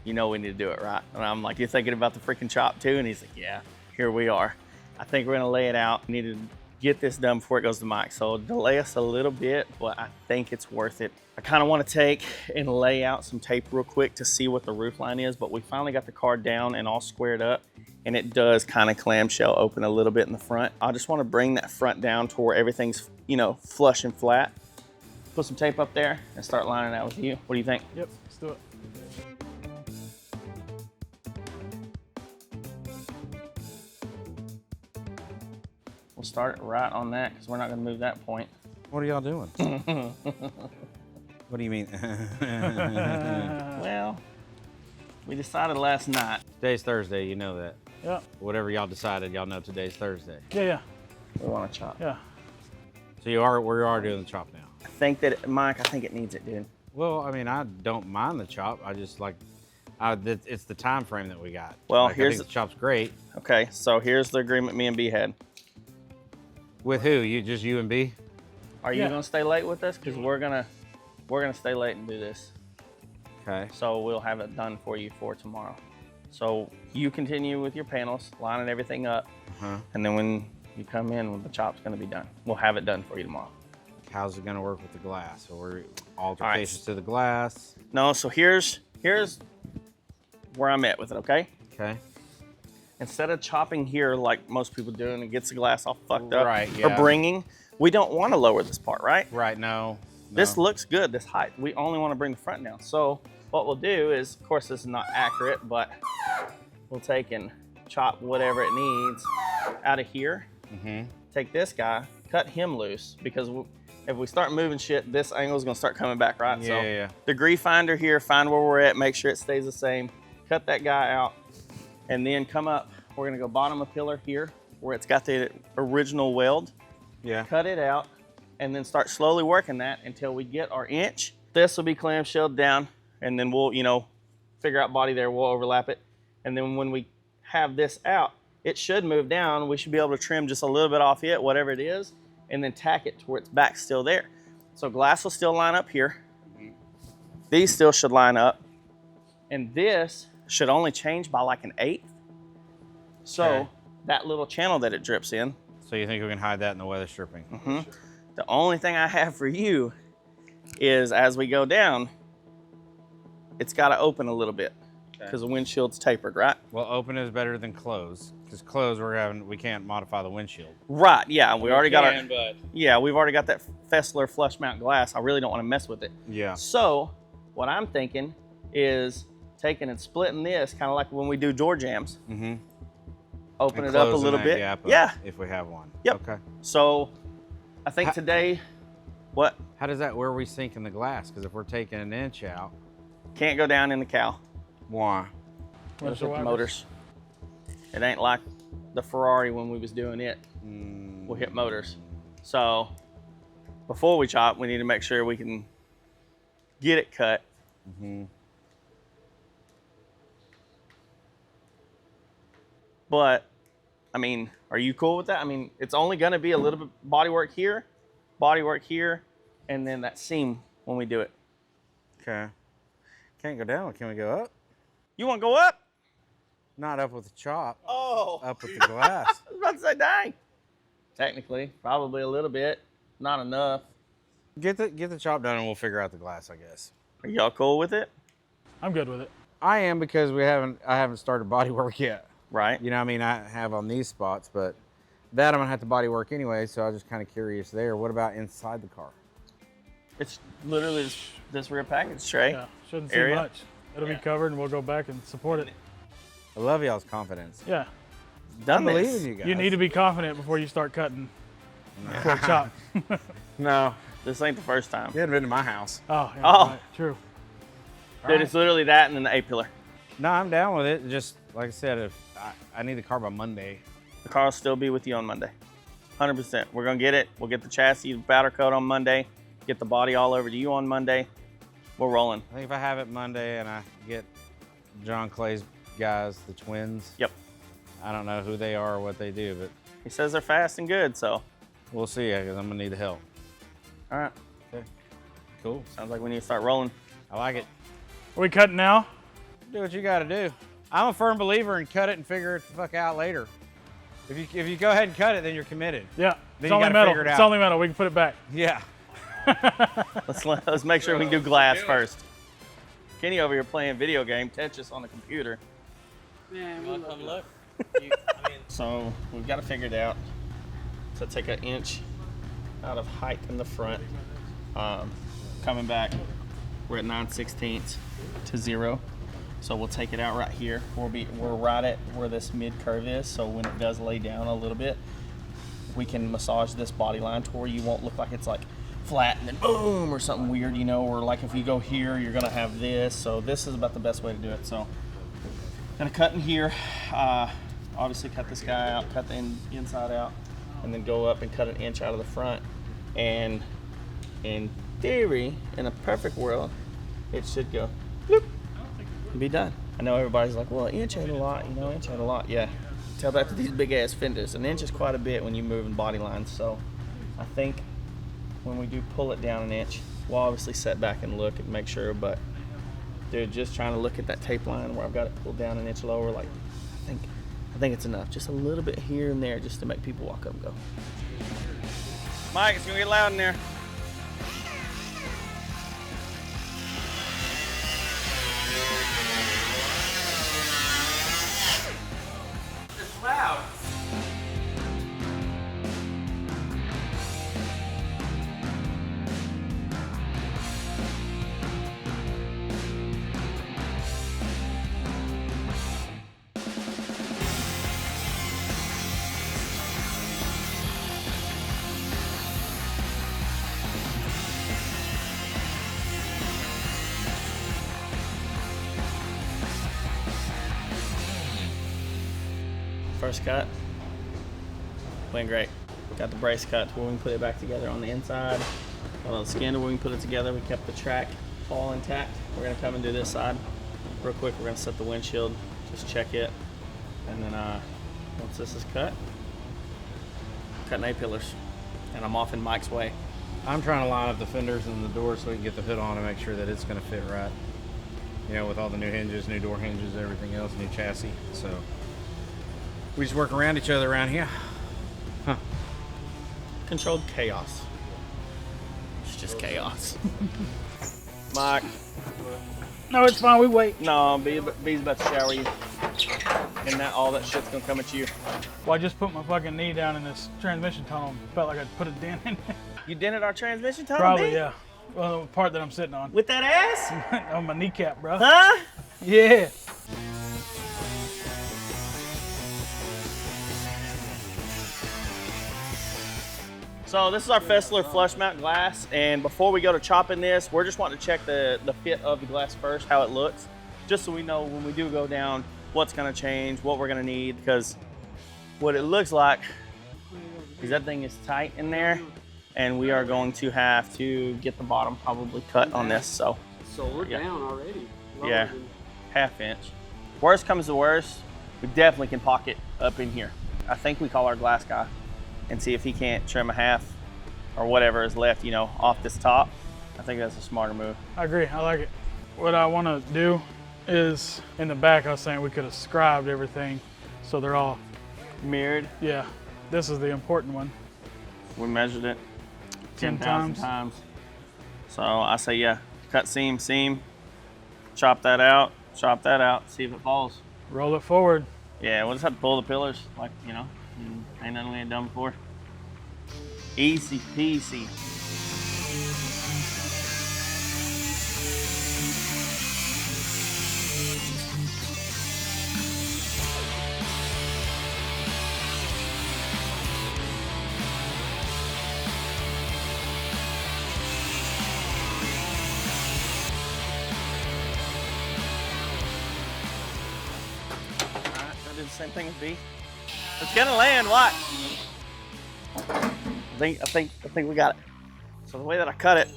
you know we need to do it, right? And I'm like, you're thinking about the freaking chop too? And he's like, yeah, here we are. I think we're gonna lay it out. We need to get this done before it goes to Mike. So delay us a little bit, but I think it's worth it. I kind of want to take and lay out some tape real quick to see what the roof line is, but we finally got the car down and all squared up, and it does kind of clamshell open a little bit in the front. I just want to bring that front down to where everything's, you know, flush and flat. Put some tape up there and start lining out with you. What do you think? Yep, let's do it. We'll start it right on that because we're not going to move that point. What are y'all doing? What do you mean? Well, we decided last night. Today's Thursday, you know that. Yeah. Whatever y'all decided, y'all know today's Thursday. Yeah. We want to chop. Yeah. So we are doing the chop now. I think that, Mike, I think it needs it, dude. Well, I mean, I don't mind the chop. I just like, it's the time frame that we got. Well, like, I think the chop's great. Okay, so here's the agreement me and B had. With who? Just you and B? Are you gonna stay late with us? Because we're gonna stay late and do this. Okay. So we'll have it done for you for tomorrow. So you continue with your panels, lining everything up, and then when you come in, the chop's gonna be done. We'll have it done for you tomorrow. How's it gonna work with the glass? So we're altercations to the glass. No, so here's where I'm at with it, okay? Okay. Instead of chopping here like most people do and it gets the glass all fucked up, Right, or yeah. bringing, we don't want to lower this part, right? Right, no. This looks good, this height. We only want to bring the front down. So what we'll do is, of course this is not accurate, but we'll take and chop whatever it needs out of here. Take this guy, cut him loose, because if we start moving shit, this angle is gonna start coming back, right? Yeah, so degree finder here, find where we're at, make sure it stays the same, cut that guy out, and then come up. We're gonna go bottom of pillar here, where it's got the original weld. Yeah. Cut it out, and then start slowly working that until we get our inch. This will be clamshelled down, and then we'll, figure out body there, we'll overlap it. And then when we have this out, it should move down. We should be able to trim just a little bit off it, whatever it is, and then tack it to where its back's still there. So glass will still line up here. These still should line up. And this should only change by like 1/8. So that little channel that it drips in. So you think we can hide that in the weather stripping? The only thing I have for you is as we go down, it's got to open a little bit. because the windshield's tapered, right? Well, open is better than close, because close we can't modify the windshield. Right, yeah, we already got our, but yeah, we've already got that Fessler flush mount glass. I really don't want to mess with it. yeah. So what I'm thinking is taking and splitting this, kind of like when we do door jams. Mm-hmm. Open it up a little bit. Yeah. If we have one. Yep. Okay. So I think today, what? How does that, where are we sinking the glass? Because if we're taking an inch out. Can't go down in the cow. Why? Those are the motors. It ain't like the Ferrari when we was doing it. We'll hit motors. So before we chop, we need to make sure we can get it cut. Mm-hmm. But I mean, are you cool with that? I mean, it's only gonna be a little bit bodywork here, and then that seam when we do it. Okay. Can't go down. Can we go up? You want to go up? Not up with the chop. Oh. Up with the glass. I was about to say, dang. Technically, probably a little bit, not enough. Get the chop done and we'll figure out the glass, I guess. Are y'all cool with it? I'm good with it. I am, because I haven't started body work yet. Right. You know, I mean, I have on these spots, but that I'm gonna have to body work anyway, so I was just kind of curious there. What about inside the car? It's literally this rear package tray. Yeah, shouldn't see area. much. It'll be covered and we'll go back and support it. I love y'all's confidence. Yeah. Done I believe this. in you guys. You need to be confident before you start cutting for a chop. No. This ain't the first time. You hadn't been to my house. Oh, yeah, Oh. right. True. Dude, it's literally that and then the A-pillar. No, I'm down with it. Just like I said, if I need the car by Monday. The car will still be with you on Monday. 100%. We're going to get it. We'll get the chassis powder coat on Monday. Get the body all over to you on Monday. We're rolling. I think if I have it Monday and I get John Clay's guys, the twins. Yep. I don't know who they are or what they do, but He says they're fast and good, so. we'll see, because I'm going to need the help. All right. Okay. Cool. Sounds like we need to start rolling. I like it. Are we cutting now? Do what you got to do. I'm a firm believer in cut it and figure it the fuck out later. If you go ahead and cut it, then you're committed. Yeah. Then It's you only gotta metal. figure it It's out. only metal. We can put it back. Yeah. Let's make sure we can do glass first. Kenny over here playing video game Tetris on the computer. Man, You want to come look? So we've got to figure it out. So take an inch out of height in the front. Coming back, we're at 9/16 to 0. So we'll take it out right here. We're right at where this mid curve is. So when it does lay down a little bit, we can massage this body line to where you won't look like it's like flat and then boom or something weird, you know, or like if you go here, you're gonna have this. So this is about the best way to do it. So gonna cut in here. Obviously cut this guy out, cut the inside out, and then go up and cut an inch out of the front. And in theory, in a perfect world, it should go bloop, and be done. I know everybody's like, well, an inch ain't a lot, you know, inch ain't a lot. Yeah, tell that to these big ass fenders. An inch is quite a bit when you're moving body lines. So I think when we do pull it down an inch, we'll obviously set back and look and make sure, but dude, just trying to look at that tape line where I've got it pulled down an inch lower, like I think it's enough. Just a little bit here and there just to make people walk up and go. Mike, it's gonna get loud in there. It's loud. First cut went great. Got the brace cut to where we can put it back together on the inside. Got all the skin to where we can put it together. We kept the track all intact. We're gonna come and do this side real quick. We're gonna set the windshield, just check it, and then once this is cut, cutting A-pillars, and I'm off in Mike's way. I'm trying to line up the fenders and the doors so we can get the hood on and make sure that it's going to fit right. You know, with all the new hinges, new door hinges, everything else, new chassis. So we just work around each other around here. Huh. Controlled chaos. It's just chaos. Mike, No, it's fine. We wait. No, B's about to shower you. And all that shit's gonna come at you. Well, I just put my fucking knee down in this transmission tunnel. Felt like I'd put a dent in it. You dented our transmission tunnel, Probably, B? yeah. Well, the part that I'm sitting on. With that ass? On my kneecap, bro. Huh? Yeah. So this is our Fessler flush mount glass, and before we go to chopping this, we're just wanting to check the fit of the glass first, how it looks, just so we know when we do go down what's gonna change, what we're gonna need, because what it looks like is that thing is tight in there, and we are going to have to get the bottom probably cut on this. So we're down already. Yeah, ½ inch. Worst comes to worst, we definitely can pocket up in here. I think we call our glass guy and see if he can't trim a half or whatever is left, you know, off this top. I think that's a smarter move. I agree. I like it. What I want to do is, in the back, I was saying we could have scribed everything so they're all mirrored. Yeah. This is the important one. We measured it 10,000 times. So I say, yeah, cut seam, chop that out, see if it falls. Roll it forward. Yeah, we'll just have to pull the pillars, like, you know, ain't nothing we ain't done before. Easy peasy. Same thing as B. It's gonna land. Watch. I think we got it. So the way that I cut it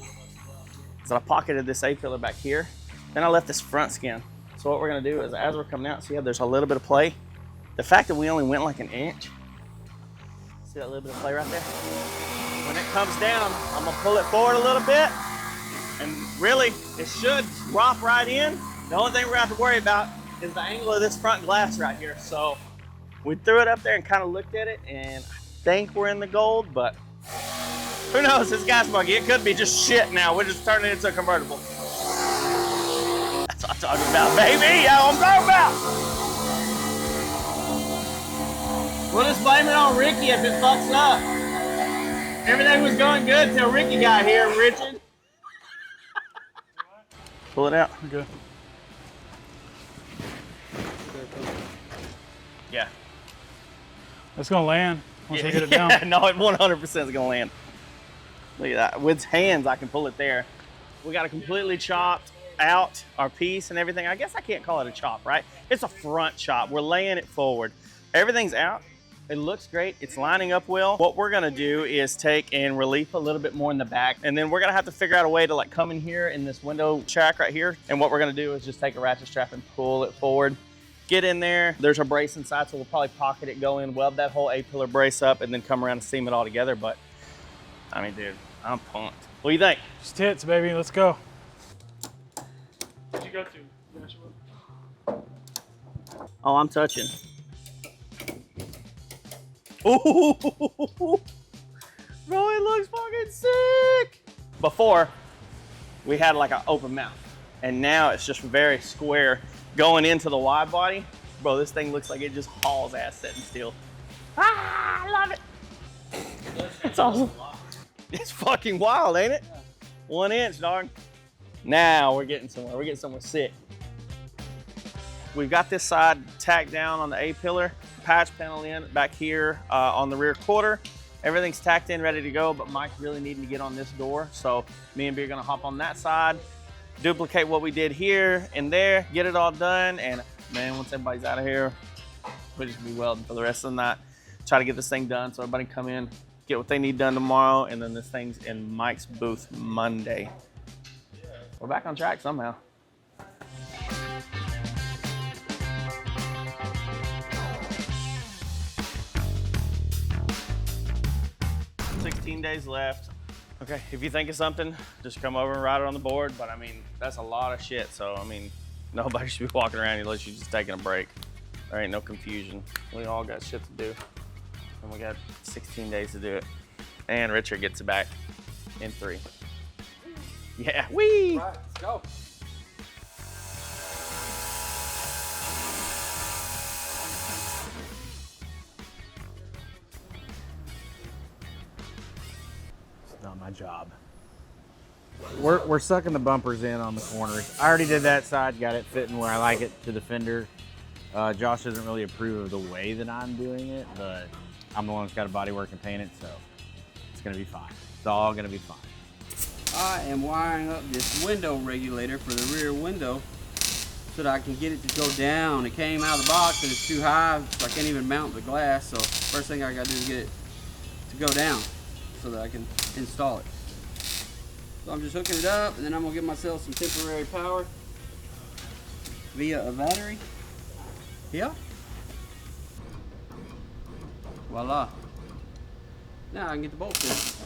is that I pocketed this A-pillar back here. Then I left this front skin. So what we're gonna do is, as we're coming out, see how there's a little bit of play. The fact that we only went like an inch. See that little bit of play right there? When it comes down, I'm gonna pull it forward a little bit, and really, it should drop right in. The only thing we're gonna have to worry about is the angle of this front glass right here. So we threw it up there and kind of looked at it, and I think we're in the gold, but who knows? This gas buggy, it could be just shit now. We're just turning it into a convertible. That's what I'm talking about, baby. Yeah, I'm talking about. We'll just blame it on Ricky if it fucks up. Everything was going good till Ricky got here, Richard. Pull it out. Okay. Yeah. It's gonna land once we get it down. No, it 100% is gonna land. Look at that. With hands, I can pull it there. We got it completely chopped out, our piece and everything. I guess I can't call it a chop, right? It's a front chop. We're laying it forward. Everything's out. It looks great. It's lining up well. What we're gonna do is take and relief a little bit more in the back, and then we're gonna have to figure out a way to like come in here in this window track right here. And what we're gonna do is just take a ratchet strap and pull it forward. Get in there. There's a brace inside, so we'll probably pocket it, go in, weld that whole A-pillar brace up, and then come around and seam it all together. But, I mean, dude, I'm pumped. What do you think? Just tits, baby. Let's go. Where'd you go to, Joshua? Oh, I'm touching. Ooh, bro, it looks fucking sick. Before, we had like an open mouth, and now it's just very square. Going into the wide body, bro, this thing looks like it just hauls ass sitting still. Ah, I love it. It's awesome. It's fucking wild, ain't it? 1 inch, dog. Now we're getting somewhere. We're getting somewhere sick. We've got this side tacked down on the A-pillar, patch panel in back here on the rear quarter. Everything's tacked in, ready to go, but Mike's really needing to get on this door. So me and B are gonna hop on that side, duplicate what we did here and there, get it all done, and man, once everybody's out of here, we'll just be welding for the rest of the night. Try to get this thing done so everybody can come in, get what they need done tomorrow, and then this thing's in Mike's booth Monday. We're back on track somehow. Days left. Okay, if you think of something, just come over and write it on the board. But I mean, that's a lot of shit. So I mean, nobody should be walking around unless you're just taking a break. There ain't no confusion. We all got shit to do. And we got 16 days to do it. And Richard gets it back in 3. Yeah, wee! Right, let's go. job. We're sucking the bumpers in on the corners. I already did that side, got it fitting where I like it to the fender. Josh doesn't really approve of the way that I'm doing it, but I'm the one that's got to bodywork and paint it, so it's gonna be fine. It's all gonna be fine. I am wiring up this window regulator for the rear window so that I can get it to go down. It came out of the box and it's too high, so I can't even mount the glass. So first thing I gotta do is get it to go down so that I can install it. So I'm just hooking it up, and then I'm gonna give myself some temporary power via a battery. Here. Voila. Now I can get the bolts in.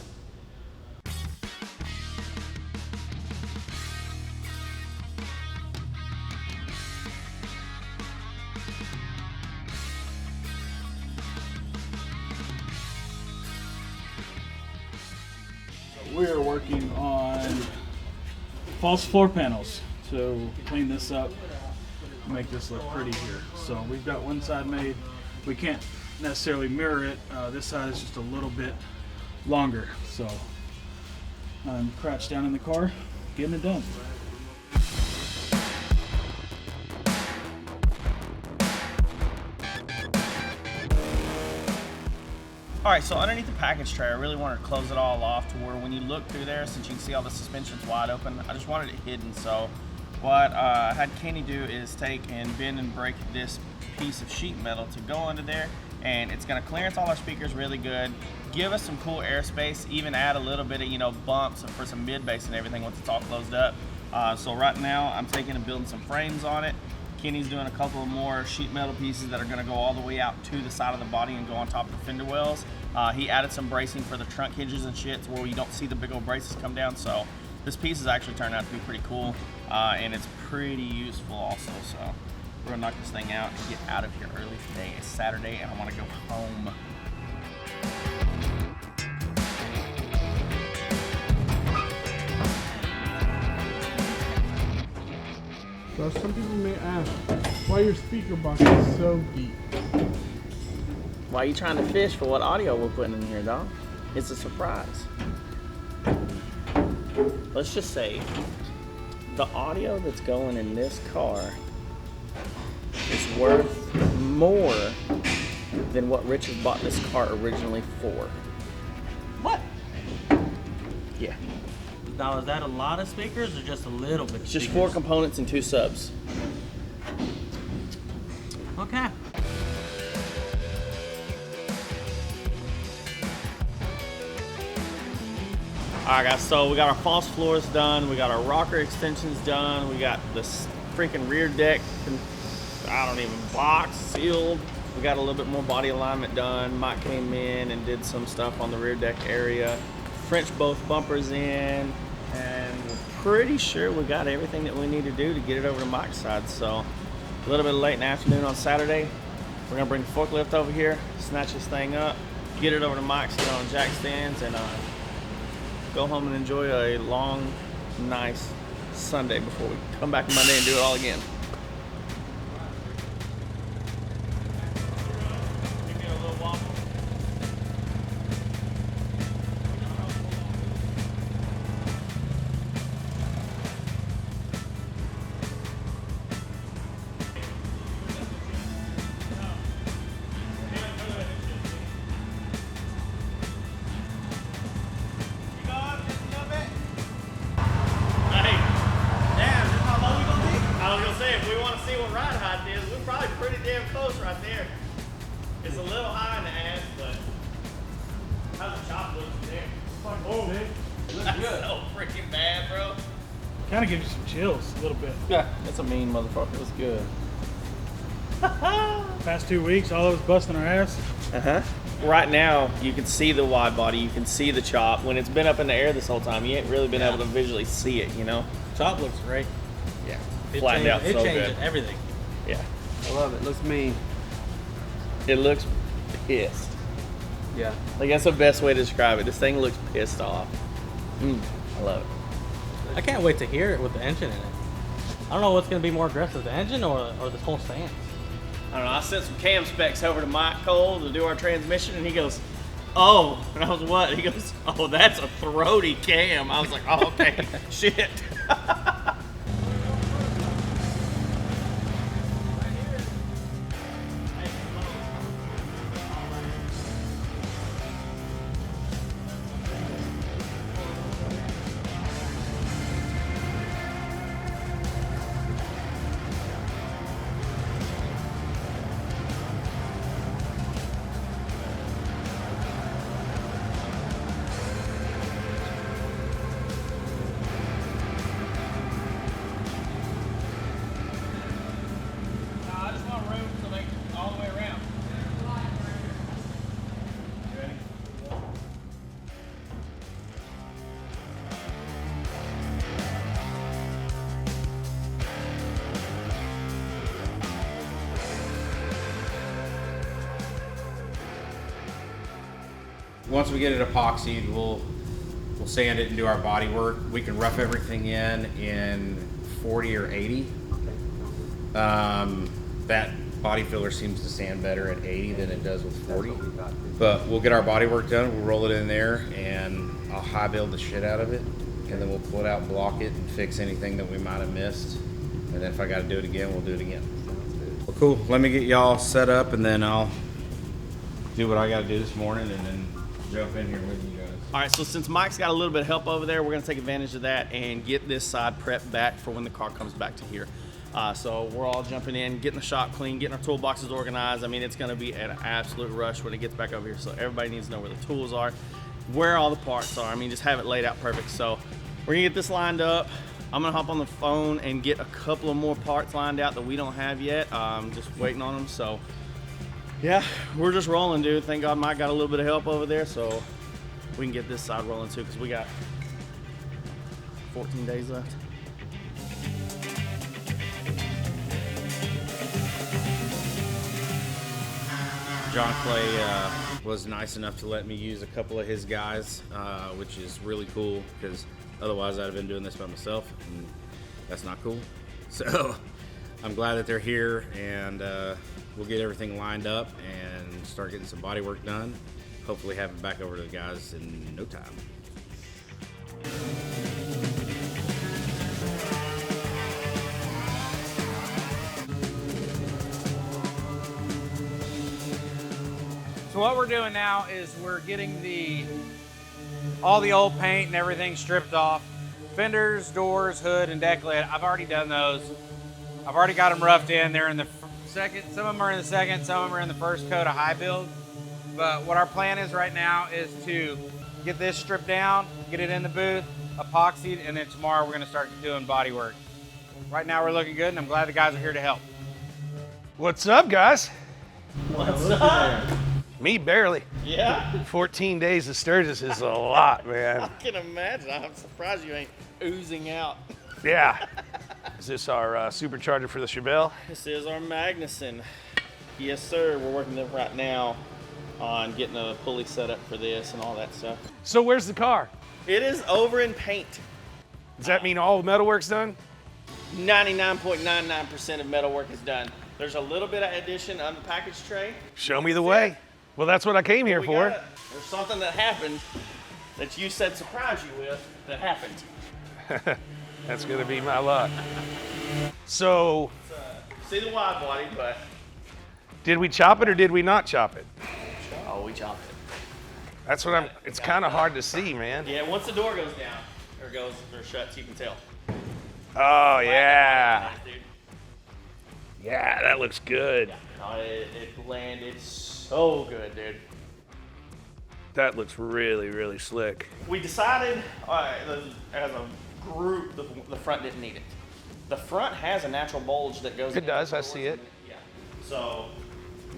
We're working on false floor panels to clean this up, make this look pretty here. So we've got one side made. We can't necessarily mirror it. This side is just a little bit longer. So I'm crouched down in the car, getting it done. All right, so underneath the package tray, I really wanted to close it all off to where when you look through there, since you can see all the suspension's wide open, I just wanted it hidden. So what I had Kenny do is take and bend and break this piece of sheet metal to go under there, and it's gonna clearance all our speakers really good, give us some cool airspace, even add a little bit of, you know, bumps for some mid bass and everything once it's all closed up. So right now I'm taking and building some frames on it. Kenny's doing a couple of more sheet metal pieces that are gonna go all the way out to the side of the body and go on top of the fender wells. He added some bracing for the trunk hinges and shit where you don't see the big old braces come down. So this piece has actually turned out to be pretty cool, and it's pretty useful also. So we're gonna knock this thing out and get out of here early today. It's Saturday and I wanna go home. So some people may ask, why your speaker box is so deep? Why are you trying to fish for what audio we're putting in here, dog? It's a surprise. Let's just say the audio that's going in this car is worth more than what Richard bought this car originally for. What? Yeah. Now, is that a lot of speakers or just a little bit of It's just speakers? 4 components and 2 subs. Okay. Alright guys, so we got our false floors done, we got our rocker extensions done, we got this freaking rear deck, I don't even, box sealed. We got a little bit more body alignment done. Mike came in and did some stuff on the rear deck area. French both bumpers in, and we're pretty sure we got everything that we need to do to get it over to Mike's side. So a little bit late in the afternoon on Saturday, we're gonna bring the forklift over here, snatch this thing up, get it over to Mike's, get on jack stands, and go home and enjoy a long, nice Sunday before we come back Monday and do it all again. It's a little high in the ass, but how's the chop look there? Oh, it looks good. So freaking bad, bro. Kind of gives you some chills, a little bit. Yeah, that's a mean motherfucker. It's good. Past 2 weeks, all of us busting our ass. Right now, you can see the wide body, you can see the chop. When it's been up in the air this whole time, you ain't really been able to visually see it, you know? Chop looks great. Yeah, It flattened out changed, so it changed good. everything. Yeah. I love it. Looks mean. It looks pissed. Yeah. Like, that's the best way to describe it. This thing looks pissed off. I love it. I can't wait to hear it with the engine in it. I don't know what's going to be more aggressive, the engine or the whole stance. I don't know, I sent some cam specs over to Mike Cole to do our transmission, and he goes, oh, and I was, what? He goes, oh, that's a throaty cam. I was like, oh, okay, shit. Once we get it epoxied, we'll sand it and do our body work. We can rough everything in 40 or 80. That body filler seems to sand better at 80 than it does with 40. But we'll get our body work done, we'll roll it in there, and I'll high build the shit out of it. And then we'll pull it out, block it, and fix anything that we might have missed. And then if I gotta do it again, we'll do it again. Well, cool, let me get y'all set up, and then I'll do what I gotta do this morning, and then jump in here with you guys. All right, so since Mike's got a little bit of help over there, we're gonna take advantage of that and get this side prepped back for when the car comes back to here. So we're all jumping in, getting the shop clean, getting our toolboxes organized. I mean, it's gonna be an absolute rush when it gets back over here. So everybody needs to know where the tools are, where all the parts are. I mean, just have it laid out perfect. So we're gonna get this lined up. I'm gonna hop on the phone and get a couple of more parts lined out that we don't have yet. Just waiting on them. So yeah, we're just rolling, dude. Thank God Mike got a little bit of help over there, so we can get this side rolling too, because we got 14 days left. John Clay was nice enough to let me use a couple of his guys, which is really cool, because otherwise I'd have been doing this by myself, and that's not cool. So I'm glad that they're here, and we'll get everything lined up and start getting some body work done. Hopefully have it back over to the guys in no time. So what we're doing now is we're getting all the old paint and everything stripped off. Fenders, doors, hood, and deck lid. I've already done those. I've already got them roughed in. They're in the second, some of them are in the second, some of them are in the first coat of high build. But what our plan is right now is to get this stripped down, get it in the booth, epoxied, and then tomorrow we're gonna start doing body work. Right now we're looking good, and I'm glad the guys are here to help. What's up, guys? What's up? Me, barely. Yeah? 14 days of Sturgis is a lot, man. I can imagine. I'm surprised you ain't oozing out. Yeah. Is this our supercharger for the Chevelle? This is our Magnuson. Yes, sir. We're working right now on getting a pulley set up for this and all that stuff. So where's the car? It is over in paint. Does that mean all the metal work's done? 99.99% of metal work is done. There's a little bit of addition on the package tray. Show me the way. Well, that's what I came here for. There's something that happened that you said surprise you with that happened. That's gonna be my luck. So, see the wide body, but did we chop it or did we not chop it? oh, we chopped it. That's what it's kind of hard to see, man. Yeah, once the door goes down or shuts, you can tell. Oh yeah. Yeah, that looks good. Yeah. Oh, it landed so good, dude. That looks really, really slick. We decided as a group, the front didn't need it. The front has a natural bulge that goes. It does, I see it. Yeah. So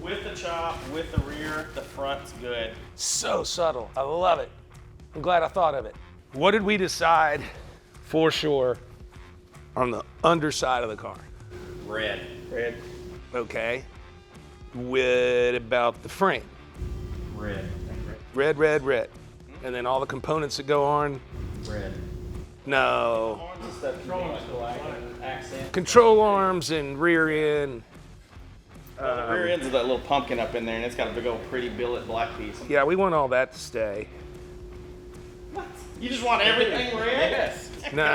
with the chop, with the rear, the front's good. So subtle, I love it. I'm glad I thought of it. What did we decide for sure on the underside of the car? Red. Red. Okay. What about the frame? Red. Red, red, red. And then all the components that go on? Red. No. Control arms and accent. Control arms and rear end. The rear ends of that little pumpkin up in there, and it's got a big old pretty billet black piece. Yeah, we want all that to stay. What? You just want everything red? Yes. No,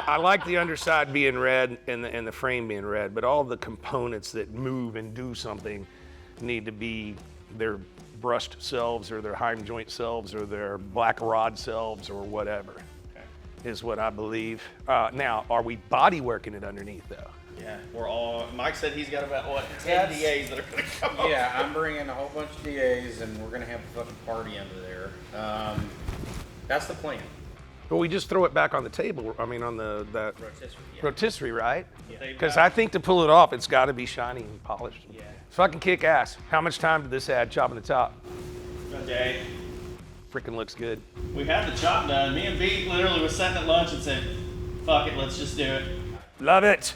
I like the underside being red and the frame being red, but all the components that move and do something need to be their brushed selves or their Heim joint selves or their black rod selves or whatever, is what I believe. Now, are we body working it underneath though? Yeah, we're all. Mike said he's got about 10 DAs that are going to come up. Yeah, I'm bringing a whole bunch of DAs, and we're gonna have a fucking party under there. That's the plan. But we just throw it back on the table. I mean, on that rotisserie, right? Because I think to pull it off, it's got to be shiny and polished. Yeah. Fucking kick ass. How much time did this add chopping the top? A day. Freaking looks good. We had the chop done. Me and B literally was sitting at lunch and said, "Fuck it, let's just do it." Love it.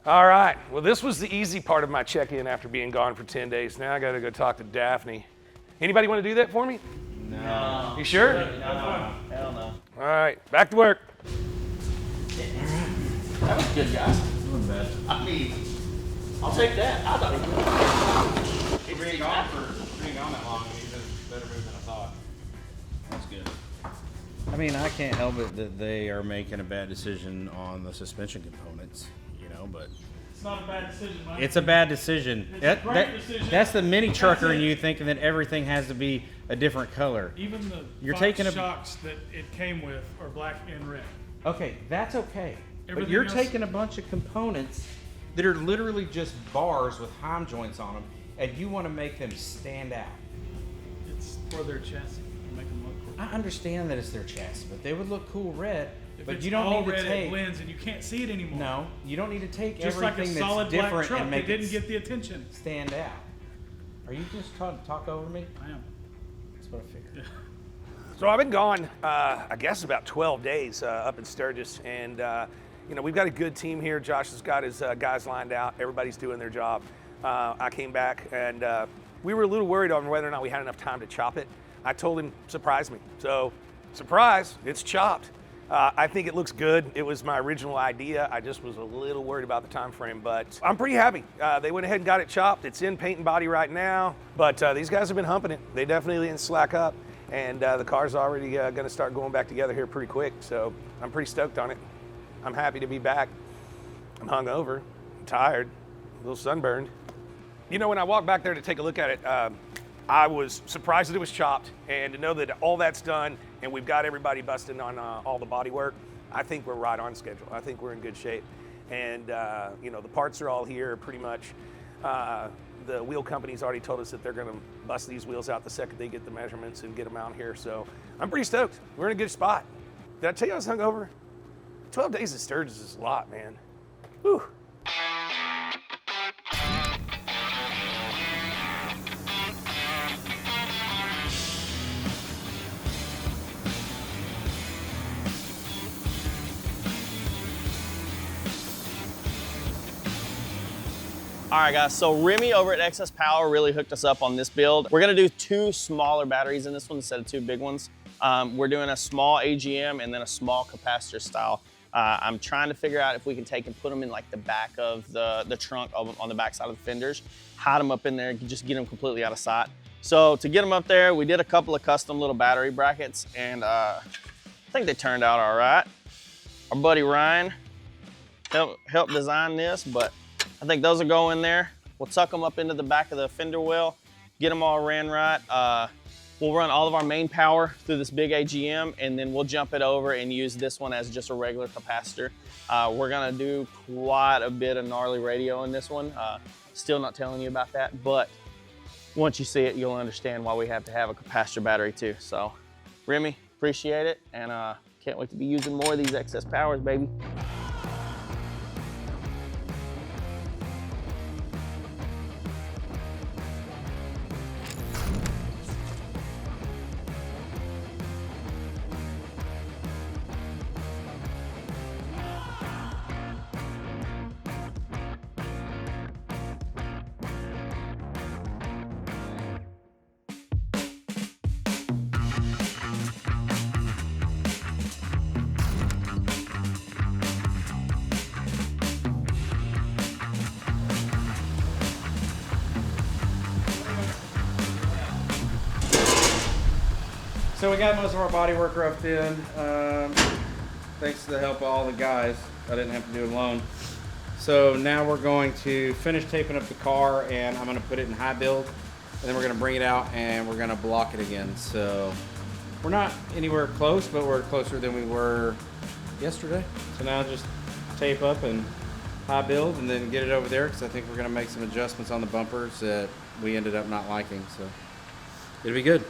All right. Well, this was the easy part of my check-in after being gone for 10 days. Now I got to go talk to Daphne. Anybody want to do that for me? No. You sure? No. Hell no. All right. Back to work. That was good, guys. Not bad. I mean, I'll take that. I thought It's being gone that long, and he's in better mood than I thought. That's good. I mean, I can't help it that they are making a bad decision on the suspension components, but It's not a bad decision, Mike. it's a bad decision. It's a great decision. That's the mini trucker That's in it. you thinking that everything has to be a different color. Even the You're box taking a shocks that it came with are black and red. Okay, that's okay. But Everything you're else- taking a bunch of components that are literally just bars with Heim joints on them, and you want to make them stand out. It's for their chassis to make them look cool. I understand that it's their chassis, but they would look cool red. If But it's you don't all need to red, take. it blends and you can't see it anymore. No, you don't need to take Just like a everything solid that's black different truck, and they make didn't it get the attention. stand out. Are you just trying to talk over me? I am. That's what I figured. So I've been gone, I guess about 12 days up in Sturgis, and we've got a good team here. Josh has got his guys lined out. Everybody's doing their job. I came back, and we were a little worried on whether or not we had enough time to chop it. I told him, surprise me. So, surprise, it's chopped. I think it looks good. It was my original idea. I just was a little worried about the time frame, but I'm pretty happy. They went ahead and got it chopped. It's in paint and body right now, but these guys have been humping it. They definitely didn't slack up, and the car's already going to start going back together here pretty quick, so I'm pretty stoked on it. I'm happy to be back. I'm hungover, I'm tired, a little sunburned. When I walked back there to take a look at it, I was surprised that it was chopped, and to know that all that's done and we've got everybody busting on all the body work, I think we're right on schedule. I think we're in good shape. And, the parts are all here pretty much. The wheel company's already told us that they're gonna bust these wheels out the second they get the measurements and get them out here. So I'm pretty stoked. We're in a good spot. Did I tell you I was hungover? 12 days of Sturgis is a lot, man. Whew. All right, guys, so Remy over at Excess Power really hooked us up on this build. We're gonna do 2 smaller batteries in this one instead of 2 big ones. We're doing a small AGM and then a small capacitor style. I'm trying to figure out if we can take and put them in like the back of the trunk on the back side of the fenders, hide them up in there, just get them completely out of sight. So to get them up there, we did a couple of custom little battery brackets, and I think they turned out all right. Our buddy Ryan helped design this, but I think those will go in there. We'll tuck them up into the back of the fender well, get them all ran right. We'll run all of our main power through this big AGM, and then we'll jump it over and use this one as just a regular capacitor. We're gonna do quite a bit of gnarly radio in this one. Still not telling you about that, but once you see it, you'll understand why we have to have a capacitor battery too. So, Remy, appreciate it, and can't wait to be using more of these Excess Powers, baby. So we got most of our bodywork roughed in. Thanks to the help of all the guys. I didn't have to do it alone. So now we're going to finish taping up the car, and I'm gonna put it in high build, and then we're gonna bring it out and we're gonna block it again. So we're not anywhere close, but we're closer than we were yesterday. So now just tape up and high build and then get it over there, because I think we're gonna make some adjustments on the bumpers that we ended up not liking. So it'll be good.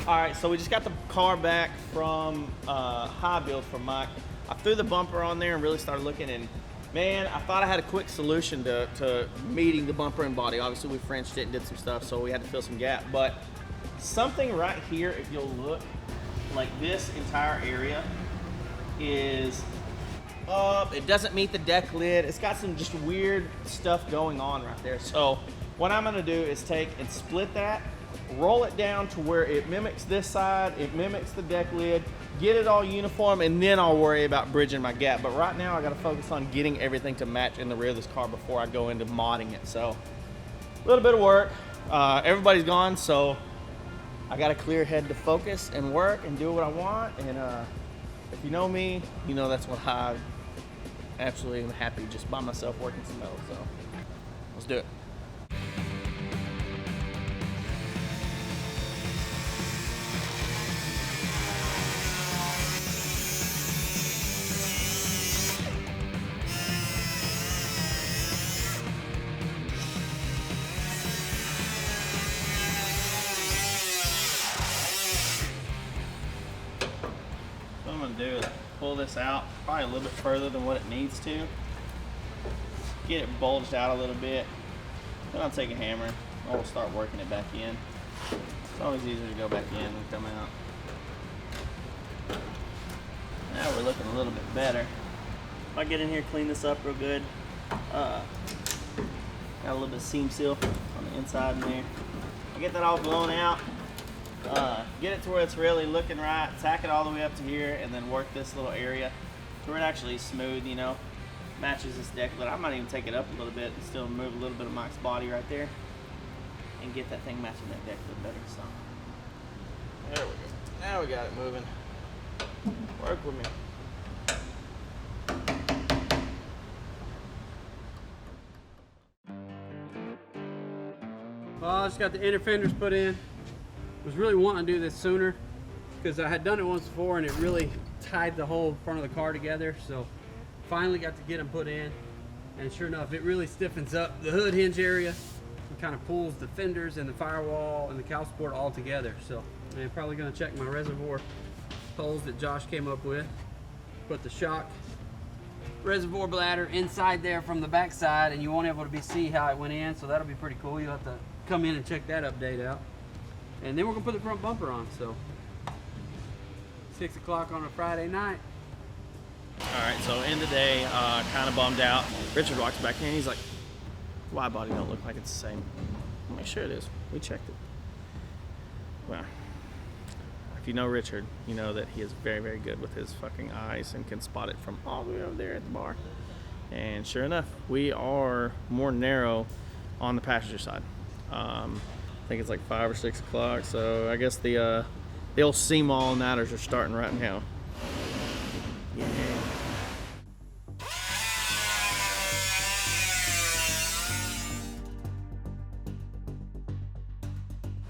All right, so we just got the car back from high build from Mike. I threw the bumper on there and really started looking, and man, I thought I had a quick solution to meeting the bumper and body. Obviously, we Frenched it and did some stuff, so we had to fill some gap. But something right here, if you'll look, like this entire area is up. It doesn't meet the deck lid. It's got some just weird stuff going on right there. So what I'm gonna do is take and split that, roll it down to where it mimics this side, it mimics the deck lid, get it all uniform, and then I'll worry about bridging my gap. But right now I gotta focus on getting everything to match in the rear of this car before I go into modding it. So a little bit of work. Everybody's gone, so I got a clear head to focus and work and do what I want. And if you know me, you know that's what I absolutely am happy just by myself working some metal. So let's do it. Do is pull this out probably a little bit further than what it needs to, get it bulged out a little bit, then I'll take a hammer and we'll start working it back in. It's always easier to go back in and come out. Now we're looking a little bit better. If I get in here, clean this up real good, got a little bit of seam seal on the inside in there. I get that all blown out. Get it to where it's really looking right, tack it all the way up to here, and then work this little area to where it actually is smooth, you know, matches this deck lid. I might even take it up a little bit and still move a little bit of Mike's body right there and get that thing matching that deck lid better. So there we go. Now we got it moving. Work with me. Well, I just got the inner fenders put in. Was really wanting to do this sooner because I had done it once before and it really tied the whole front of the car together. So finally got to get them put in, and sure enough, it really stiffens up the hood hinge area and kind of pulls the fenders and the firewall and the cowl support all together. So I'm probably going to check my reservoir holes that Josh came up with. Put the shock reservoir bladder inside there from the back side, and you won't be able to see how it went in, so that'll be pretty cool. You'll have to come in and check that update out. And then we're gonna put the front bumper on, so 6 o'clock on a Friday night. All right, so end of the day, kind of bummed out. Richard walks back in, he's like, wide body don't look like it's the same. I'm like, sure it is, we checked it. Well, if you know Richard, you know that he is very, very good with his fucking eyes and can spot it from all the way over there at the bar. And sure enough, we are more narrow on the passenger side. I think it's like 5 or 6 o'clock, so I guess the old SEMA all-nighters are starting right now. Yeah.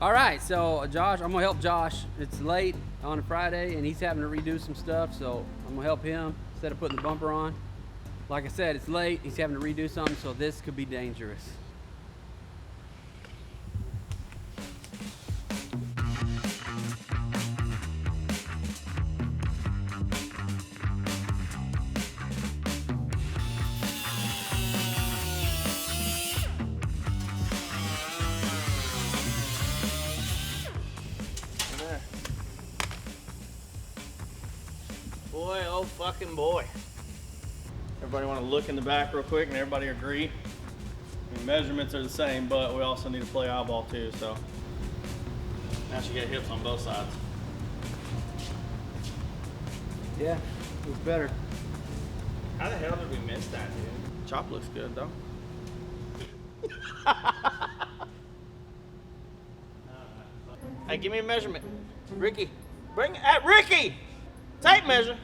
All right, so Josh, I'm gonna help Josh. It's late on a Friday and he's having to redo some stuff, so I'm gonna help him instead of putting the bumper on. Like I said, it's late, he's having to redo something, so this could be dangerous. Boy, oh fucking boy. Everybody want to look in the back real quick and everybody agree? I mean, measurements are the same, but we also need to play eyeball too, so. Now she got hips on both sides. Yeah, looks better. How the hell did we miss that, dude? Chop looks good, though. Hey, give me a measurement. Ricky, Bring it at Ricky. Tape measure.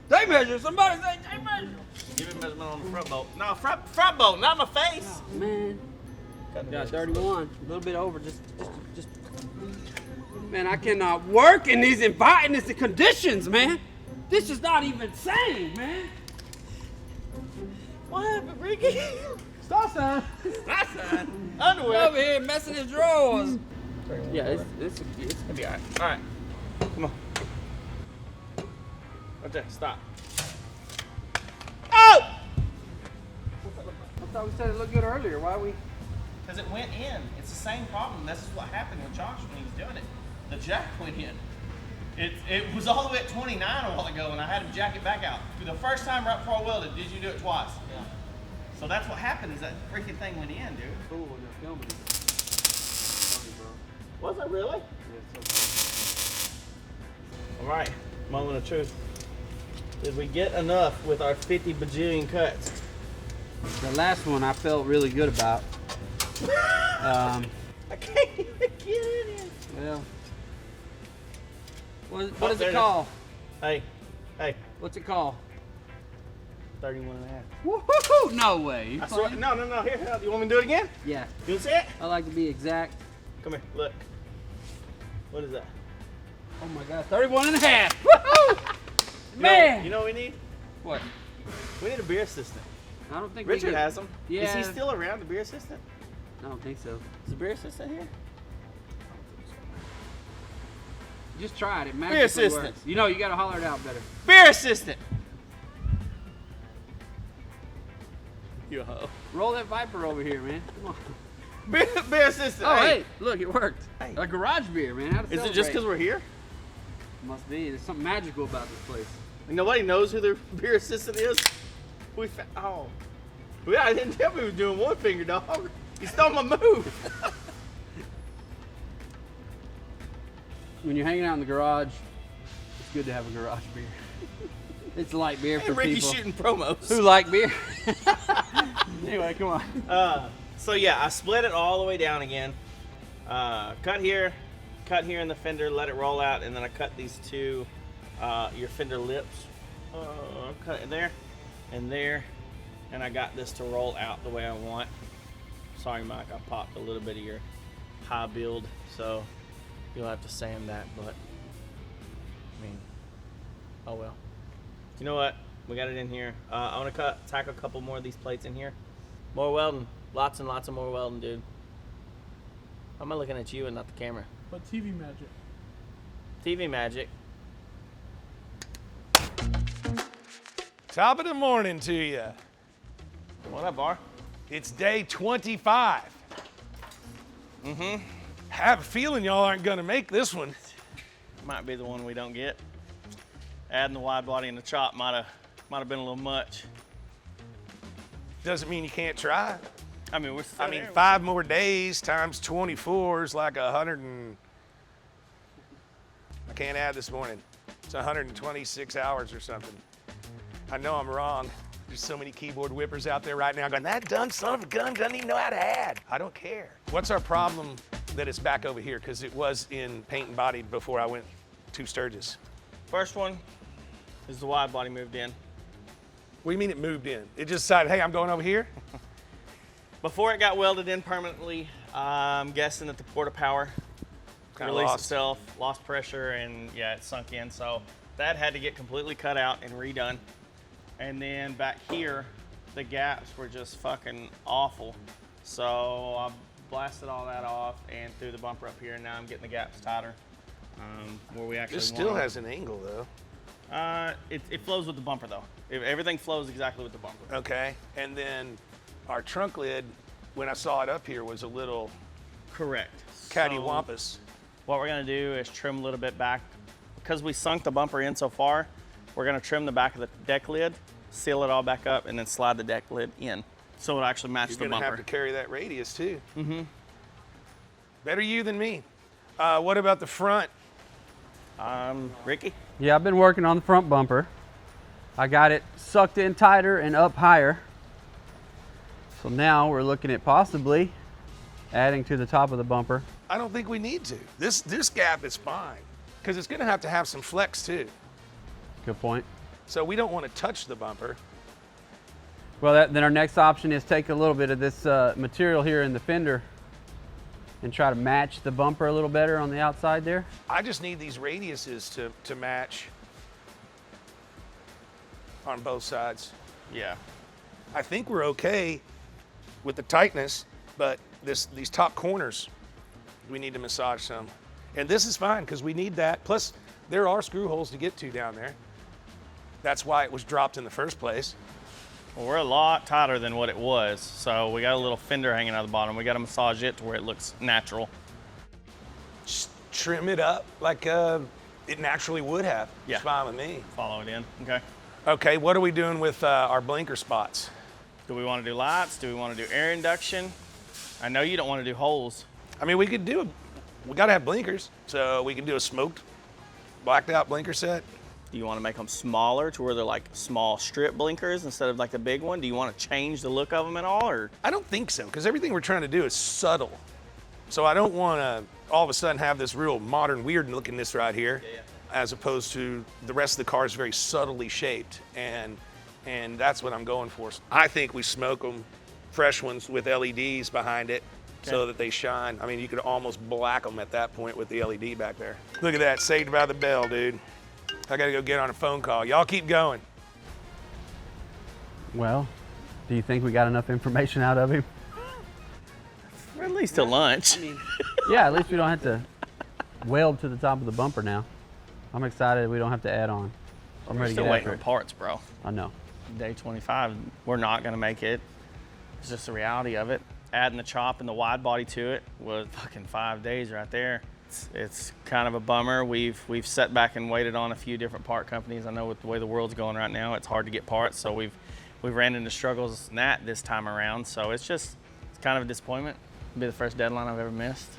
Tape measure. Somebody say tape measure. Give me measurement on the front bolt. No, front bolt, not my face. Oh, man. Got 31. A little bit over. Just. Man, I cannot work in these conditions, man. This is not even sane, man. What happened, Ricky? Stop sign. Stop sign. Underwear. Over here messing his drawers. Yeah, it's gonna be all right. All right. Come on. Right there. Stop. Oh! I thought we said it looked good earlier. Why we? Because it went in. It's the same problem. This is what happened with Josh when he was doing it. The jack went in. It was all the way at 29 a while ago, and I had him jack it back out. For the first time right before I welded, did you do it twice? Yeah. So that's what happened, is that freaking thing went in, dude. Cool when you're filming. Was it really? All right, moment of truth. Did we get enough with our 50 bajillion cuts? The last one I felt really good about. I can't even get in here. Well, what is it called? Hey. What's it called? 31 and a half. Woohoo! No way. I swear, no. Here, you want me to do it again? Yeah. You want to see it? I like to be exact. Come here, look. What is that? Oh my God, 31 and a half. Woohoo! Man! You know what we need? What? We need a beer assistant. I don't think Richard has them. Yeah. Is he still around, the beer assistant? I don't think so. Is the beer assistant here? Just try it. It magically Beer assistant. works. You know, you gotta holler it out better. Beer assistant. You hoe. Roll that Viper over here, man. Come on. Beer assistant. Oh, hey, look, it worked. Hey. A garage beer, man. How to Is it just because we're here? Must be. There's something magical about this place. Nobody knows who their beer assistant is? Oh. Well, I didn't tell me he was doing one finger, dog. You stole my move. When you're hanging out in the garage, it's good to have a garage beer. It's light beer for Ricky's people shooting promos. who like beer. Anyway, come on. So yeah, I split it all the way down again. Cut here in the fender, let it roll out, and then I cut these two, your fender lips. Cut it there and there, and I got this to roll out the way I want. Sorry, Mike, I popped a little bit of your high build, so you'll have to sand that, but I mean, oh well. You know what? We got it in here. I want to tack a couple more of these plates in here. More welding. Lots and lots of more welding, dude. How am I looking at you and not the camera? But TV magic. TV magic. Top of the morning to you. What up, Bar? It's day 25. Mm-hmm. Have a feeling y'all aren't gonna make this one. Might be the one we don't get. Adding the wide body and the chop might have been a little much. Doesn't mean you can't try. I mean, 5 more days times 24 is like 100 and... I can't add this morning. It's 126 hours or something. I know I'm wrong. There's so many keyboard whippers out there right now going, that dumb son of a gun doesn't even know how to add. I don't care. What's our problem that it's back over here? Because it was in paint and body before I went to Sturgis. First one is the wide body moved in. What do you mean it moved in? It just decided, hey, I'm going over here? Before it got welded in permanently, I'm guessing that the port of power released itself, lost pressure, and yeah, it sunk in. So that had to get completely cut out and redone. And then back here, the gaps were just fucking awful. So I blasted all that off and threw the bumper up here, and now I'm getting the gaps tighter. Where we actually This still has an angle though. It flows with the bumper though. Everything flows exactly with the bumper. Okay, and then our trunk lid, when I saw it up here, was a little correct cattywampus. What we're gonna do is trim a little bit back. Because we sunk the bumper in so far, we're gonna trim the back of the deck lid, seal it all back up, and then slide the deck lid in. So it'll actually match the bumper. You're gonna have to carry that radius too. Mm-hmm. Better you than me. What about the front? Ricky? Yeah, I've been working on the front bumper. I got it sucked in tighter and up higher. So now we're looking at possibly adding to the top of the bumper. I don't think we need to. This gap is fine because it's gonna have to have some flex too. Good point. So we don't want to touch the bumper. Well, then our next option is take a little bit of this material here in the fender and try to match the bumper a little better on the outside there. I just need these radiuses to match on both sides. Yeah. I think we're okay with the tightness, but these top corners, we need to massage some. And this is fine because we need that. Plus, there are screw holes to get to down there. That's why it was dropped in the first place. Well, we're a lot tighter than what it was, so we got a little fender hanging out of the bottom. We got to massage it to where it looks natural. Just trim it up like it naturally would have. Yeah. It's fine with me. Follow it in, okay. Okay, what are we doing with our blinker spots? Do we want to do lights? Do we want to do air induction? I know you don't want to do holes. I mean, we gotta have blinkers, so we can do a smoked, blacked out blinker set. Do you want to make them smaller to where they're like small strip blinkers instead of like the big one? Do you want to change the look of them at all, or? I don't think so, because everything we're trying to do is subtle. So I don't want to all of a sudden have this real modern, weird lookingness right here, as opposed to the rest of the car is very subtly shaped, and that's what I'm going for. I think we smoke them, fresh ones with LEDs behind it, so that they shine. I mean, you could almost black them at that point with the LED back there. Look at that, Saved by the Bell, dude. I gotta go get on a phone call. Y'all keep going. Well, do you think we got enough information out of him? Or at least to lunch. Yeah, at least we don't have to weld to the top of the bumper now. I'm excited we don't have to add on. I'm We're ready to still get waiting after on it. parts, bro. I know. Day 25, we're not gonna make it. It's just the reality of it. Adding the chop and the wide body to it was fucking 5 days right there. It's kind of a bummer. We've sat back and waited on a few different part companies. I know with the way the world's going right now, it's hard to get parts. So we've ran into struggles in that this time around. So it's kind of a disappointment. It'll be the first deadline I've ever missed.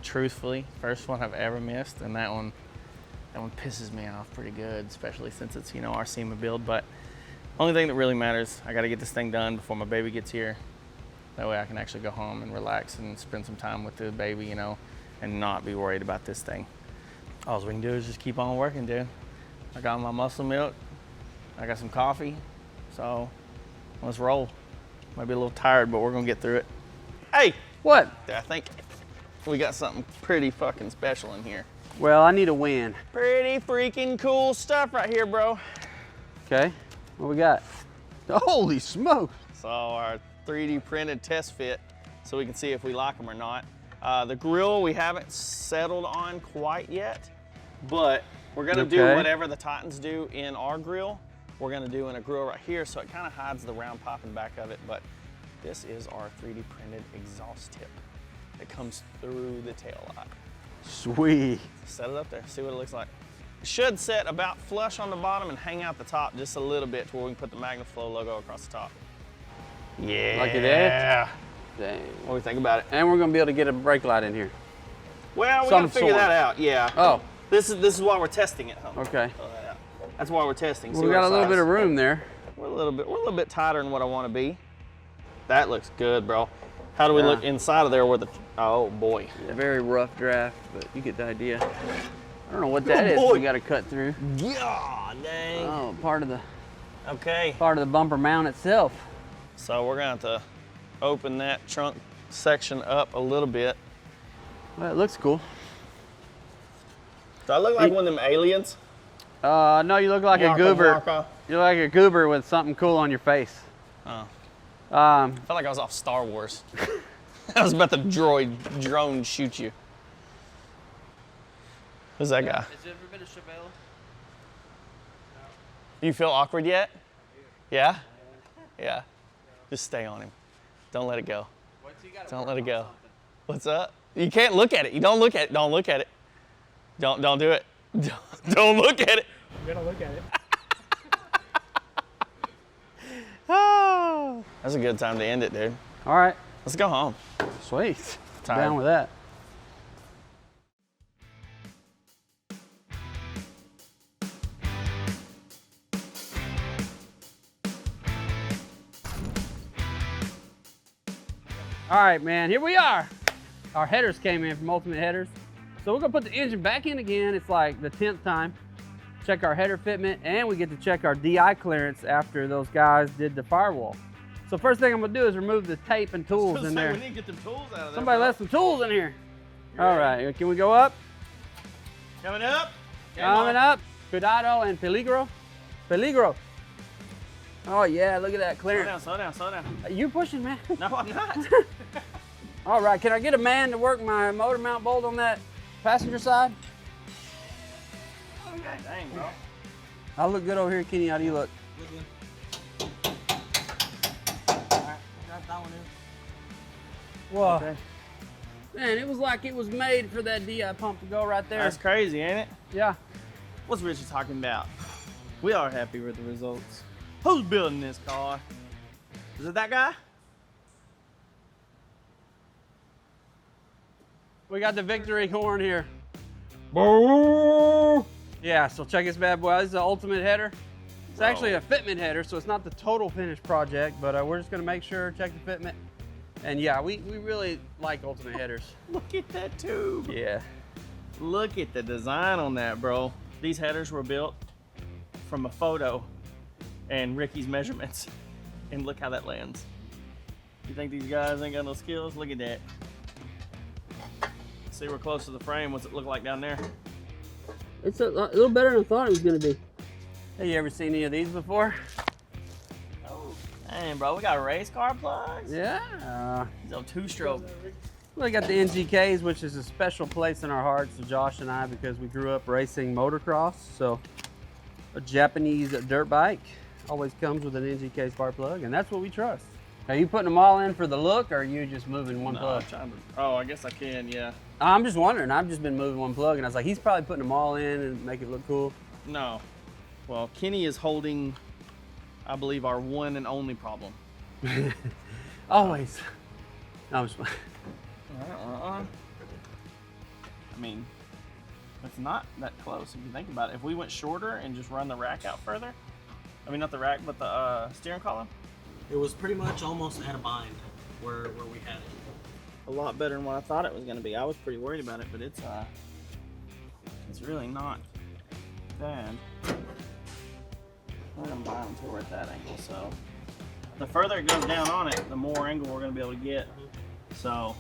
Truthfully, first one I've ever missed, and that one pisses me off pretty good, especially since it's, you know, our SEMA build. But only thing that really matters, I got to get this thing done before my baby gets here. That way I can actually go home and relax and spend some time with the baby, you know, and not be worried about this thing. All we can do is just keep on working, dude. I got my muscle milk, I got some coffee, so let's roll. Might be a little tired, but we're gonna get through it. Hey! What? I think we got something pretty fucking special in here. Well, I need a win. Pretty freaking cool stuff right here, bro. Okay, what we got? Holy smokes! So our 3D printed test fit, so we can see if we like them or not. The grill we haven't settled on quite yet, but we're gonna do whatever the Titans do in our grill, we're gonna do in a grill right here, so it kind of hides the round pop in back of it. But this is our 3D printed exhaust tip that comes through the tail light. Sweet. Set it up there, see what it looks like. It should set about flush on the bottom and hang out the top just a little bit to where we can put the MagnaFlow logo across the top. Yeah. Like it there? Dang. What do you think about it? And we're gonna be able to get a brake light in here. Well, we gotta figure that out, yeah. Oh. This is why we're testing it. Huh? Okay. That's why we're testing. Well, we got a little bit of room there. We're a little bit tighter than what I want to be. That looks good, bro. How do we look inside of there where the, oh boy. A very rough draft, but you get the idea. I don't know what that is we gotta cut through. Yeah, dang. Oh, part of the bumper mount itself. So we're gonna have to open that trunk section up a little bit. Well, it looks cool. Do I look like one of them aliens? No, you look like a goober. You look like a goober with something cool on your face. Oh. I felt like I was off Star Wars. I was about to drone shoot you. Who's that guy? Has it ever been a Chevelle? You feel awkward yet? Yeah? Yeah. Just stay on him. Don't let it go. Don't let it go. What's up? You can't look at it. You don't look at it. Don't look at it. Don't do it. Don't look at it. I'm gonna look at it. Oh, that's a good time to end it, dude. All right. Let's go home. Sweet. Tired. Down with that. All right, man, here we are. our headers came in from Ultimate Headers. So we're gonna put the engine back in again. It's like the 10th time. Check our header fitment, and we get to check our DI clearance after those guys did the firewall. So first thing I'm gonna do is remove the tape and tools in there. We need to get them tools out of there. Somebody left some tools in here. All right, can we go up? Coming up. Coming up. Cuidado and peligro. Peligro. Oh yeah, look at that clearance. Slow down, slow down, slow down. You pushing, man. No, I'm not. All right, can I get a man to work my motor mount bolt on that passenger side? Okay. Dang, bro. I look good over here, Kenny. How do you look? Whoa. Okay. Man, it was like it was made for that DI pump to go right there. That's crazy, ain't it? Yeah. What's Richard talking about? We are happy with the results. Who's building this car? Is it that guy? We got the victory horn here. Boo! Yeah, so check this bad boy. This is the Ultimate Header. It's actually a fitment header, so it's not the total finished project, but we're just gonna make sure, check the fitment. And yeah, we really like Ultimate Headers. Look at that tube. Yeah. Look at the design on that, bro. These headers were built from a photo and Ricky's measurements. And look how that lands. You think these guys ain't got no skills? Look at that. See, we're close to the frame. What's it look like down there? It's a little better than I thought it was gonna be. Have you ever seen any of these before? Oh, dang, bro, we got race car plugs? Yeah. These are two-stroke. We got the NGKs, which is a special place in our hearts to Josh and I because we grew up racing motocross. So a Japanese dirt bike always comes with an NGK spark plug, and that's what we trust. Are you putting them all in for the look, or are you just moving one plug? Oh, I guess I can, yeah. I'm just wondering. I've just been moving one plug, and I was like, he's probably putting them all in and make it look cool. No. Well, Kenny is holding, I believe, our one and only problem. Always. No, I'm just I mean, it's not that close if you think about it. If we went shorter and just run the rack out further, I mean, not the rack, but the steering column. It was pretty much almost at a bind where we had it. A lot better than what I thought it was going to be. I was pretty worried about it, but it's really not bad. We're going to bind until we're at that angle, so the further it goes down on it, the more angle we're going to be able to get. So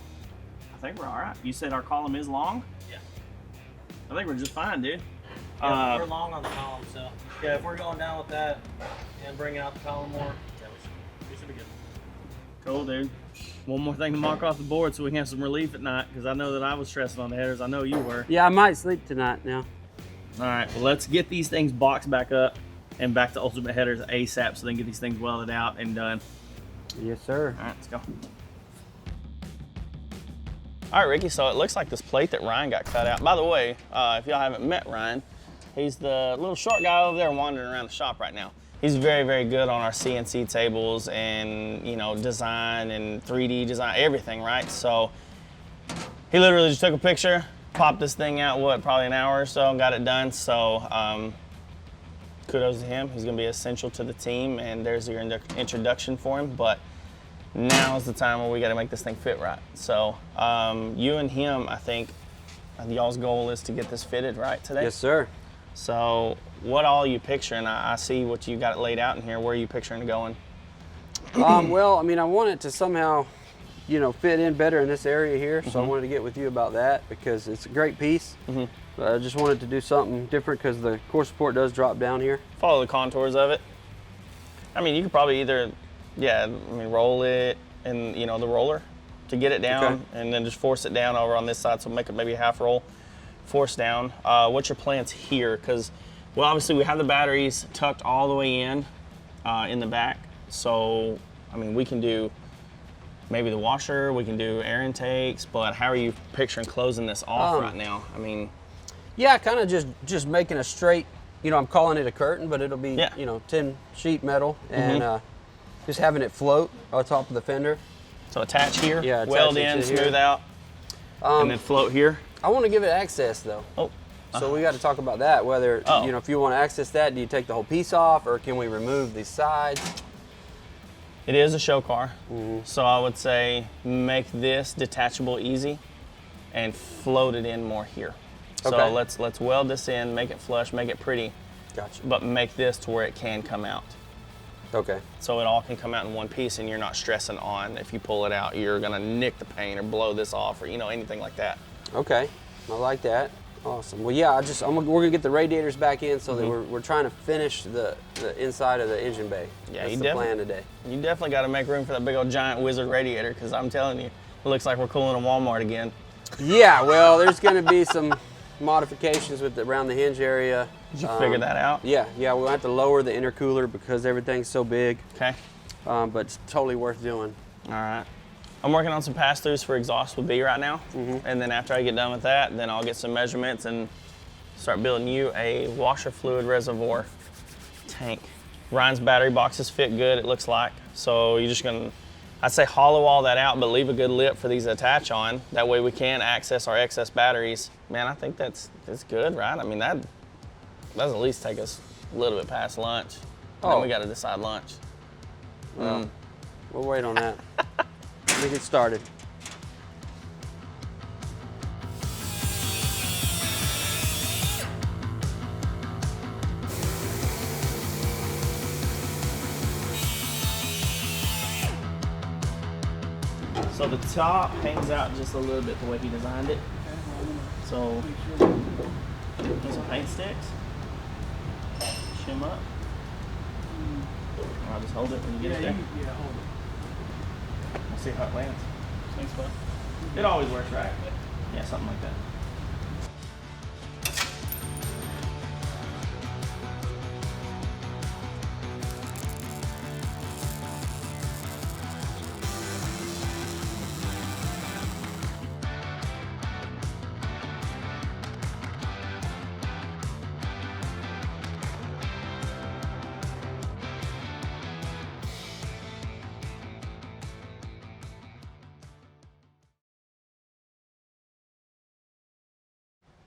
I think we're all right. You said our column is long? Yeah. I think we're just fine, dude. Yeah, we're long on the column, so yeah, if we're going down with that and bringing out the column more, yeah, we should be good. Cool, dude. One more thing to mark off the board so we can have some relief at night, because I know that I was stressing on the headers. I know you were. Yeah, I might sleep tonight now. All right, well, let's get these things boxed back up and back to Ultimate Headers ASAP so they can get these things welded out and done. Yes, sir. All right, let's go. All right, Ricky, so it looks like this plate that Ryan got cut out. By the way, if y'all haven't met Ryan, he's the little short guy over there wandering around the shop right now. He's very, very good on our CNC tables and, you know, design and 3D design, everything, right? So he literally just took a picture, popped this thing out, probably an hour or so, and got it done. So kudos to him. He's gonna be essential to the team, and there's your introduction for him. But now is the time where we gotta make this thing fit right. So you and him, I think, y'all's goal is to get this fitted right today? Yes, sir. So what all are you picturing? I see what you got laid out in here. Where are you picturing it going? Well, I mean, I want it to somehow, you know, fit in better in this area here. So I wanted to get with you about that because it's a great piece. But I just wanted to do something different because the core support does drop down here. Follow the contours of it. I mean, you could probably either, roll it and, you know, the roller to get it down, and then just force it down over on this side. So make it maybe a half roll. Force down. What's your plans here? Because, well, obviously we have the batteries tucked all the way in the back. So, I mean, we can do maybe the washer, we can do air intakes, but how are you picturing closing this off right now? I mean, yeah, kind of just making a straight, you know, I'm calling it a curtain, but it'll be, you know, 10 sheet metal, and just having it float on top of the fender. So attach here, yeah, weld in, smooth out, and then float here. I want to give it access though. Oh. So we got to talk about that, whether, you know, if you want to access that, do you take the whole piece off or can we remove these sides? It is a show car. So I would say make this detachable easy. and float it in more here. So Okay. let's weld this in, make it flush, make it pretty. Gotcha. But make this to where it can come out. Okay. So it all can come out in one piece and you're not stressing on if you pull it out, you're gonna nick the paint or blow this off or anything like that. Okay, I like that. Awesome. Well, yeah, we're gonna get the radiators back in so that we're trying to finish the inside of the engine bay. Yeah, that's the plan today. You definitely got to make room for that big old giant wizard radiator because I'm telling you, it looks like we're cooling a Walmart again. Yeah, well, there's gonna be some modifications around the hinge area. Did you figure that out? Yeah, we'll have to lower the intercooler because everything's so big. Okay. But it's totally worth doing. All right. I'm working on some pass-throughs for exhaust with B right now. And then after I get done with that, then I'll get some measurements and start building you a washer fluid reservoir tank. Ryan's battery boxes fit good, it looks like. So you're just gonna, I'd say hollow all that out, but leave a good lip for these to attach on. That way we can access our excess batteries. Man, I think that's good, right? I mean, that does at least take us a little bit past lunch. Then we gotta decide lunch. Well, we'll wait on that. Let me get started. So the top hangs out just a little bit the way he designed it. So, get some paint sticks, shim up. I'll just hold it when you get it there. Yeah, hold it. We'll see how it lands. Thanks, bud. It always works, right? Yeah, something like that.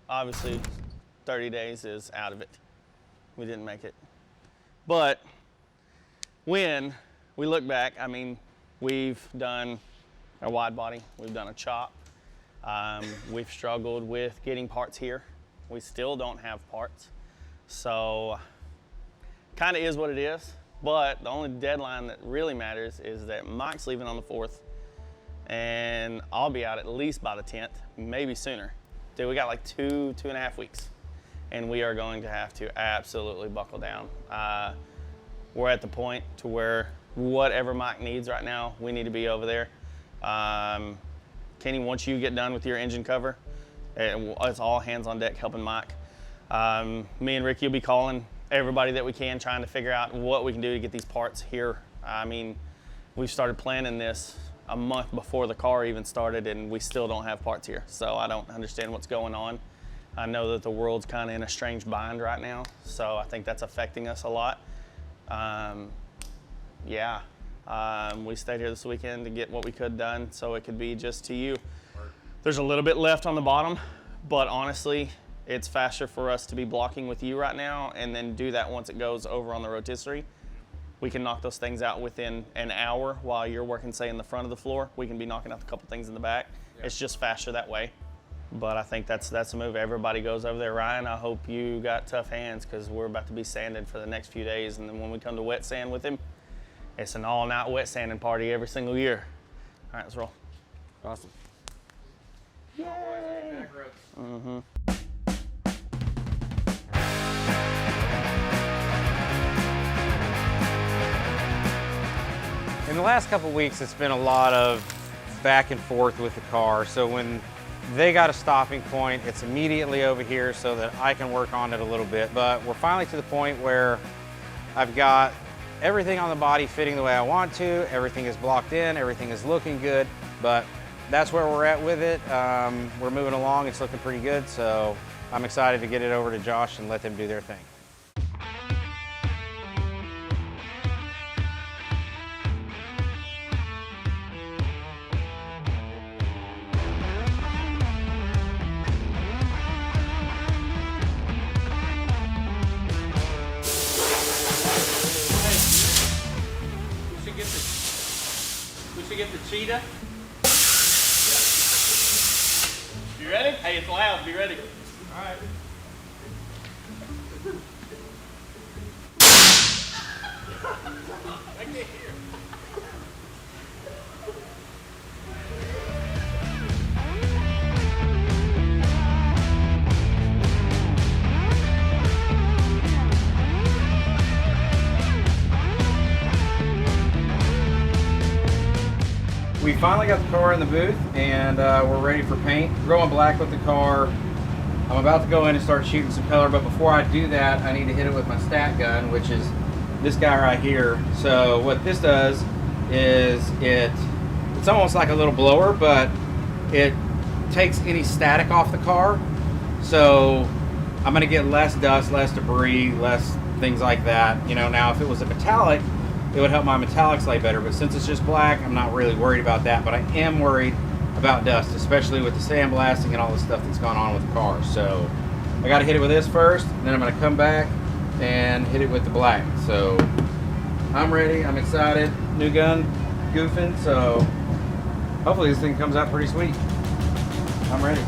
Obviously, 30 days is out of it. We didn't make it. But when we look back, I mean, we've done a wide body, we've done a chop. We've struggled with getting parts here. We still don't have parts. So, kind of is what it is. But the only deadline that really matters is that Mike's leaving on the 4th, and I'll be out at least by the 10th, maybe sooner. Dude, we got like 2.5 weeks, and we are going to have to absolutely buckle down. We're at the point to where whatever Mike needs right now, we need to be over there. Kenny, once you get done with your engine cover, it's all hands on deck helping Mike. Me and Ricky will be calling everybody that we can, trying to figure out what we can do to get these parts here. I mean, we've started planning this a month before the car even started, and we still don't have parts here. So I don't understand what's going on. I know that the world's kind of in a strange bind right now, so I think that's affecting us a lot. We stayed here this weekend to get what we could done so it could be just to you. There's a little bit left on the bottom, but honestly, it's faster for us to be blocking with you right now and then do that once it goes over on the rotisserie. We can knock those things out within an hour while you're working, say, in the front of the floor. We can be knocking out a couple things in the back. Yeah. It's just faster that way. But I think that's a move. Everybody goes over there. Ryan, I hope you got tough hands because we're about to be sanding for the next few days. And then when we come to wet sand with him, it's an all-night wet sanding party every single year. All right, let's roll. Awesome. Yay! Mm-hmm. In the last couple of weeks, it's been a lot of back and forth with the car. So when they got a stopping point, it's immediately over here so that I can work on it a little bit. But we're finally to the point where I've got everything on the body fitting the way I want to. Everything is blocked in, everything is looking good, but that's where we're at with it. We're moving along, it's looking pretty good. So I'm excited to get it over to Josh and let them do their thing. We should get the cheetah. You ready? Hey, it's loud. Be ready. All right. I can't hear. We finally got the car in the booth and we're ready for paint. We're going black with the car. I'm about to go in and start shooting some color, but before I do that, I need to hit it with my stat gun, which is this guy right here. So what this does is it's almost like a little blower, but it takes any static off the car. So I'm gonna get less dust, less debris, less things like that. You know, now if it was a metallic, it would help my metallics lay better, but since it's just black, I'm not really worried about that, but I am worried about dust, especially with the sandblasting and all the stuff that's gone on with the car. So I gotta hit it with this first, and then I'm gonna come back and hit it with the black. So I'm ready, I'm excited, new gun, goofing, so hopefully this thing comes out pretty sweet. I'm ready.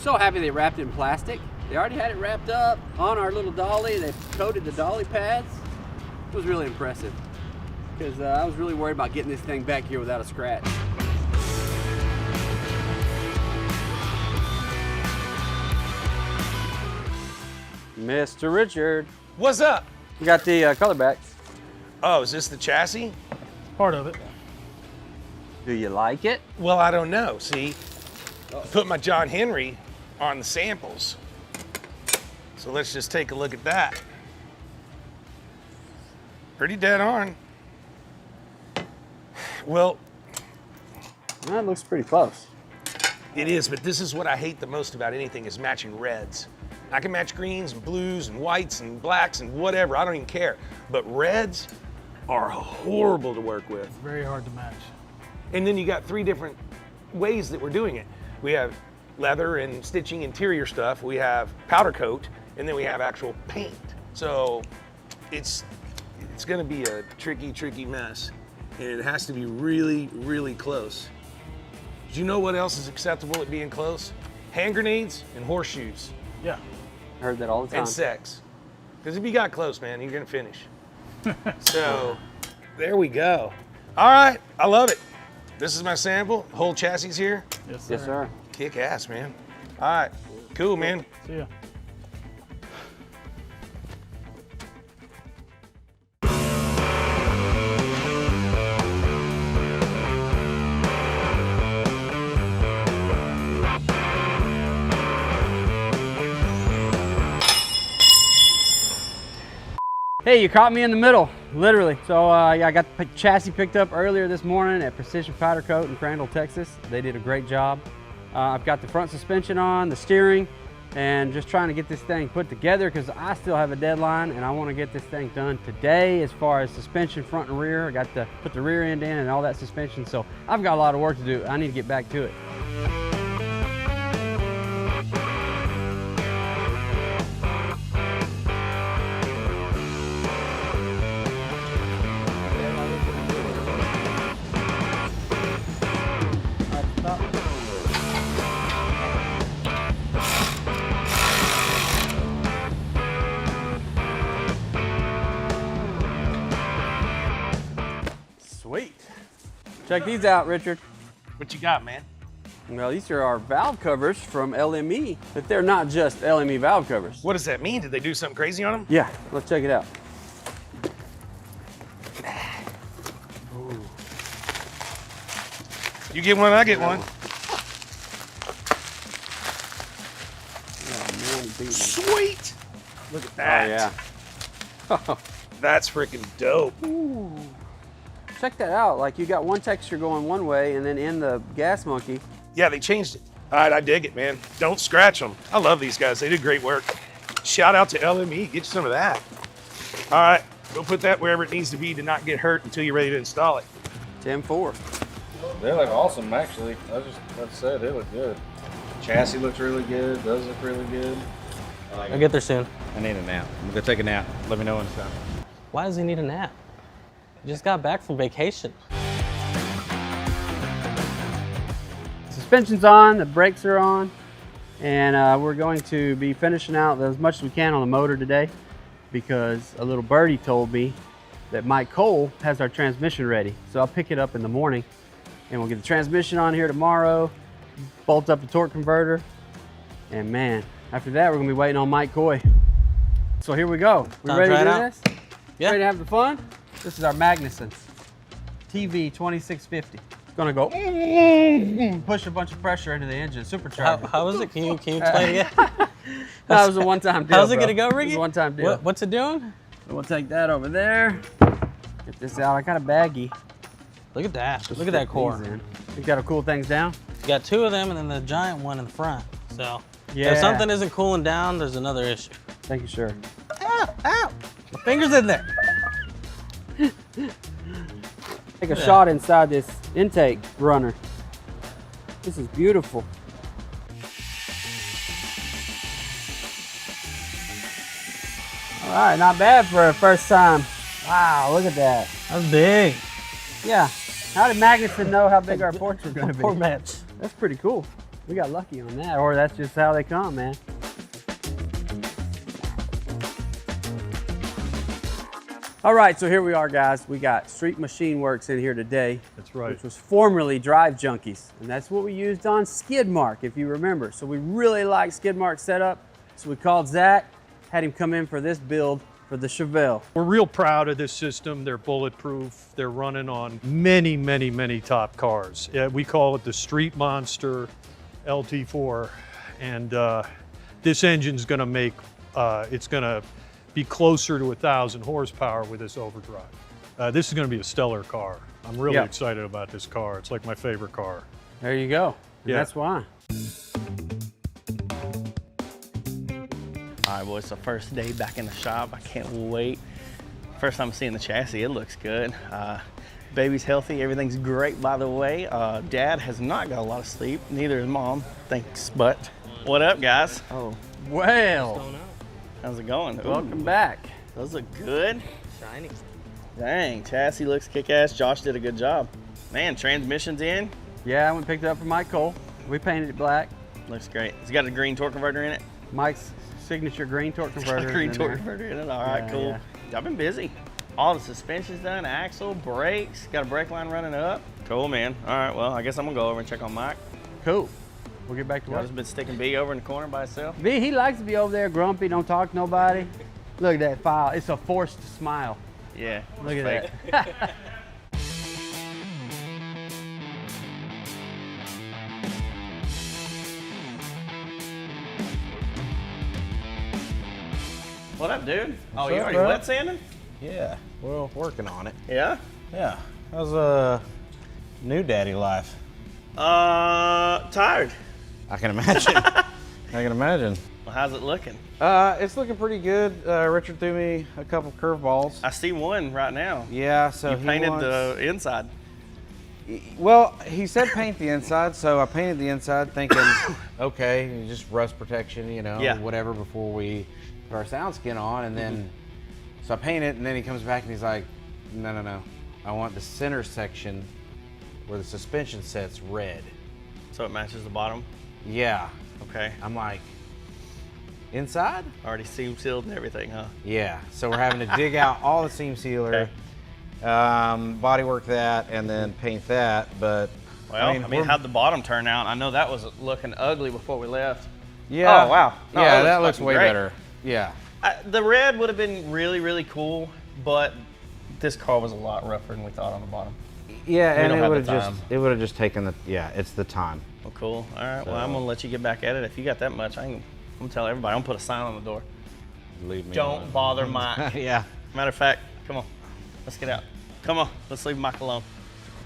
So happy they wrapped it in plastic. They already had it wrapped up on our little dolly. They coated the dolly pads. It was really impressive because I was really worried about getting this thing back here without a scratch. Mr. Richard. What's up? You got the color backs. Oh, is this the chassis? Part of it. Do you like it? Well, I don't know. See, I put my John Henry on the samples. So let's just take a look at that. Pretty dead on. Well, that looks pretty close. It is, but this is what I hate the most about anything is matching reds. I can match greens and blues and whites and blacks and whatever, I don't even care. But reds are horrible to work with. It's very hard to match. And then you got 3 different ways that we're doing it. We have leather and stitching interior stuff, we have powder coat, and then we have actual paint. So it's gonna be a tricky mess. And it has to be really, really close. Do you know what else is acceptable at being close? Hand grenades and horseshoes. Yeah. I heard that all the time. And sex. Because if you got close, man, you're gonna finish. So, there we go. All right, I love it. This is my sample, whole chassis here. Yes, sir. Yes, sir. Kick ass, man. All right, cool, man. See ya. Hey, you caught me in the middle, literally. So yeah, I got the chassis picked up earlier this morning at Precision Powder Coat in Crandall, Texas. They did a great job. I've got the front suspension on, the steering, and just trying to get this thing put together because I still have a deadline and I want to get this thing done today as far as suspension front and rear. I got to put the rear end in and all that suspension, so I've got a lot of work to do. I need to get back to it. Sweet. Check these out, Richard. What you got, man? Well, these are our valve covers from LME, but they're not just LME valve covers. What does that mean? Did they do something crazy on them? Yeah, let's check it out. Ooh. You get one, I get one. Oh, man, Sweet. Look at that. Oh yeah. That's freaking dope. Ooh. Check that out. Like you got one texture going one way, and then in the Gas Monkey. Yeah, they changed it. All right, I dig it, man. Don't scratch them. I love these guys. They do great work. Shout out to LME. Get you some of that. All right, go put that wherever it needs to be to not get hurt until you're ready to install it. 10-4. They look awesome, actually. I was just about to say, they look good. Chassis looks really good. Does look really good. I'll get there soon. I need a nap. I'm gonna take a nap. Let me know when it's time. Why does he need a nap? He just got back from vacation. Suspension's on, the brakes are on, and we're going to be finishing out as much as we can on the motor today because a little birdie told me that Mike Cole has our transmission ready. So I'll pick it up in the morning and we'll get the transmission on here tomorrow, bolt up the torque converter, and man, after that we're gonna be waiting on Mike Coy. So here we go. We Time ready to to do try it out? this? Yeah. Ready to have the fun? This is our Magnuson TV 2650. It's gonna go push a bunch of pressure into the engine, supercharger. How is it? Can you explain again? That was a one-time deal. How's it bro. gonna go, It was Ricky? a one-time deal. What's it doing? So we'll take that over there. Get this out. I got a baggie. Look at that. Just Look at that stick core. these in. You got to cool things down. You got two of them and then the giant one in the front. So Yeah. if something isn't cooling down, there's another issue. Thank you, sir. Ow, ow. My finger's in there. Take a shot inside this intake runner. This is beautiful. All right, not bad for a first time. Wow, look at that. That's big. Yeah. How did Magnuson know how big our porch was going to be? Poor match. That's pretty cool. We got lucky on that, or that's just how they come, man. All right, so here we are, guys. We got Street Machine Works in here today. That's right. Which was formerly Drive Junkies, and that's what we used on Skidmark, if you remember. So we really like Skidmark's setup, so we called Zach, had him come in for this build for the Chevelle. We're real proud of this system. They're bulletproof. They're running on many, many, many top cars. We call it the Street Monster LT4, and this engine's going to make it's going to be closer to 1,000 horsepower with this overdrive. This is going to be a stellar car. I'm really excited about this car. It's like my favorite car. There you go. Yeah. That's why. All right, well, it's the first day back in the shop. I can't wait. First time seeing the chassis, it looks good. Baby's healthy, everything's great, by the way. Dad has not got a lot of sleep, neither is Mom, thanks, but. What up, guys? Oh, well. How's it going? Welcome back. Those look good. Shiny. Dang, chassis looks kick-ass. Josh did a good job. Man, transmission's in. Yeah, I went and picked it up from Mike Cole. We painted it black. Looks great. It's got a green torque converter in it. Mike's signature green torque converter. Green torque converter in it. All right, cool. Yeah. I've been busy. All the suspension's done, axle, brakes, got a brake line running up. Cool, man. All right, well, I guess I'm gonna go over and check on Mike. Cool. We'll get back to work. Josh's been sticking B over in the corner by himself. B, he likes to be over there grumpy, don't talk to nobody. Look at that file. It's a forced smile. Yeah. Look at that. What up, dude? Oh, What's you up, already bro? wet sanding? Yeah, well, working on it. Yeah? Yeah. How's new daddy life? Tired. I can imagine. I can imagine. Well, how's it looking? It's looking pretty good. Richard threw me a couple curveballs. I see one right now. Yeah, so you he painted wants- the inside. Well, he said paint the inside, so I painted the inside thinking, okay, just rust protection, you know, whatever before we put our sound skin on. And then, so I paint it, and then he comes back and he's like, no. I want the center section where the suspension set's red. So it matches the bottom? Yeah. Okay. I'm like, inside? Already seam sealed and everything, huh? Yeah. So we're having to dig out all the seam sealer, bodywork that, and then paint that. But well, I mean how'd the bottom turn out? I know that was looking ugly before we left. Yeah. Oh wow. No, yeah, that looks fucking way great. better. Yeah. The red would have been really, really cool, but this car was a lot rougher than we thought on the bottom. Yeah, We and don't it have would the have time. just it would have just taken the it's the time. Well, cool. All right. Well, So- I'm gonna let you get back at it. If you got that much, I'm gonna tell everybody. I'm gonna put a sign on the door. Leave me Don't alone. bother Mike. Yeah. Matter of fact, come on. Let's get out. Come on. Let's leave Mike alone.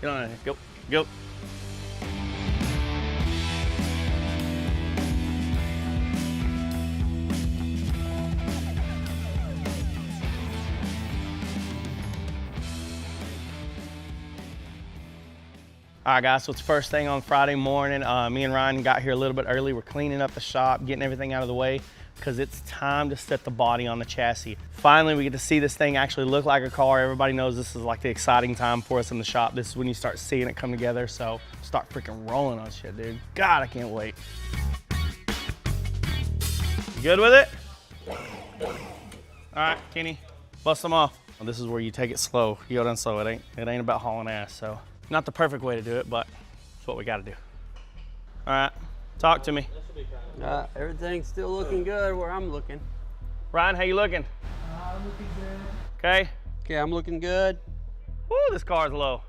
Get on in here. Go. Go. All right, guys, so it's first thing on Friday morning. Me and Ryan got here a little bit early. We're cleaning up the shop, getting everything out of the way, because it's time to set the body on the chassis. Finally, we get to see this thing actually look like a car. Everybody knows this is like the exciting time for us in the shop. This is when you start seeing it come together, so start freaking rolling on shit, dude. God, I can't wait. You good with it? All right, Kenny, bust them off. Well, this is where you take it slow. You go down slow. It ain't about hauling ass, so. Not the perfect way to do it, but it's what we gotta do. All right, talk to me. Everything's still looking good where I'm looking. Ryan, how you looking? I'm looking good. Okay. Okay, I'm looking good. Woo, this car's low.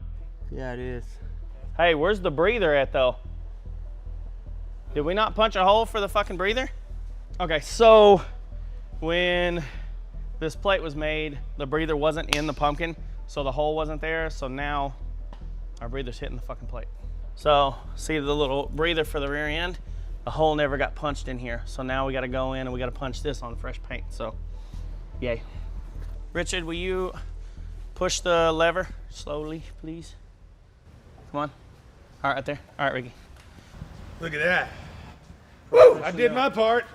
Yeah, it is. Hey, where's the breather at though? Did we not punch a hole for the fucking breather? Okay, so when this plate was made, the breather wasn't in the pumpkin, so the hole wasn't there, so now our breather's hitting the fucking plate. So see the little breather for the rear end? The hole never got punched in here. So now we gotta go in and we gotta punch this on fresh paint. So yay. Richard, will you push the lever slowly, please? Come on. All right, right there. All right, Ricky. Look at that. Woo, I did my part.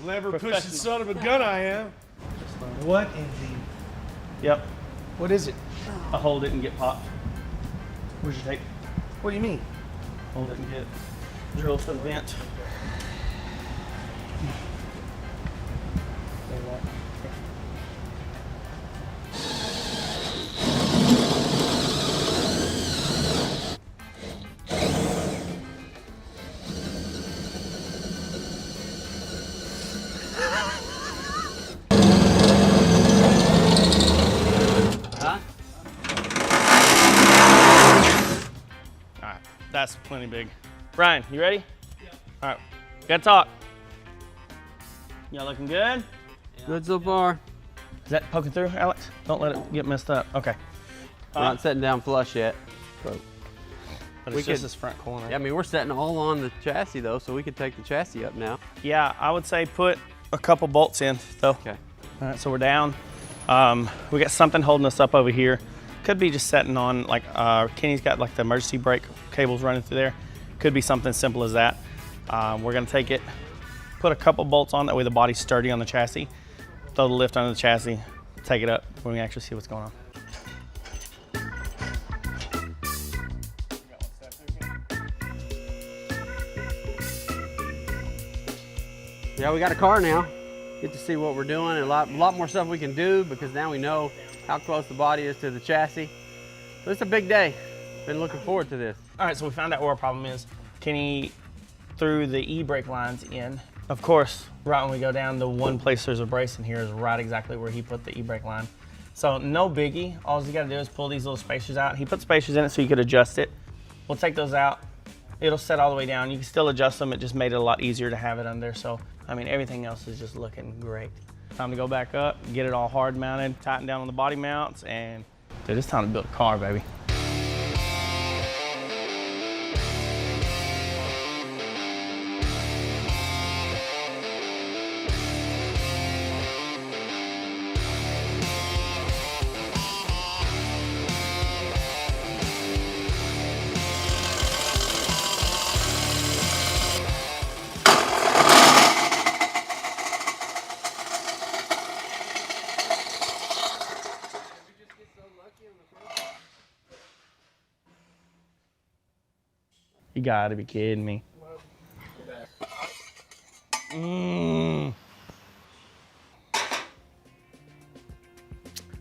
Lever pushing son of a gun I am. What in the... Yep. What is it? A hole didn't get popped. Where's your tape? What do you mean? Hole didn't get drilled for the vent. That's plenty big. Brian, you ready? Yeah. All right, gotta talk. Y'all looking good? Yeah. Good so far. Is that poking through, Alex? Don't let it get messed up. Okay. We're not setting down flush yet. But it's just this front corner. Yeah, I mean, we're setting all on the chassis though, so we could take the chassis up now. Yeah, I would say put a couple bolts in though. Okay. All right, so we're down. We got something holding us up over here. Could be just setting on, like Kenny's got like the emergency brake cables running through there. Could be something simple as that. We're gonna take it, put a couple bolts on, that way the body's sturdy on the chassis. Throw the lift under the chassis, take it up when we actually see what's going on. Yeah, we got a car now. Get to see what we're doing and a lot more stuff we can do, because now we know how close the body is to the chassis. So it's a big day. Been looking forward to this. All right, so we found out where our problem is. Kenny threw the e-brake lines in. Of course, right when we go down, the one place there's a brace in here is right exactly where he put the e-brake line. So no biggie. All you gotta do is pull these little spacers out. He put spacers in it so you could adjust it. We'll take those out. It'll set all the way down. You can still adjust them. It just made it a lot easier to have it under. So, I mean, everything else is just looking great. Time to go back up, get it all hard mounted, tighten down on the body mounts, and dude, it's time to build a car, baby. You gotta be kidding me.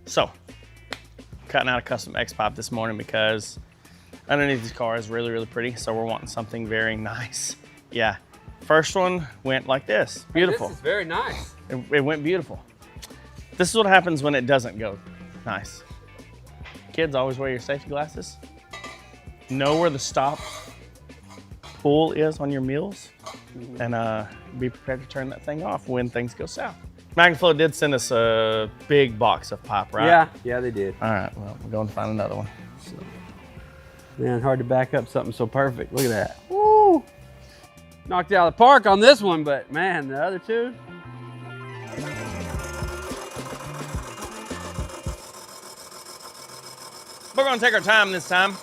So, cutting out a custom X-pipe this morning because underneath this car is really, really pretty. So we're wanting something very nice. Yeah, first one went like this, beautiful. This is very nice. It went beautiful. This is what happens when it doesn't go nice. Kids, always wear your safety glasses. Know where the stop pull is on your meals, and be prepared to turn that thing off when things go south. MagnaFlow did send us a big box of pipe, right? Yeah, they did. All right, well, we're going to find another one. So. Man, hard to back up something so perfect. Look at that. Woo! Knocked it out of the park on this one, but man, the other two. We're going to take our time this time.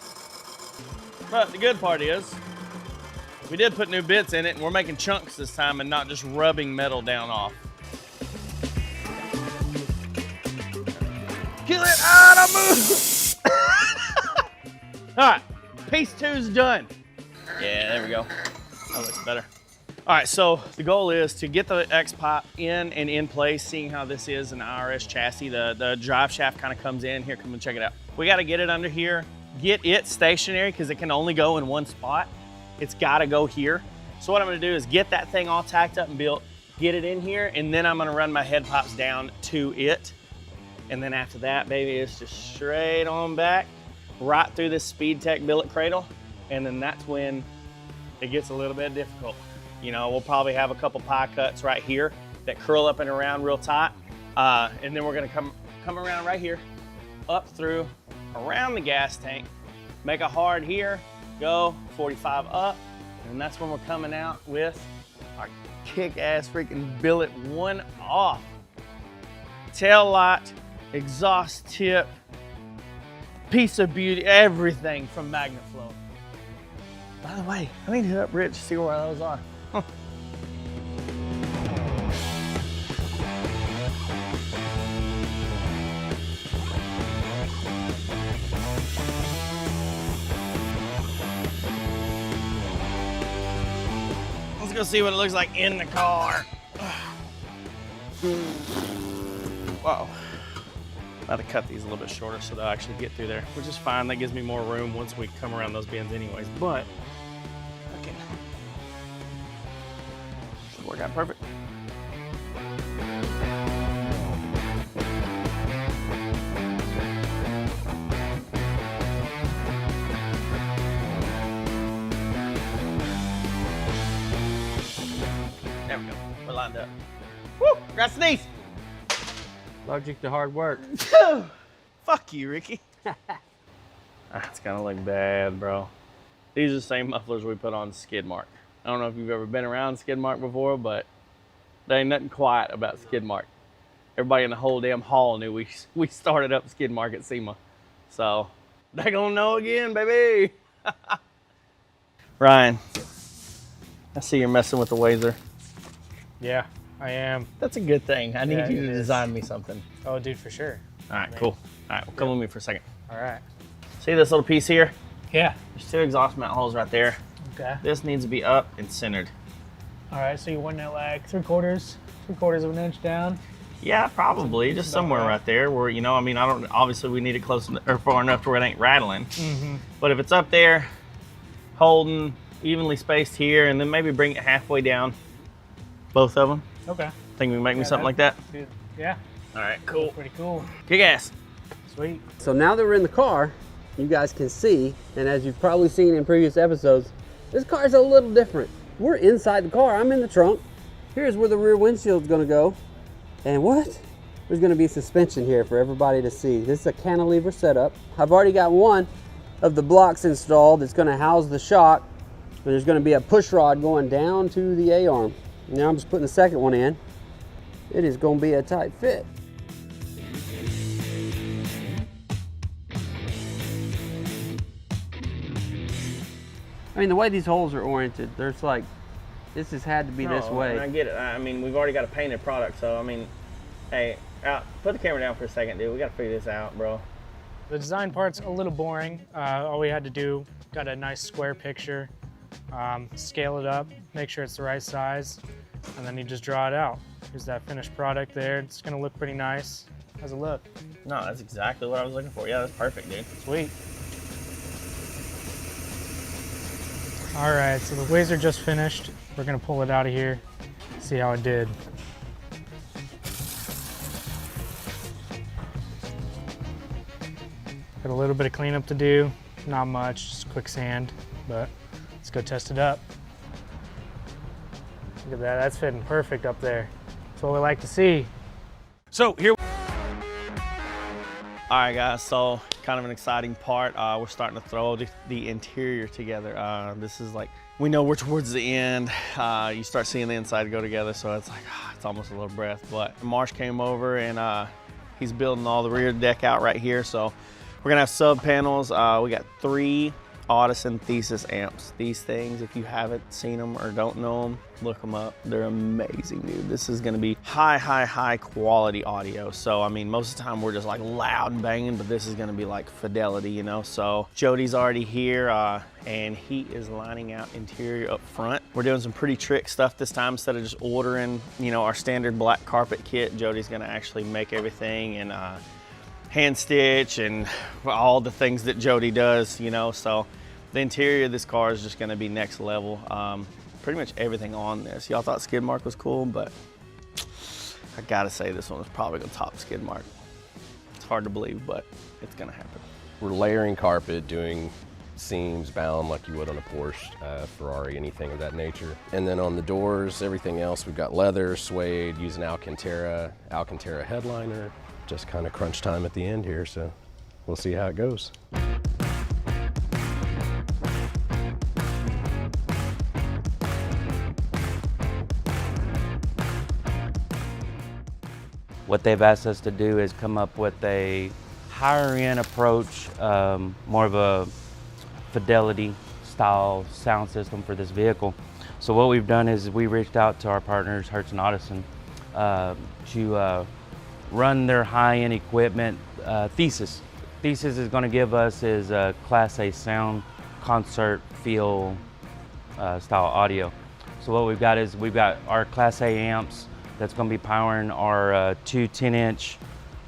But the good part is, we did put new bits in it, and we're making chunks this time and not just rubbing metal down off. Kill it out of move! All right, piece 2's done. Yeah, there we go. That looks better. All right, so the goal is to get the X-pipe in and in place, seeing how this is an IRS chassis. The drive shaft kind of comes in. Here, come and check it out. We got to get it under here, get it stationary because it can only go in one spot. It's got to go here. So what I'm going to do is get that thing all tacked up and built, get it in here, and then I'm going to run my head pipes down to it. And then after that, baby, it's just straight on back, right through this Speedtech billet cradle. And then that's when it gets a little bit difficult. You know, we'll probably have a couple pie cuts right here that curl up and around real tight. And then we're gonna come around right here, up through, around the gas tank, make a hard here, go 45 up, and that's when we're coming out with our kick-ass freaking billet 1 off. Tail light, exhaust tip, piece of beauty, everything from MagnaFlow. By the way, I need to hit up Rich to see where those are. Let's go see what it looks like in the car. Wow. I have to cut these a little bit shorter so they'll actually get through there, which is fine. That gives me more room once we come around those bends anyways, but okay. Should work out perfect. There we go, we're lined up. Woo, got sneeze. Logic to hard work. Fuck you, Ricky. That's gonna look bad, bro. These are the same mufflers we put on Skidmark. I don't know if you've ever been around Skidmark before, but there ain't nothing quiet about Skidmark. Everybody in the whole damn hall knew we started up Skidmark at SEMA. So, they gonna know again, baby. Ryan, I see you're messing with the Wazer. Yeah, I am. That's a good thing. I need you to design me something. Oh, dude, for sure. All right, cool. All right, well, come with me for a second. All right. See this little piece here? Yeah. There's 2 exhaust mount holes right there. Okay. This needs to be up and centered. All right, so you want it like 3/4 of an inch down? Yeah, probably. Just somewhere right there where, you know, I mean, obviously we need it close or far enough to where it ain't rattling. Mm-hmm. But if it's up there, holding, evenly spaced here, and then maybe bring it halfway down, both of them. Okay. Think we can make me something like that? Dude, yeah. All right, cool. Pretty cool. Kick ass. Sweet. So now that we're in the car, you guys can see, and as you've probably seen in previous episodes, this car is a little different. We're inside the car. I'm in the trunk. Here's where the rear windshield's gonna go. And what? There's gonna be suspension here for everybody to see. This is a cantilever setup. I've already got one of the blocks installed that's gonna house the shock. And there's gonna be a push rod going down to the A-arm. Now I'm just putting the second one in. It is gonna be a tight fit. I mean, the way these holes are oriented, there's like, this has had to be this way. And I get it. I mean, we've already got a painted product, so I mean, hey, put the camera down for a second, dude. We gotta figure this out, bro. The design part's a little boring. All we had to do, got a nice square picture, scale it up, make sure it's the right size, and then you just draw it out. Here's that finished product there. It's gonna look pretty nice. How's it look? No, that's exactly what I was looking for. Yeah, that's perfect, dude. Sweet. All right, so the Wazer just finished. We're gonna pull it out of here, see how it did. Got a little bit of cleanup to do, not much, just quick sand, but let's go test it up. Look at that, that's fitting perfect up there. That's what we like to see. So here. All right, guys, so kind of an exciting part. We're starting to throw the interior together. This is like, we know we're towards the end. You start seeing the inside go together, so it's like, it's almost a little breath. But Marsh came over and he's building all the rear deck out right here. So we're gonna have sub panels. We got 3 Audison Thesis amps. These things, if you haven't seen them or don't know them, look them up. They're amazing, dude. This is gonna be high quality audio. So, I mean, most of the time we're just like loud and banging, but this is gonna be like fidelity, you know? So Jody's already here and he is lining out interior up front. We're doing some pretty trick stuff this time. Instead of just ordering, you know, our standard black carpet kit, Jody's gonna actually make everything and hand stitch and all the things that Jody does, you know? So the interior of this car is just gonna be next level. Pretty much everything on this. Y'all thought Skid Mark was cool, but I gotta say this one is probably gonna top Skid Mark. It's hard to believe, but it's gonna happen. We're layering carpet, doing seams bound like you would on a Porsche, Ferrari, anything of that nature. And then on the doors, everything else, we've got leather, suede, using Alcantara headliner. Just kind of crunch time at the end here, so we'll see how it goes. What they've asked us to do is come up with a higher end approach, more of a fidelity style sound system for this vehicle. So what we've done is we reached out to our partners, Hertz and Audison, to run their high-end equipment. Thesis is going to give us is a Class A sound, concert feel style audio. So what we've got is we've got our Class A amps that's going to be powering our 2 10-inch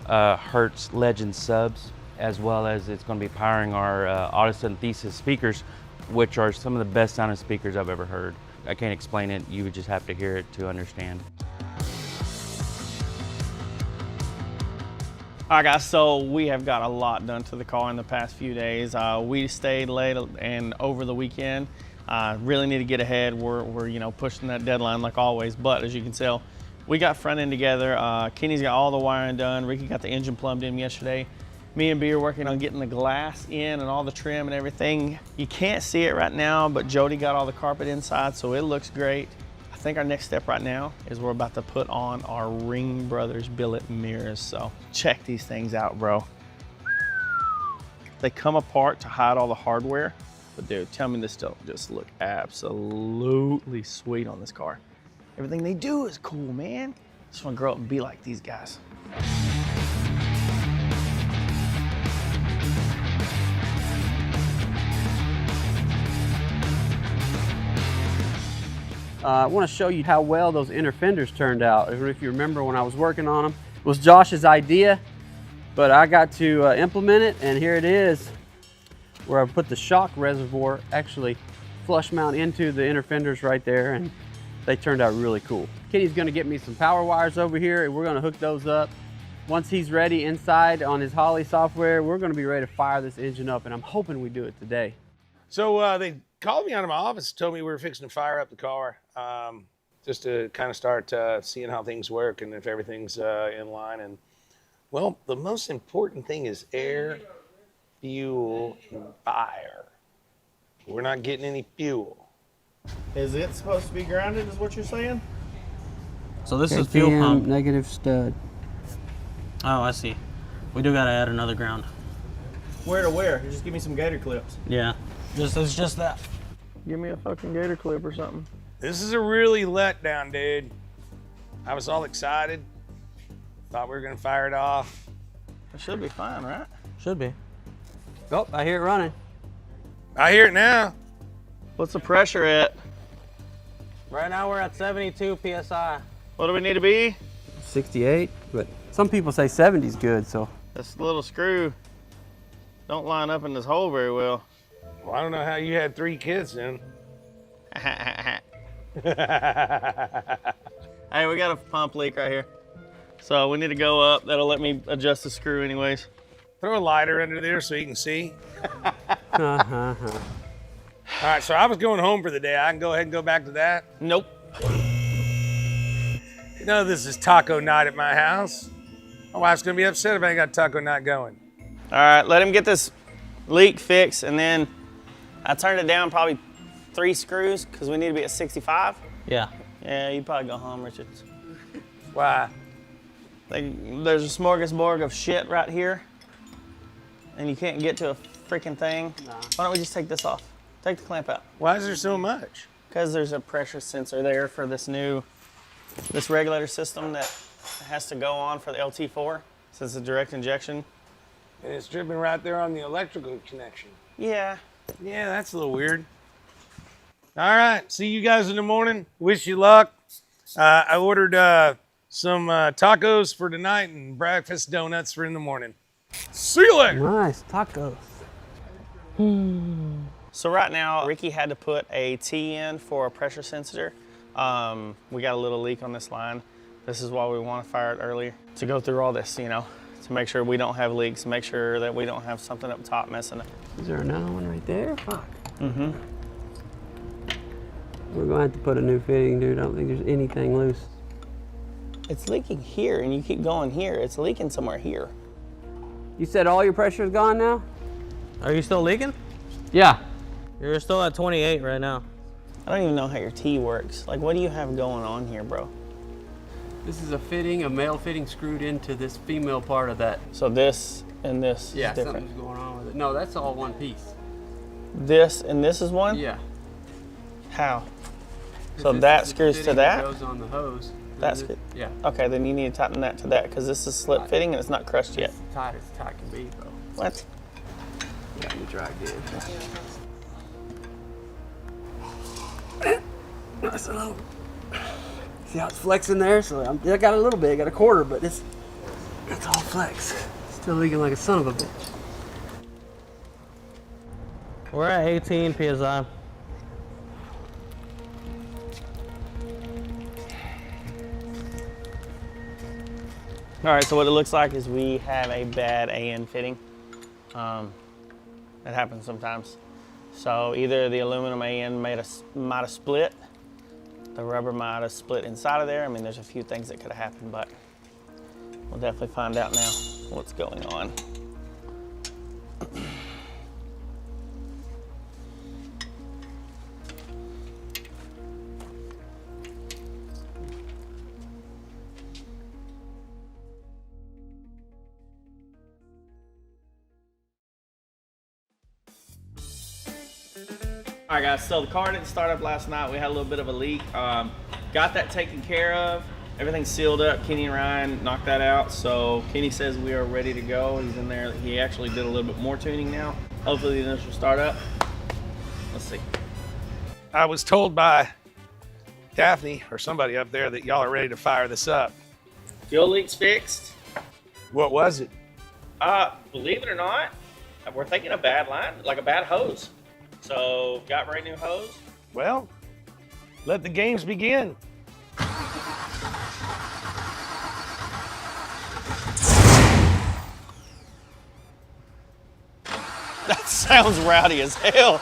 Hertz Legend subs, as well as it's going to be powering our Audison Thesis speakers, which are some of the best sounding speakers I've ever heard. I can't explain it, you would just have to hear it to understand. All right, guys, so we have got a lot done to the car in the past few days. We stayed late and over the weekend. Really need to get ahead. We're you know, pushing that deadline like always, but as you can tell, we got front end together. Kenny's got all the wiring done. Ricky got the engine plumbed in yesterday. Me and B are working on getting the glass in and all the trim and everything. You can't see it right now, but Jody got all the carpet inside, so it looks great. I think our next step right now is we're about to put on our Ring Brothers billet mirrors. So check these things out, bro. They come apart to hide all the hardware, but dude, tell me this don't just look absolutely sweet on this car. Everything they do is cool, man. Just wanna grow up and be like these guys. I want to show you how well those inner fenders turned out. If you remember when I was working on them, it was Josh's idea, but I got to implement it, and here it is, where I put the shock reservoir actually flush mount into the inner fenders right there, and they turned out really cool. Kenny's going to get me some power wires over here, and we're going to hook those up. Once he's ready inside on his Holly software, we're going to be ready to fire this engine up, and I'm hoping we do it today. So they called me out of my office, told me we were fixing to fire up the car, just to kind of start seeing how things work and if everything's in line. And well, the most important thing is air, fuel, and fire. We're not getting any fuel. Is it supposed to be grounded, is what you're saying? So this is fuel pump. Negative stud. Oh, I see. We do gotta add another ground. Where to where? Just give me some gator clips. Yeah, it's just that. Give me a fucking gator clip or something. This is a really letdown, dude. I was all excited. Thought we were gonna fire it off. It should be fine, right? Should be. Oh, I hear it running. I hear it now. What's the pressure at? Right now we're at 72 PSI. What do we need to be? 68, but some people say 70 is good, so. This little screw don't line up in this hole very well. Well, I don't know how you had 3 kids then. Hey, we got a pump leak right here. So we need to go up. That'll let me adjust the screw anyways. Throw a lighter under there so you can see. All right, so I was going home for the day. I can go ahead and go back to that? Nope. You know this is taco night at my house. My wife's gonna be upset if I ain't got taco night going. All right, let him get this leak fixed, and then I turned it down probably 3 screws because we need to be at 65. Yeah. Yeah, you probably go home, Richards. Why? There's a smorgasbord of shit right here, and you can't get to a freaking thing. Nah. Why don't we just take this off? Take the clamp out. Why is there so much? Because there's a pressure sensor there for this regulator system that has to go on for the LT4, since it's direct injection. And it's dripping right there on the electrical connection. Yeah. Yeah, that's a little weird. All right, see you guys in the morning. Wish you luck. I ordered some tacos for tonight and breakfast donuts for in the morning. See you later. Nice tacos. So right now, Ricky had to put a T in for a pressure sensor. We got a little leak on this line. This is why we want to fire it earlier, to go through all this, you know, to make sure we don't have leaks, make sure that we don't have something up top messing up. Is there another one right there? Fuck. Mm-hmm. We're gonna have to put a new fitting, dude. I don't think there's anything loose. It's leaking here, and you keep going here. It's leaking somewhere here. You said all your pressure is gone now? Are you still leaking? Yeah. You're still at 28 right now. I don't even know how your T works. Like, what do you have going on here, bro? This is a fitting, a male fitting screwed into this female part of that. So this and this yeah, is different. something's going on with it. No, that's all one piece. This and this is one? Yeah. How? So that screws to that? Goes on the hose. That's good. Yeah. Okay, then you need to tighten that to that because this is slip fitting and it's not crushed yet. It's tight as tight can be, bro. What? Got me dry good. Nice little. See how it's flexing there? So I got a little bit, I got a quarter, but it's all flex. Still leaking like a son of a bitch. We're at 18 PSI. All right, so what it looks like is we have a bad AN fitting. It happens sometimes. So either the aluminum AN might have split, the rubber might have split inside of there. I mean, there's a few things that could have happened, but we'll definitely find out now what's going on. All right, guys, so the car didn't start up last night. We had a little bit of a leak. Got that taken care of. Everything's sealed up. Kenny and Ryan knocked that out. So Kenny says we are ready to go. He's in there. He actually did a little bit more tuning now. Hopefully the initial startup. Let's see. I was told by Daphne or somebody up there that y'all are ready to fire this up. Fuel leak's fixed. What was it? Believe it or not, we're thinking a bad line, like a bad hose. So, got brand new hose? Well, let the games begin. That sounds rowdy as hell.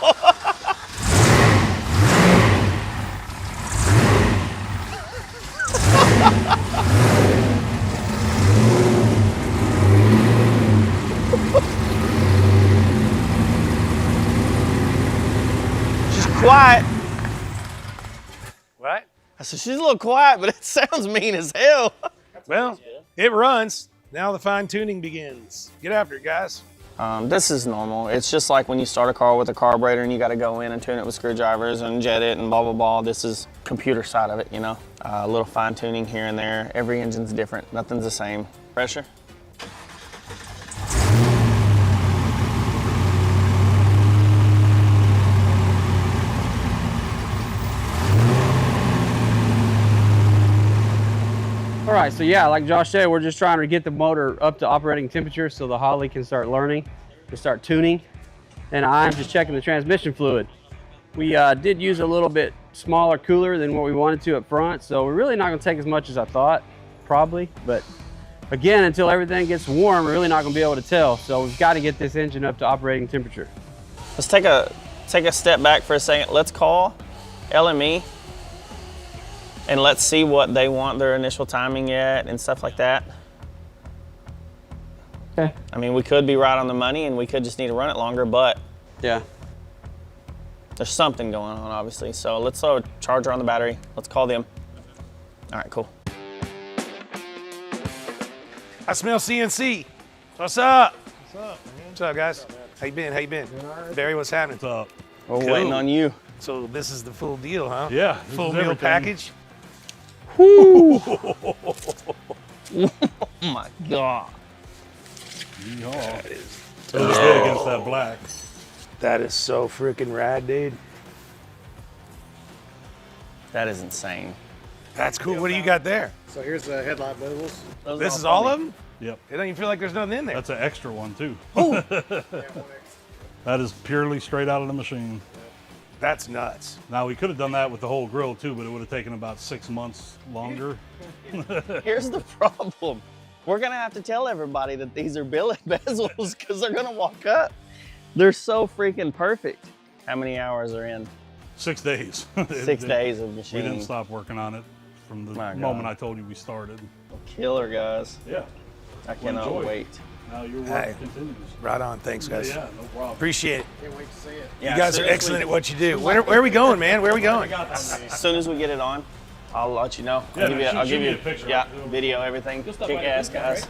Quiet. What? I said, she's a little quiet, but it sounds mean as hell. Well, it runs. Now the fine tuning begins. Get after it, guys. This is normal. It's just like when you start a car with a carburetor and you got to go in and tune it with screwdrivers and jet it and blah, blah, blah. This is computer side of it, you know. A little fine tuning here and there. Every engine's different. Nothing's the same. Pressure. All right, so yeah, like Josh said, we're just trying to get the motor up to operating temperature so the Holly can start learning, to start tuning. And I'm just checking the transmission fluid. We did use a little bit smaller cooler than what we wanted to up front, so we're really not gonna take as much as I thought, probably. But again, until everything gets warm, we're really not gonna be able to tell. So we've got to get this engine up to operating temperature. Let's take a step back for a second. Let's call LME and let's see what they want their initial timing at and stuff like that. Okay. I mean, we could be right on the money and we could just need to run it longer, but yeah, there's something going on, obviously. So let's throw a charger on the battery. Let's call them. All right, cool. I smell CNC. What's up? What's up, man? What's up, guys? How you been? How you been? Barry, what's happening? What's up? We're waiting on you. So this is the full deal, huh? Yeah, Full meal package. Woo! Oh my God. That is so good against that black. That is so freaking rad, dude. That is insane. That's cool. What do you got there? So here's the headlight bezels. This is all of them? Yep. It don't even feel like there's nothing in there. That's an extra one too. Oh. That is purely straight out of the machine. That's nuts. Now we could have done that with the whole grill too, but it would have taken about 6 months longer. Here's the problem. We're gonna have to tell everybody that these are billet bezels because they're gonna walk up. They're so freaking perfect. How many hours are in? 6 days. 6 days of We machining. didn't stop working on it from the My God. moment I told you we started. Killer, guys. Yeah. I cannot enjoy it. wait. Now your work Hey, continues. right on. Thanks, guys. Yeah, no problem. Appreciate it. Can't wait to see it. You guys are excellent at what you do. Where are we going, man? Where are we going? As soon as we get it on, I'll let you know. Yeah, I'll shoot give me you a picture. yeah, video, everything. Kick ass, guys.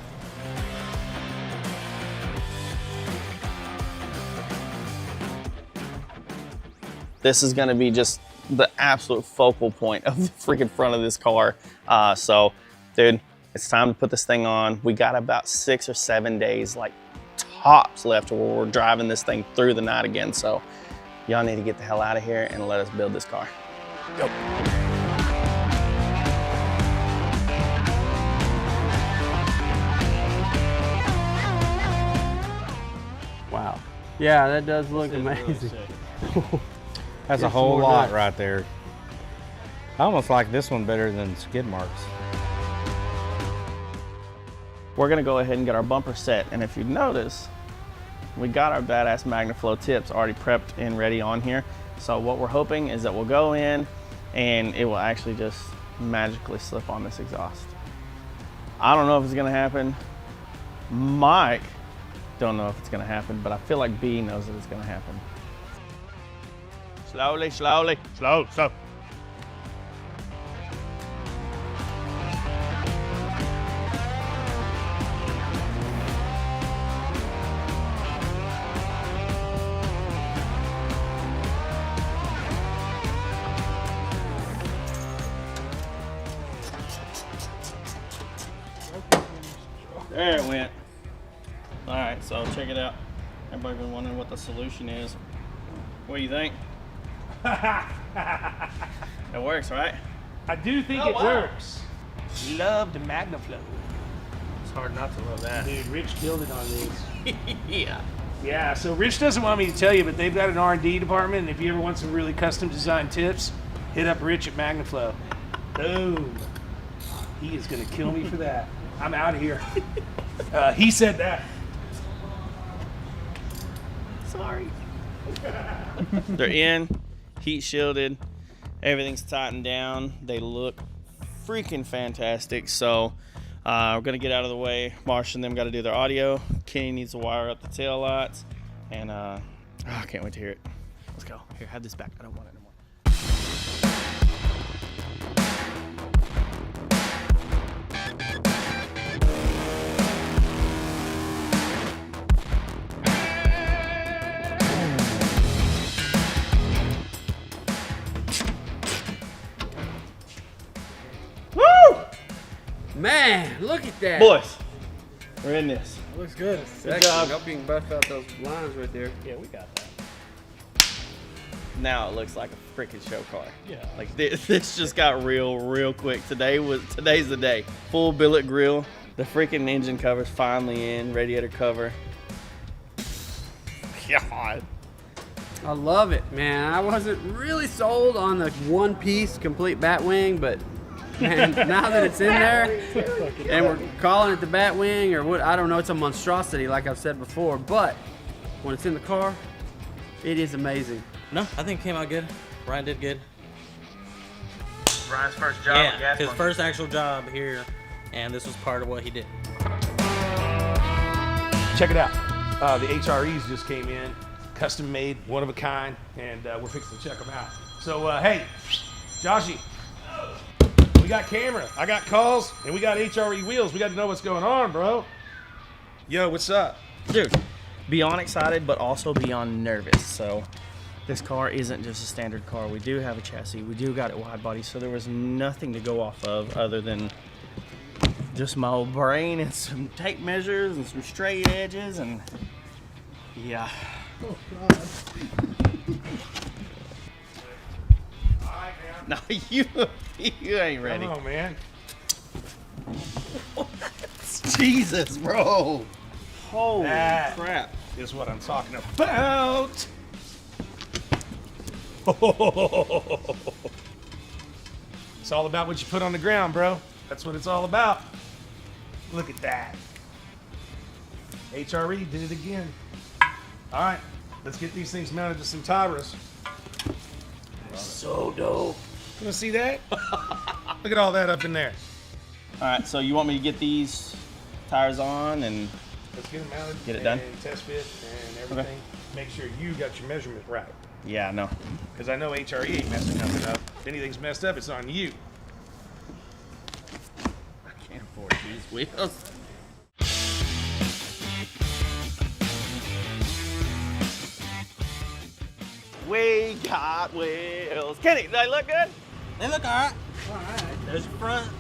This is gonna be just the absolute focal point of the freaking front of this car. So, dude, it's time to put this thing on. We got about 6 or 7 days, like tops left, where we're driving this thing through the night again. So, y'all need to get the hell out of here and let us build this car. Go. Wow. Yeah, that does look amazing. That's a It's whole more lot nuts. right there. I almost like this one better than skid marks. We're gonna go ahead and get our bumper set, and if you notice, we got our badass MagnaFlow tips already prepped and ready on here. So what we're hoping is that we'll go in and it will actually just magically slip on this exhaust. I don't know if it's gonna happen. Mike don't know if it's gonna happen, but I feel like B knows that it's gonna happen. Slowly, slowly. Slow, slow. There it went. All right, so check it out. Everybody been wondering what the solution is. What do you think? It works, right? I do think it works. Love the MagnaFlow. It's hard not to love that. Dude, Rich killed it on these. Yeah. Yeah, so Rich doesn't want me to tell you, but they've got an R&D department, and if you ever want some really custom design tips, hit up Rich at MagnaFlow. Boom. He is gonna kill me for that. I'm out of here. He said that. Sorry. They're in, heat shielded, everything's tightened down. They look freaking fantastic. So we're gonna get out of the way. Marsh and them got to do their audio. Kenny needs to wire up the tail lights, and I can't wait to hear it. Let's go. Here, have this back. I don't want it anymore. Woo! Man, look at that. Boys, we're in this. Looks good. Good job. Hope you can buff out those lines right there. Yeah, we got that. Now it looks like a freaking show car. Yeah. Like this just got real quick. Today's the day. Full billet grill. The freaking engine cover's finally in. Radiator cover. God. I love it, man. I wasn't really sold on the one-piece complete Batwing, but man, now that it's in there, and we're calling it the Batwing or what, I don't know, it's a monstrosity like I've said before, but when it's in the car, it is amazing. No, I think it came out good. Ryan did good. Ryan's first job at Yeah, Gas his Monkey. first actual job here, and this was part of what he did. check it out. The HREs just came in, custom made, one of a kind, and we're fixing to check them out. So, hey, Joshy, we got camera, I got calls, and we got HRE wheels. We got to know what's going on, bro. Yo, what's up? Dude, beyond excited, but also beyond nervous. So this car isn't just a standard car. We do have a chassis. We do got it wide body, so there was nothing to go off of other than just my old brain and some tape measures and some straight edges and yeah. Oh, God. No, you ain't ready. Come on, man. Jesus, bro. Holy That crap. is what I'm talking about. It's all about what you put on the ground, bro. That's what it's all about. Look at that. HRE did it again. All right, let's get these things mounted to some tires. So dope. You wanna see that? Look at all that up in there. All right, so you want me to get these tires on and Let's get them mounted. Get it done? And test fit and everything. Okay. Make sure you got your measurement right. yeah, no. Because I know HRE ain't messing nothing up. If anything's messed up, it's on you. I can't afford these wheels. We got wheels. Kenny, do they look good? They look alright. Alright. There's your front.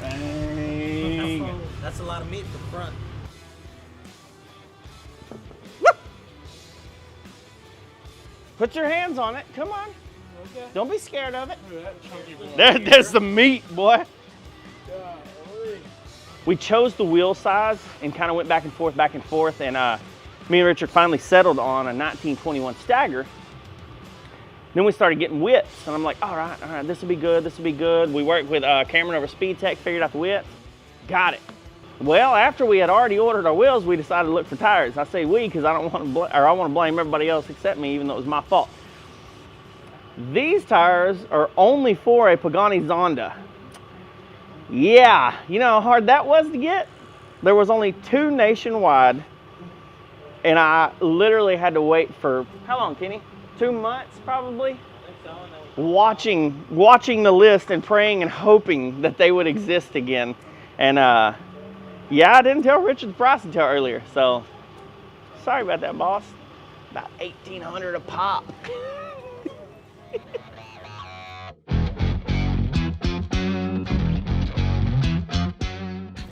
Dang. That's a lot of meat for the front. Put your hands on it. Come on. Okay. Don't be scared of it. There's the meat, boy. We chose the wheel size and kind of went back and forth, and me and Richard finally settled on a 1921 stagger. Then we started getting widths, and I'm like, all right, this will be good. We worked with Cameron over Speedtech, figured out the width, got it. Well, after we had already ordered our wheels, we decided to look for tires. I say we because I want to blame everybody else except me, even though it was my fault. These tires are only for a Pagani Zonda. Yeah, you know how hard that was to get? There was only 2 nationwide, and I literally had to wait for, how long, Kenny? 2 months, probably? Watching the list and praying and hoping that they would exist again. And yeah, I didn't tell Richard the price until earlier, so sorry about that, boss. About $1,800 a pop.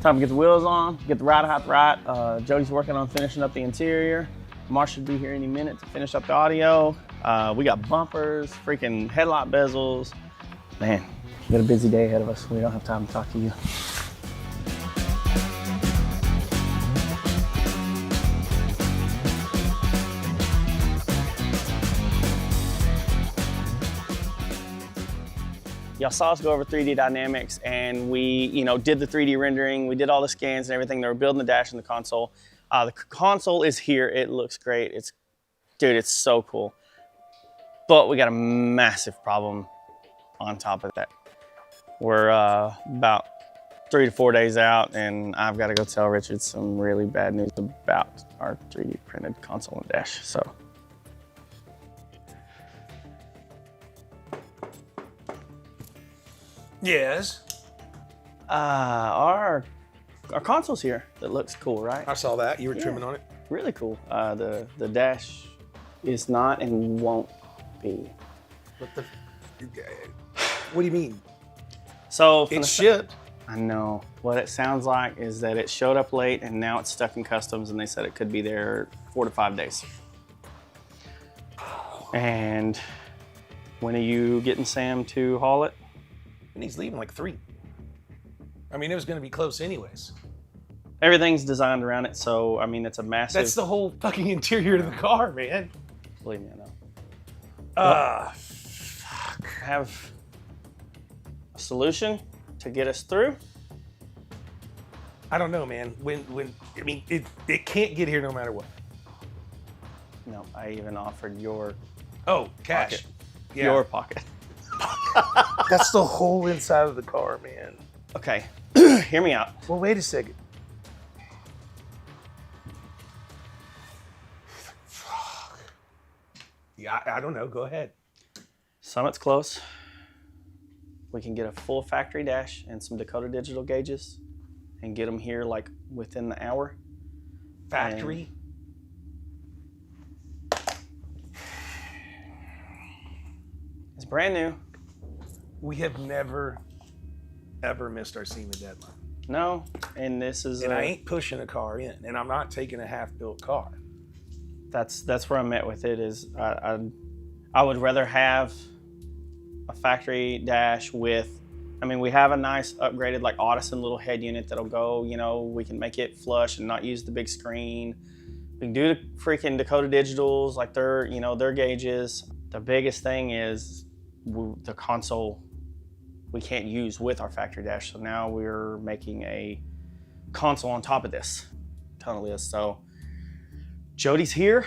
Time to get the wheels on, get the ride height right. Jody's working on finishing up the interior. Marsh should be here any minute to finish up the audio. We got bumpers, freaking headlight bezels. Man, we got a busy day ahead of us. We don't have time to talk to you. Y'all saw us go over 3D dynamics, and we, did the 3D rendering. We did all the scans and everything. They were building the dash and the console. The console is here. It looks great. Dude, it's so cool. But we got a massive problem on top of that. We're about 3 to 4 days out, and I've got to go tell Richard some really bad news about our 3D printed console and dash. So. Yes. Our console's here. That looks cool, right? I saw that. You were trimming on it. Really cool. The dash is not and won't be. What do you mean? So it's shipped. I know. What it sounds like is that it showed up late and now it's stuck in customs, and they said it could be there 4 to 5 days. And when are you getting Sam to haul it? And he's leaving like 3. I mean, it was going to be close anyways. Everything's designed around it, so I mean, it's a massive. That's the whole fucking interior of the car, man. Believe me, I know. Fuck. Have a solution to get us through? I don't know, man. I mean, it can't get here no matter what. No, I even offered your. Oh, cash. Pocket. Yeah. Your pocket. That's the whole inside of the car, man. Okay, hear me out. Well, wait a second. Yeah, I don't know. Go ahead. Summit's close. We can get a full factory dash and some Dakota digital gauges and get them here like within the hour. Factory? It's brand new. We have never, ever missed our SEMA deadline. No, and this is. And I ain't pushing a car in, and I'm not taking a half-built car. That's where I'm at with it. Is I would rather have a factory dash with. I mean, we have a nice upgraded like Audison little head unit that'll go. You know, we can make it flush and not use the big screen. We can do the freaking Dakota digitals like their gauges. The biggest thing is the console we can't use with our factory dash. So now we're making a console on top of this. Totally is. So Jody's here.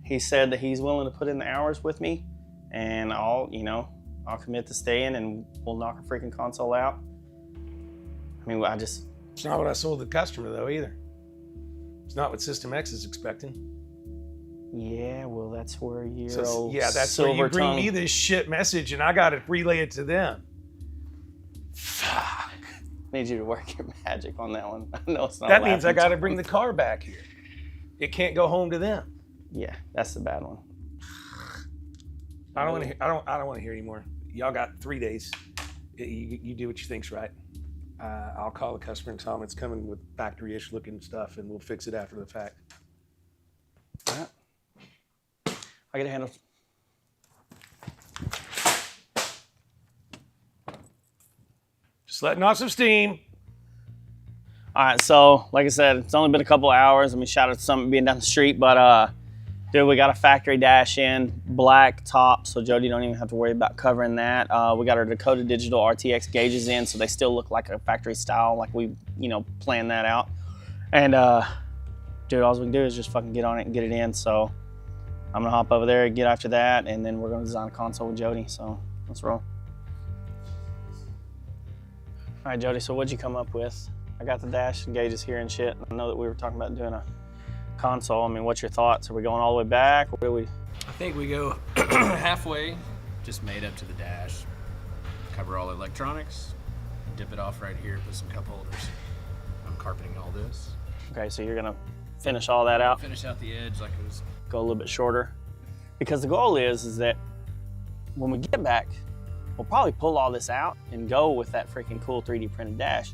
He said that he's willing to put in the hours with me, and I'll commit to staying and we'll knock a freaking console out. I mean, It's not what I sold the customer though either. It's not what System X is expecting. Yeah, well, that's where you're. That's where you bring me this shit message and I got to relay it to them. Fuck. Need you to work your magic on that one. I know it's not. That means I got to bring the car back here. It can't go home to them. Yeah, that's the bad one. I don't want to. I don't want to hear anymore. Y'all got 3 days. You do what you think's right. I'll call the customer and tell them it's coming with factory-ish looking stuff, and we'll fix it after the fact. All right. I get it handled. Just letting off some steam. All right, so like I said, it's only been a couple hours. I mean, shout out to Summit being down the street, but dude, we got a factory dash in, black top, so Jody don't even have to worry about covering that. We got our Dakota Digital RTX gauges in, so they still look like a factory style, like we, planned that out. And dude, all we can do is just fucking get on it and get it in. So I'm gonna hop over there and get after that, and then we're gonna design a console with Jody. So let's roll. All right, Jody, so what'd you come up with? I got the dash and gauges here and shit. I know that we were talking about doing a console. I mean, what's your thoughts? Are we going all the way back? Where do we? I think we go halfway, just made up to the dash. Cover all the electronics, dip it off right here, put some cup holders. I'm carpeting all this. Okay, so you're gonna finish all that out? Finish out the edge like it was. Go a little bit shorter. Because the goal is that when we get back, we'll probably pull all this out and go with that freaking cool 3D printed dash.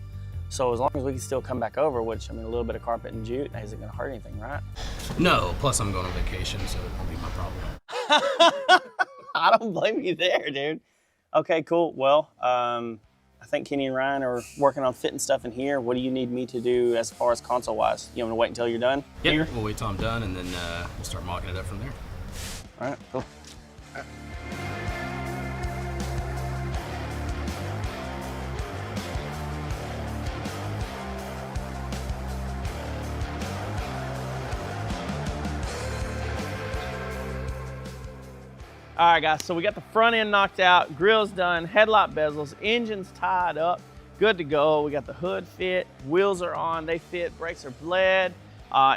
So as long as we can still come back over, which, I mean, a little bit of carpet and jute isn't gonna hurt anything, right? No, plus I'm going on vacation, so it won't be my problem. I don't blame you there, dude. Okay, cool. Well, I think Kenny and Ryan are working on fitting stuff in here. What do you need me to do as far as console-wise? You want me to wait until you're done? Yeah, we'll wait till I'm done, and then we'll start mocking it up from there. All right, cool. All right, guys, so we got the front end knocked out, grill's done, headlight bezels, engine's tied up, good to go. We got the hood fit, wheels are on, they fit, brakes are bled,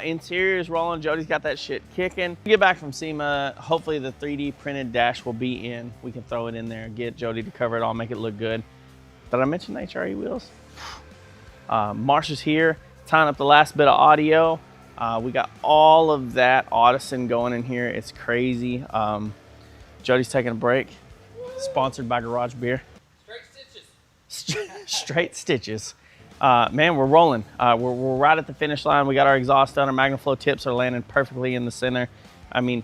interior's rolling, Jody's got that shit kicking. We get back from SEMA, hopefully the 3D printed dash will be in. We can throw it in there, get Jody to cover it all, make it look good. Did I mention the HRE wheels? Marsha's here, tying up the last bit of audio. We got all of that Audison going in here, it's crazy. Jody's taking a break. Sponsored by Garage Beer. Straight Stitches. Straight Stitches. Man, we're rolling. We're right at the finish line. We got our exhaust done. Our MagnaFlow tips are landing perfectly in the center. I mean,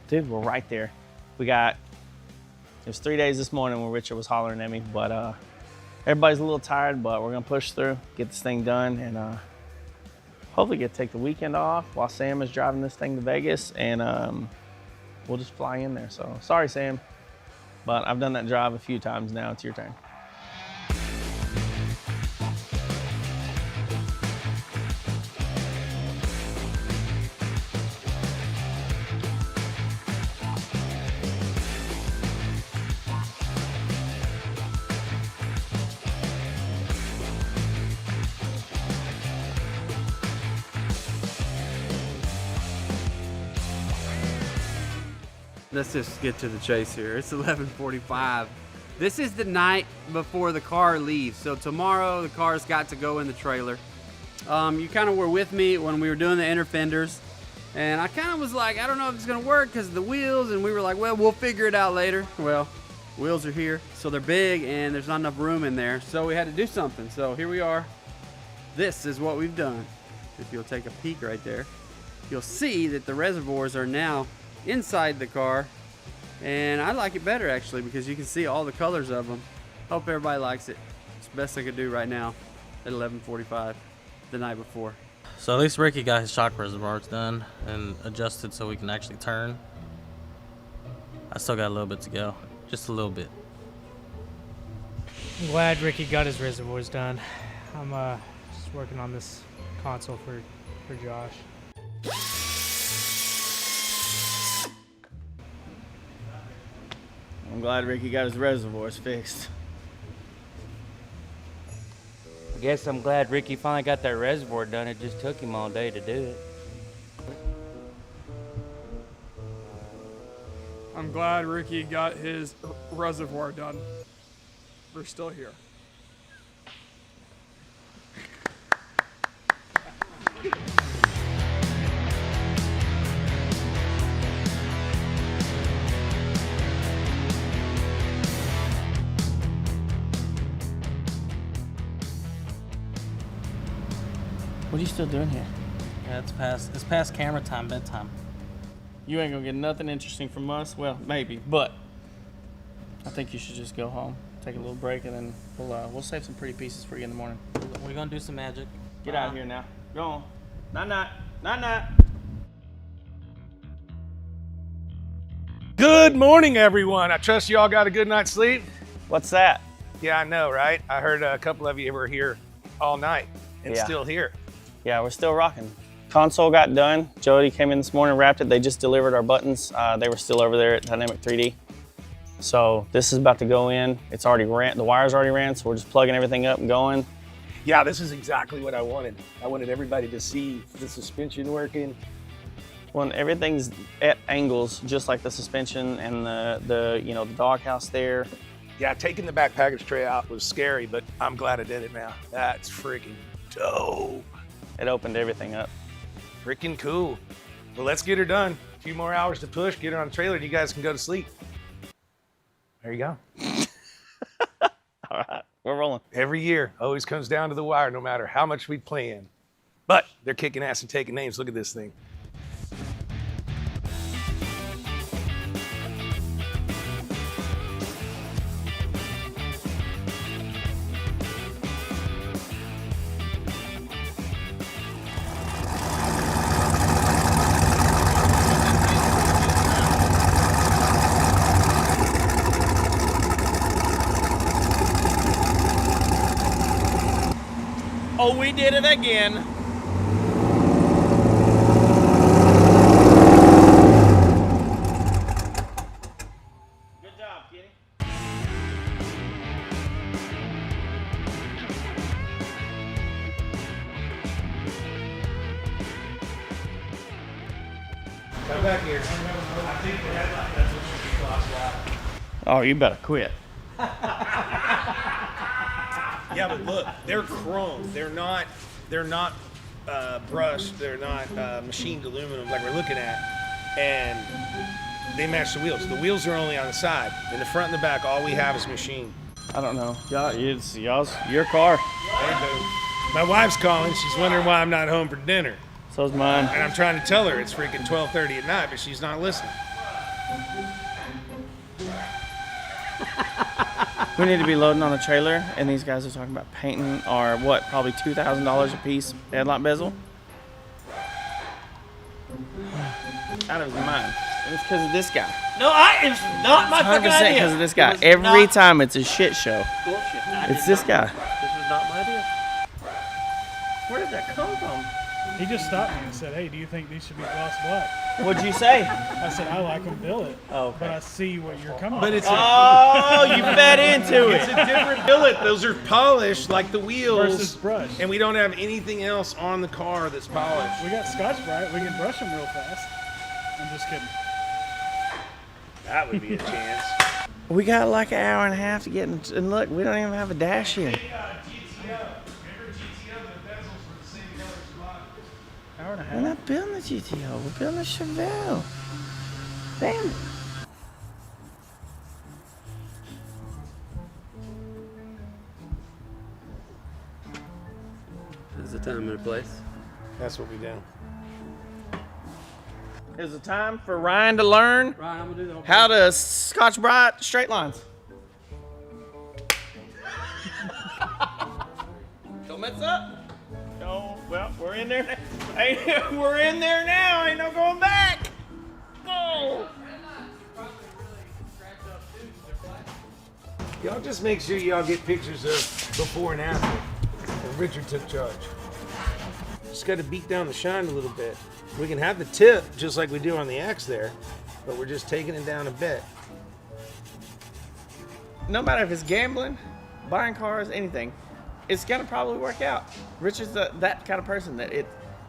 dude, we're right there. It was 3 days this morning when Richard was hollering at me, but everybody's a little tired, but we're gonna push through, get this thing done, and hopefully get to take the weekend off while Sam is driving this thing to Vegas, and we'll just fly in there. So sorry, Sam, but I've done that drive a few times now. It's your turn. Let's just get to the chase here. It's 11:45. This is the night before the car leaves. So tomorrow the car's got to go in the trailer. You kind of were with me when we were doing the inner fenders. And I kind of was like, I don't know if it's going to work because of the wheels. And we were like, well, we'll figure it out later. Well, wheels are here. So they're big and there's not enough room in there. So we had to do something. So here we are. This is what we've done. If you'll take a peek right there, you'll see that the reservoirs are now inside the car. And I like it better actually because you can see all the colors of them. Hope everybody likes it. It's the best I could do right now at 11:45 the night before. So at least Ricky got his shock reservoirs done and adjusted so we can actually turn. I still got a little bit to go, just a little bit. I'm glad Ricky got his reservoirs done. I'm just working on this console for Josh. I'm glad Ricky got his reservoirs fixed. I guess I'm glad Ricky finally got that reservoir done. It just took him all day to do it. I'm glad Ricky got his reservoir done. We're still here. What are you still doing here? Yeah, it's past camera time, bedtime. You ain't gonna get nothing interesting from us. Well, maybe, but I think you should just go home, take a little break, and then we'll save some pretty pieces for you in the morning. We're gonna do some magic. Get out of here now. Go on. Night. Good morning, everyone. I trust you all got a good night's sleep. What's that? Yeah, I know, right? I heard a couple of you were here all night and Yeah. still here. Yeah, we're still rocking. Console got done. Jody came in this morning, wrapped it. They just delivered our buttons. They were still over there at Dynamic 3D. So this is about to go in. It's already ran. The wires already ran, so we're just plugging everything up and going. Yeah, this is exactly what I wanted. I wanted everybody to see the suspension working. When everything's at angles, just like the suspension and the doghouse there. Yeah, taking the back package tray out was scary, but I'm glad I did it now. That's freaking dope. It opened everything up. Freaking cool. Well, let's get her done. A few more hours to push, get her on the trailer, and you guys can go to sleep. There you go. All right, we're rolling. Every year, always comes down to the wire, no matter how much we plan. But they're kicking ass and taking names. Look at this thing. Oh, we did it again. Good job, Kenny. Come back here. I think the headlight, that's what should be crosswalk. Oh, you better quit. Yeah, but look, they're chrome. They're not brushed. They're not machined aluminum like we're looking at. And they match the wheels. The wheels are only on the side. In the front and the back, all we have is machined. I don't know. It's your car. My wife's calling. She's wondering why I'm not home for dinner. So's mine. And I'm trying to tell her it's freaking 12:30 at night, but she's not listening. We need to be loading on the trailer, and these guys are talking about painting our, what, probably $2,000 a piece headlight bezel. Out of his mind. And it's because of this guy. No, it's not my fucking 100% idea. because of this guy. Every time it's a shit show. Bullshit. It's this guy. This was not my idea. Where did that come from? He just stopped me and said, "Hey, do you think these should be gloss black?" What'd you say? I said, "I like them billet." Oh, okay. But I see what you're coming. But from. it's Oh, you fed into it. It's a different billet. Those are polished like the wheels. Versus brush. And we don't have anything else on the car that's polished. We got Scotch Brite. We can brush them real fast. I'm just kidding. That would be a chance. We got like an hour and a half to get in, and look, we don't even have a dash here. We're not building the GTO, we're building a Chevelle. Damn it. There's a time and a place. That's what we do. It's a time for Ryan to learn Ryan, I'm gonna do the whole how to Scotch-Brite straight lines. Don't mess up. No, well, we're in there now. We're in there now. Ain't no going back. Go. Y'all just make sure y'all get pictures of before and after. And Richard took charge. Just got to beat down the shine a little bit. We can have the tip just like we do on the X there, but we're just taking it down a bit. No matter if it's gambling, buying cars, anything, it's gonna probably work out. Richard's that kind of person that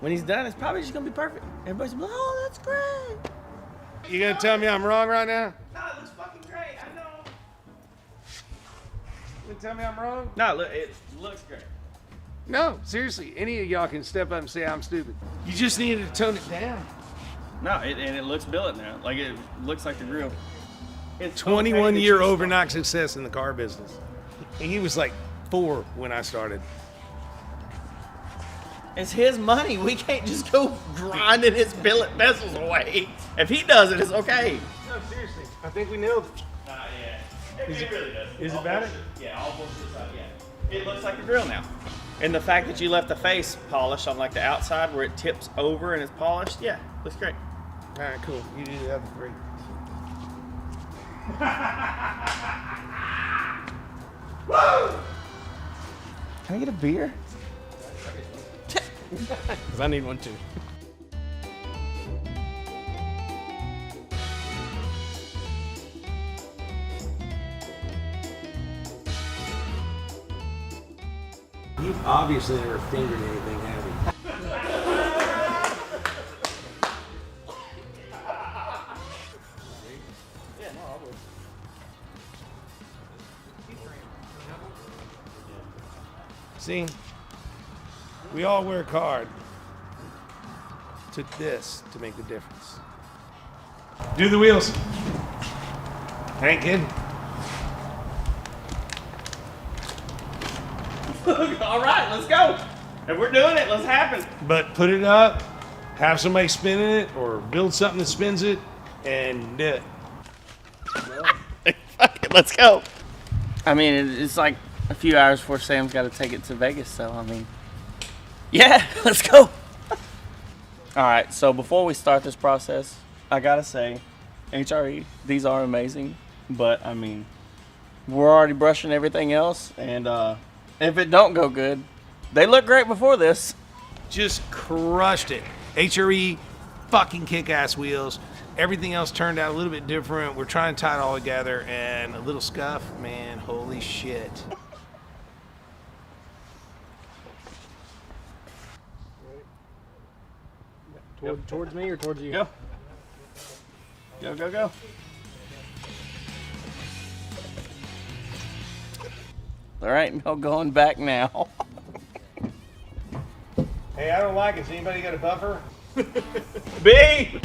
when he's done, it's probably just gonna be perfect. Everybody's gonna be like, oh, that's great. You gonna tell me I'm wrong right now? No, it looks fucking great. I know. You gonna tell me I'm wrong? No, look, it looks great. No, seriously, any of y'all can step up and say I'm stupid. You just needed to tone it down. No, and it looks billet now. Like it looks like the grill. It's 21-year overnight success in the car business. And he was like 4 when I started. It's his money. We can't just go grinding his billet bezels away. If he does it, it's okay. No, seriously, I think we nailed it. Yeah. It really does. Is it better? Yeah, all bullshit side, yeah. It looks like a grill now. And the fact that you left the face polished on like the outside where it tips over and it's polished, yeah, looks great. All right, cool. You do the other 3. Woo! Can I get a beer? Because I need one too. You've obviously never fingered anything, have you? See, we all work hard. Took this to make the difference. Do the wheels. Ain't kidding. All right, let's go. If we're doing it, let's happen. But put it up, have somebody spinning it, or build something that spins it, and do it. Fuck it, let's go. I mean, it's like a few hours before Sam's got to take it to Vegas, so I mean, yeah, let's go. All right, so before we start this process, I gotta say, HRE, these are amazing, but I mean, we're already brushing everything else, and if it don't go good, they look great before this. Just crushed it. HRE, fucking kick-ass wheels. Everything else turned out a little bit different. We're trying to tie it all together, and a little scuff, man, holy shit. Towards me or towards you? Go. Go, go, go. There ain't no going back now. Hey, I don't like it. Has anybody got a buffer? B!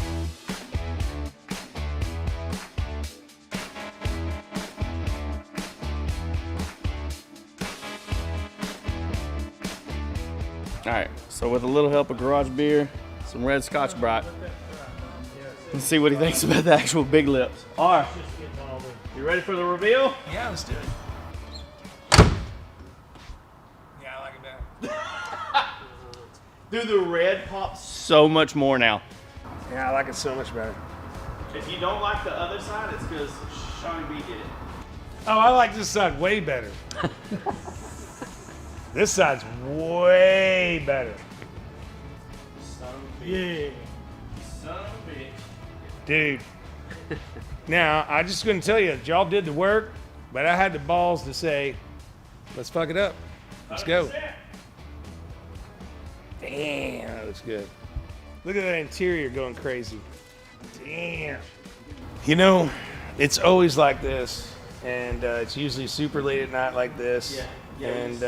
Alright, so with a little help of garage beer, some red Scotch-Brite, let's see what he thinks about the actual big lips. Alright, you ready for the reveal? Yeah, let's do it. Yeah, I like it better. Dude, the red pops so much more now. Yeah, I like it so much better. If you don't like the other side, it's because Shawnee B did it. Oh, I like this side way better. This side's way better. Son of a Yeah. Son of a bitch. Dude. Now, I'm just going to tell you, y'all did the work, but I had the balls to say, let's fuck it up. Let's go. Damn, that looks good. Look at that interior going crazy. Damn. You know, it's always like this, and it's usually super late at night like this. And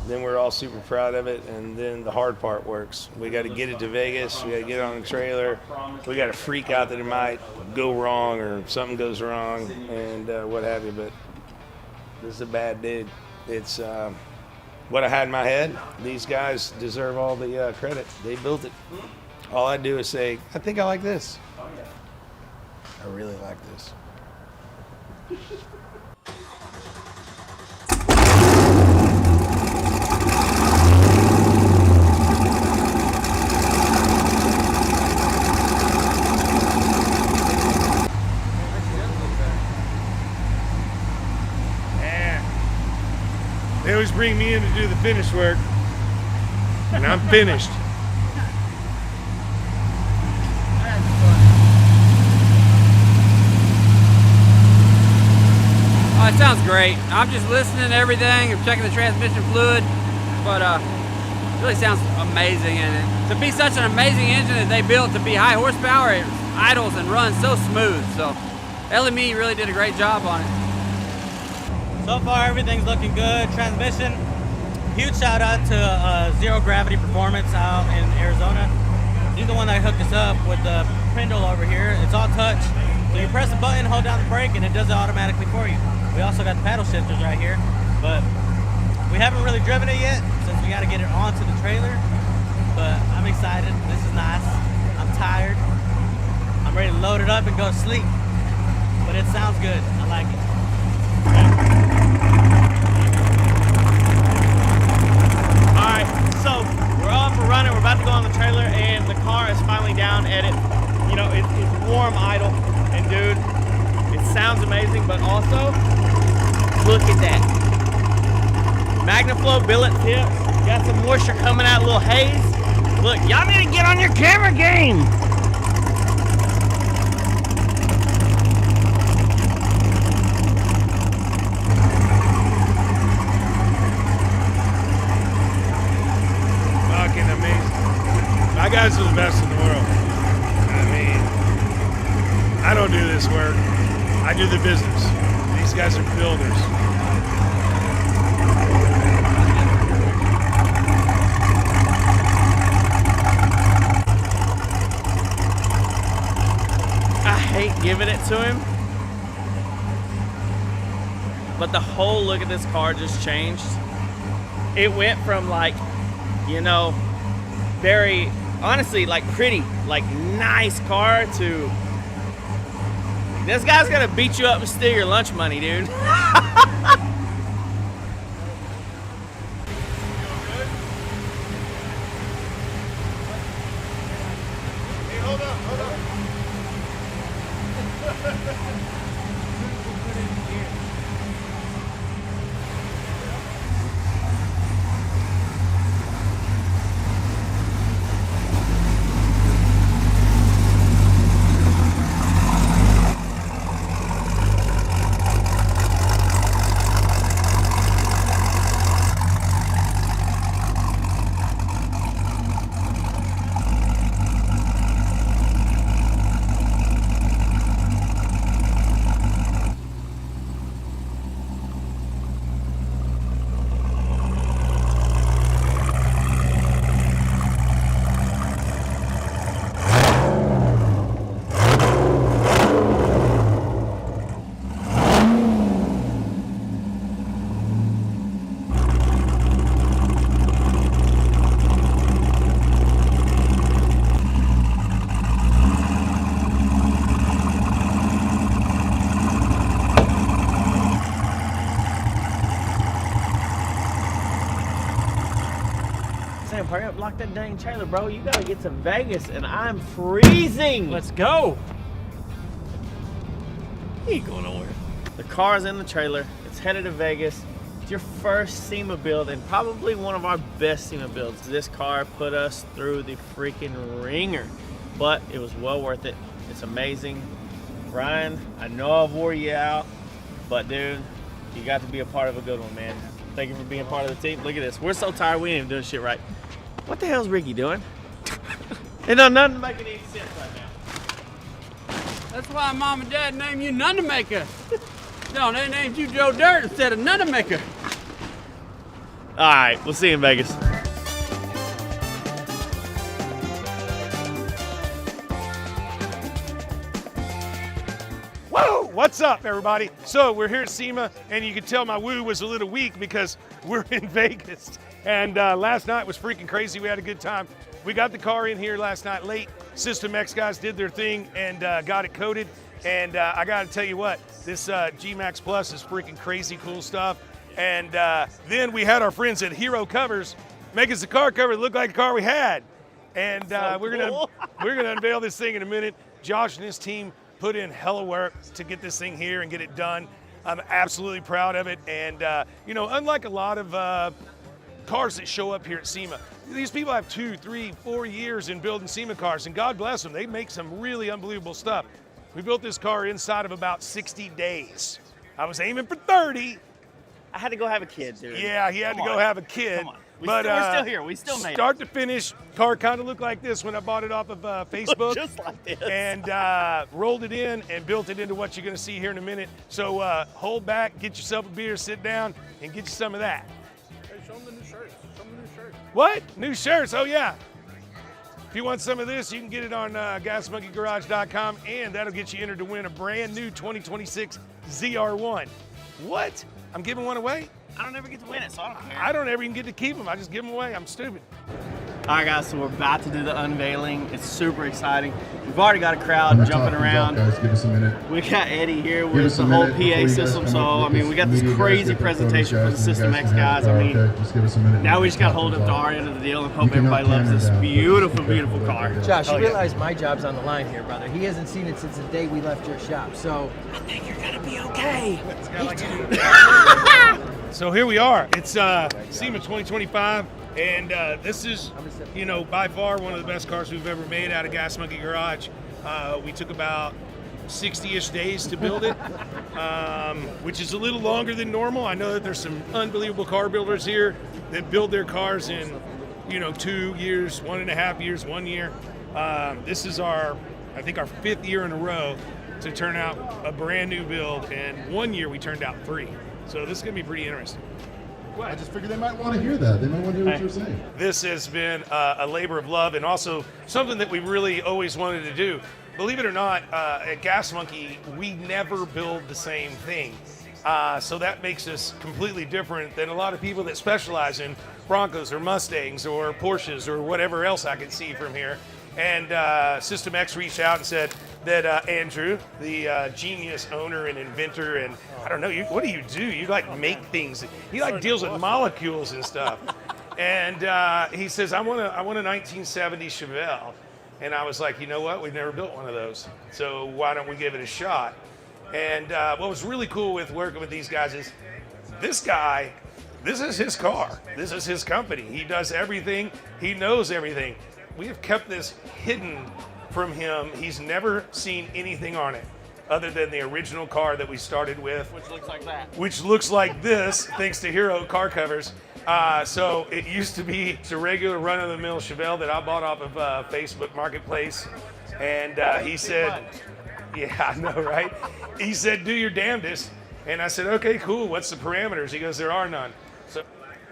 then we're all super proud of it, and then the hard part works. We got to get it to Vegas. We got to get it on the trailer. We got to freak out that it might go wrong or something goes wrong and what have you. But this is a bad dig. It's what I had in my head. These guys deserve all the credit. They built it. All I do is say, I think I like this. I really like this. They always bring me in to do the finish work, and I'm finished. Oh, it sounds great. I'm just listening to everything. I'm checking the transmission fluid, but it really sounds amazing. And to be such an amazing engine that they built to be high horsepower, it idles and runs so smooth. So LME really did a great job on it. So far, everything's looking good. Transmission, huge shout out to Zero Gravity Performance out in Arizona. He's the one that hooked us up with the Prindle over here. It's all touch. So you press a button, hold down the brake, and it does it automatically for you. We also got the paddle shifters right here, but we haven't really driven it yet since we got to get it onto the trailer. But I'm excited. This is nice. I'm tired. I'm ready to load it up and go to sleep. But it sounds good. I like it. Alright, so we're off, we're running, we're about to go on the trailer, and the car is finally down at it. You know, it's warm idle, and dude, it sounds amazing, but also, look at that. MagnaFlow billet tips, got some moisture coming out, a little haze. Look, y'all need to get on your camera game. Fucking amazing. My guys are the best in the world. I mean, I don't do this work. I do the business. These guys are builders. I hate giving it to him, but the whole look of this car just changed. It went from like, you know, very, honestly, like pretty, like nice car to this guy's gonna beat you up and steal your lunch money, dude. Hey, hold up, hold up. Sam, hurry up, lock that dang trailer, bro. You gotta get to Vegas, and I'm freezing. Let's go. He ain't going nowhere. The car's in the trailer. It's headed to Vegas. It's your first SEMA build, and probably one of our best SEMA builds. This car put us through the freaking ringer, but it was well worth it. It's amazing. Ryan, I know I've wore you out, but dude, you got to be a part of a good one, man. Thank you for being part of the team. Look at this. We're so tired, we ain't even doing shit right. What the hell's Ricky doing? It does nothing making any sense right now. That's why mom and dad named you Nunamaker. No, they named you Joe Dirt instead of Nunamaker. All right, we'll see you in Vegas. Whoa! What's up, everybody? So we're here at SEMA, and you can tell my woo was a little weak because we're in Vegas. And last night was freaking crazy. We had a good time. We got the car in here last night late. System X guys did their thing and got it coated. And I got to tell you what, this G-Max Plus is freaking crazy cool stuff. And then we had our friends at Hero Covers make us a car cover that looked like the car we had. And we're gonna unveil this thing in a minute. Josh and his team put in hella work to get this thing here and get it done. I'm absolutely proud of it. And you know, unlike a lot of cars that show up here at SEMA, these people have 2, 3, 4 years in building SEMA cars, and God bless them, they make some really unbelievable stuff. We built this car inside of about 60 days. I was aiming for 30. I had to go have a kid, dude. Yeah, he had to go have a kid. Come on. But we're still here. We still made it. Start to finish, car kind of looked like this when I bought it off of Facebook. Just like this. And rolled it in and built it into what you're going to see here in a minute. So hold back, get yourself a beer, sit down, and get you some of that. Hey, show them the new shirts. Show them the new shirts. What? New shirts? Oh, yeah. If you want some of this, you can get it on gasmonkeygarage.com, and that'll get you entered to win a brand new 2026 ZR1. What? I'm giving one away? I don't ever get to win it, so I don't care. I don't ever even get to keep them. I just give them away. I'm stupid. All right, guys, so we're about to do the unveiling. It's super exciting. We've already got a crowd jumping around. Guys, give us a minute. We got Eddie here with the whole PA system. So, I mean, we got this crazy presentation for the System X guys. I mean, just give us a minute. now we just got to hold up to our end of the deal and hope everybody loves this beautiful, beautiful car. Josh, you realize my job's on the line here, brother. He hasn't seen it since the day we left your shop, so I think you're gonna be okay. So here we are. It's SEMA 2025, and this is, you know, by far one of the best cars we've ever made out of Gas Monkey Garage. We took about 60-ish days to build it, which is a little longer than normal. I know that there's some unbelievable car builders here that build their cars in, you know, 2 years, 1.5 years, 1 year. This is I think our 5th year in a row to turn out a brand new build, and 1 year we turned out 3. So this is going to be pretty interesting. I just figured they might want to hear that. They might want to hear what you're saying. This has been a labor of love and also something that we really always wanted to do. Believe it or not, at Gas Monkey, we never build the same thing. So that makes us completely different than a lot of people that specialize in Broncos or Mustangs or Porsches or whatever else I can see from here. And System X reached out and said that Andrew, the genius owner and inventor, and I don't know, what do? You like make things. He like deals with molecules and stuff. And he says, I want a 1970 Chevelle. And I was like, you know what? We've never built one of those. So why don't we give it a shot? And what was really cool with working with these guys is this guy, this is his car. This is his company. He does everything. He knows everything. We have kept this hidden from him. He's never seen anything on it other than the original car that we started with. Which looks like that. Which looks like this, thanks to Hero Car Covers. So it used to be it's a regular run-of-the-mill Chevelle that I bought off of Facebook Marketplace. And he said, yeah, I know, right? He said, do your damnedest. And I said, okay, cool. What's the parameters? He goes, there are none. So,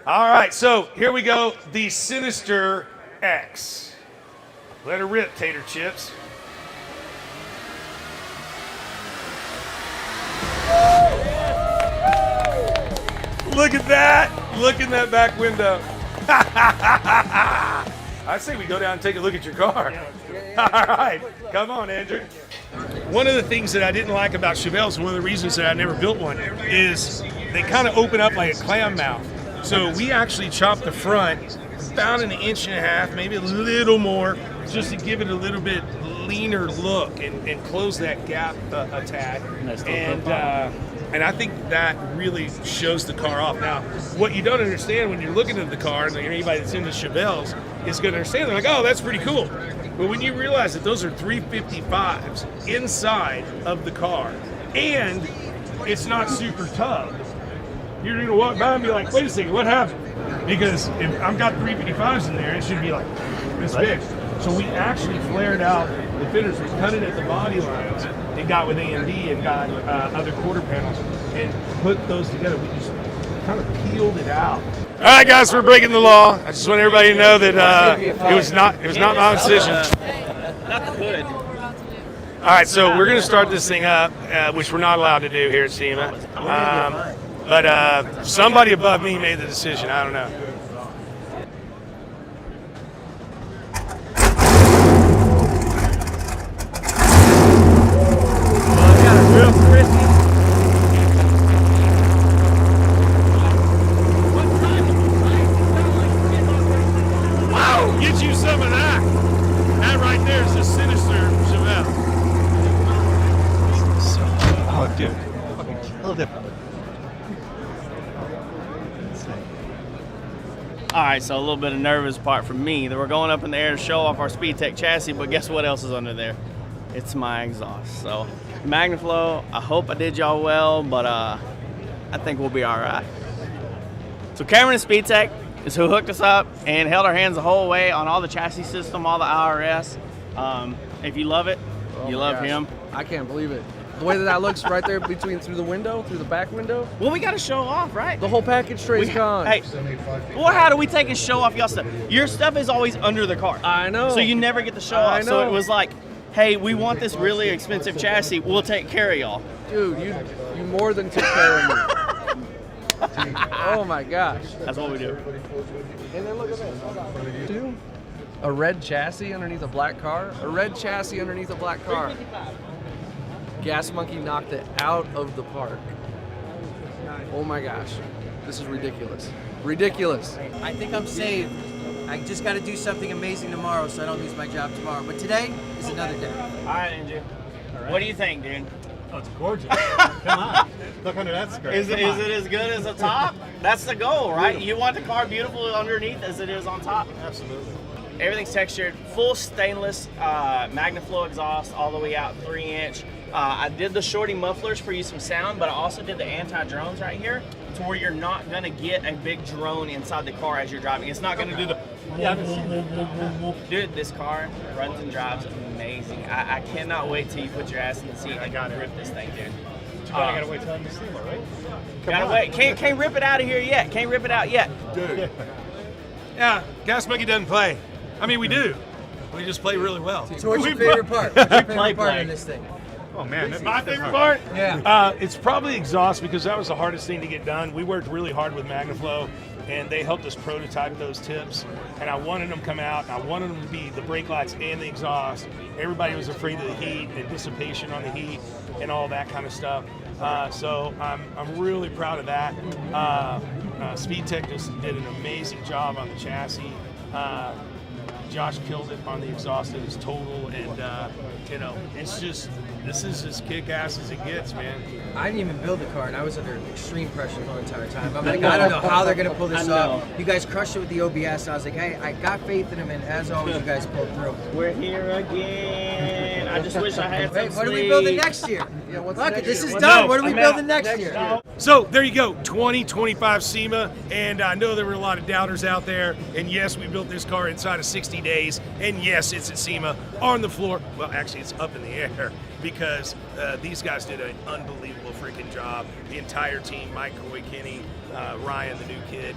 all right, so here we go. The Sinister X. Let her rip, tater chips. Look at that. Look in that back window. I say we go down and take a look at your car. All right, come on, Andrew. One of the things that I didn't like about Chevelles, one of the reasons that I never built one, is they kind of open up like a clam mouth. So we actually chopped the front about 1.5 inches, maybe a little more, just to give it a little bit leaner look and close that gap a tad. And I think that really shows the car off. Now, what you don't understand when you're looking at the car, and anybody that's into Chevelles is going to understand, they're like, oh, that's pretty cool. But when you realize that those are 355s inside of the car, and it's not super tough, you're going to walk by and be like, wait a second, what happened? Because if I've got 355s in there, it should be like this big. So we actually flared out the fitters was cut it at the body lines and got with AMD and got other quarter panels and put those together. We just kind of peeled it out. All right, guys, we're breaking the law. I just want everybody to know that it was not my decision. All right, so we're going to start this thing up, which we're not allowed to do here at SEMA. But somebody above me made the decision. I don't know. Wow, get you some of that. That right there is the Sinister Chevelle. Oh, dude. Fucking killed it. All right, so a little bit of nervous part from me that we're going up in the air to show off our Speedtech chassis, but guess what else is under there? It's my exhaust. So MagnaFlow, I hope I did y'all well, but I think we'll be all right. So Cameron and Speedtech is who hooked us up and held our hands the whole way on all the chassis system, all the IRS. If you love it, you love him. I can't believe it. The way that looks right there through the window, through the back window. Well, we got to show off, right? The whole package tray's gone. Hey, well, how do we take and show off y'all stuff? Your stuff is always under the car. I know. So you never get to show I off. know. So it was like, hey, we want this really expensive chassis. We'll take care of y'all. Dude, you more than took care of me. Oh my gosh. That's what we do. And then look at this. Dude, a red chassis underneath a black car. A red chassis underneath a black car. Gas Monkey knocked it out of the park. Oh my gosh. This is ridiculous. Ridiculous. I think I'm saved. I just got to do something amazing tomorrow so I don't lose my job tomorrow. But today is another day. All right, Andrew. What do you think, dude? Oh, it's gorgeous. Come on. Look under that skirt. Is it as good as the top? That's the goal, right? You want the car beautiful underneath as it is on top? Absolutely. Everything's textured, full stainless MagnaFlow exhaust all the way out 3-inch. I did the shorty mufflers for you some sound, but I also did the anti-drones right here to where you're not gonna get a big drone inside the car as you're driving. It's not gonna do the dude, this car runs and drives amazing. I cannot wait till you put your ass in the seat and rip this thing, dude. I gotta wait till I'm the SEMA, right? Gotta wait. Can't rip it out of here yet. Can't rip it out yet. Dude. Yeah, Gas Monkey doesn't play. I mean, we do. We just play really well. So what's your favorite part? What's your favorite part in this thing? Oh man, my favorite part? Yeah. It's probably exhaust because that was the hardest thing to get done. We worked really hard with MagnaFlow and they helped us prototype those tips. And I wanted them to come out and I wanted them to be the brake lights and the exhaust. Everybody was afraid of the heat and dissipation on the heat and all that kind of stuff. So I'm really proud of that. Speedtech just did an amazing job on the chassis. Josh killed it on the exhaust at his total, and you know, it's just, this is as kick-ass as it gets, man. I didn't even build the car, and I was under extreme pressure the whole entire time. I'm like, I don't know how they're gonna pull this off. You guys crushed it with the OBS. I was like, hey, I got faith in them, and as always, you guys pulled through. We're here again. I just wish I had some Wait, what are we sleep. building next year? Yeah, what's Look, next this year? is done. What are we building next year? So there you go, 2025 SEMA, and I know there were a lot of doubters out there, and yes, we built this car inside of 60 days, and yes, it's at SEMA on the floor. Well, actually, it's up in the air because these guys did an unbelievable freaking job. The entire team, Mike, Coy, Kenny, Ryan, the new kid.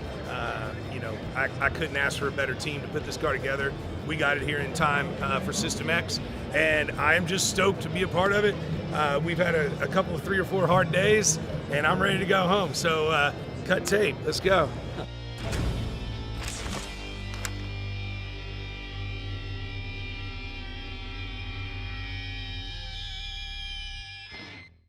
You know, I couldn't ask for a better team to put this car together. We got it here in time for System X, and I'm just stoked to be a part of it. We've had a couple of 3 or 4 hard days, and I'm ready to go home. So cut tape, let's go.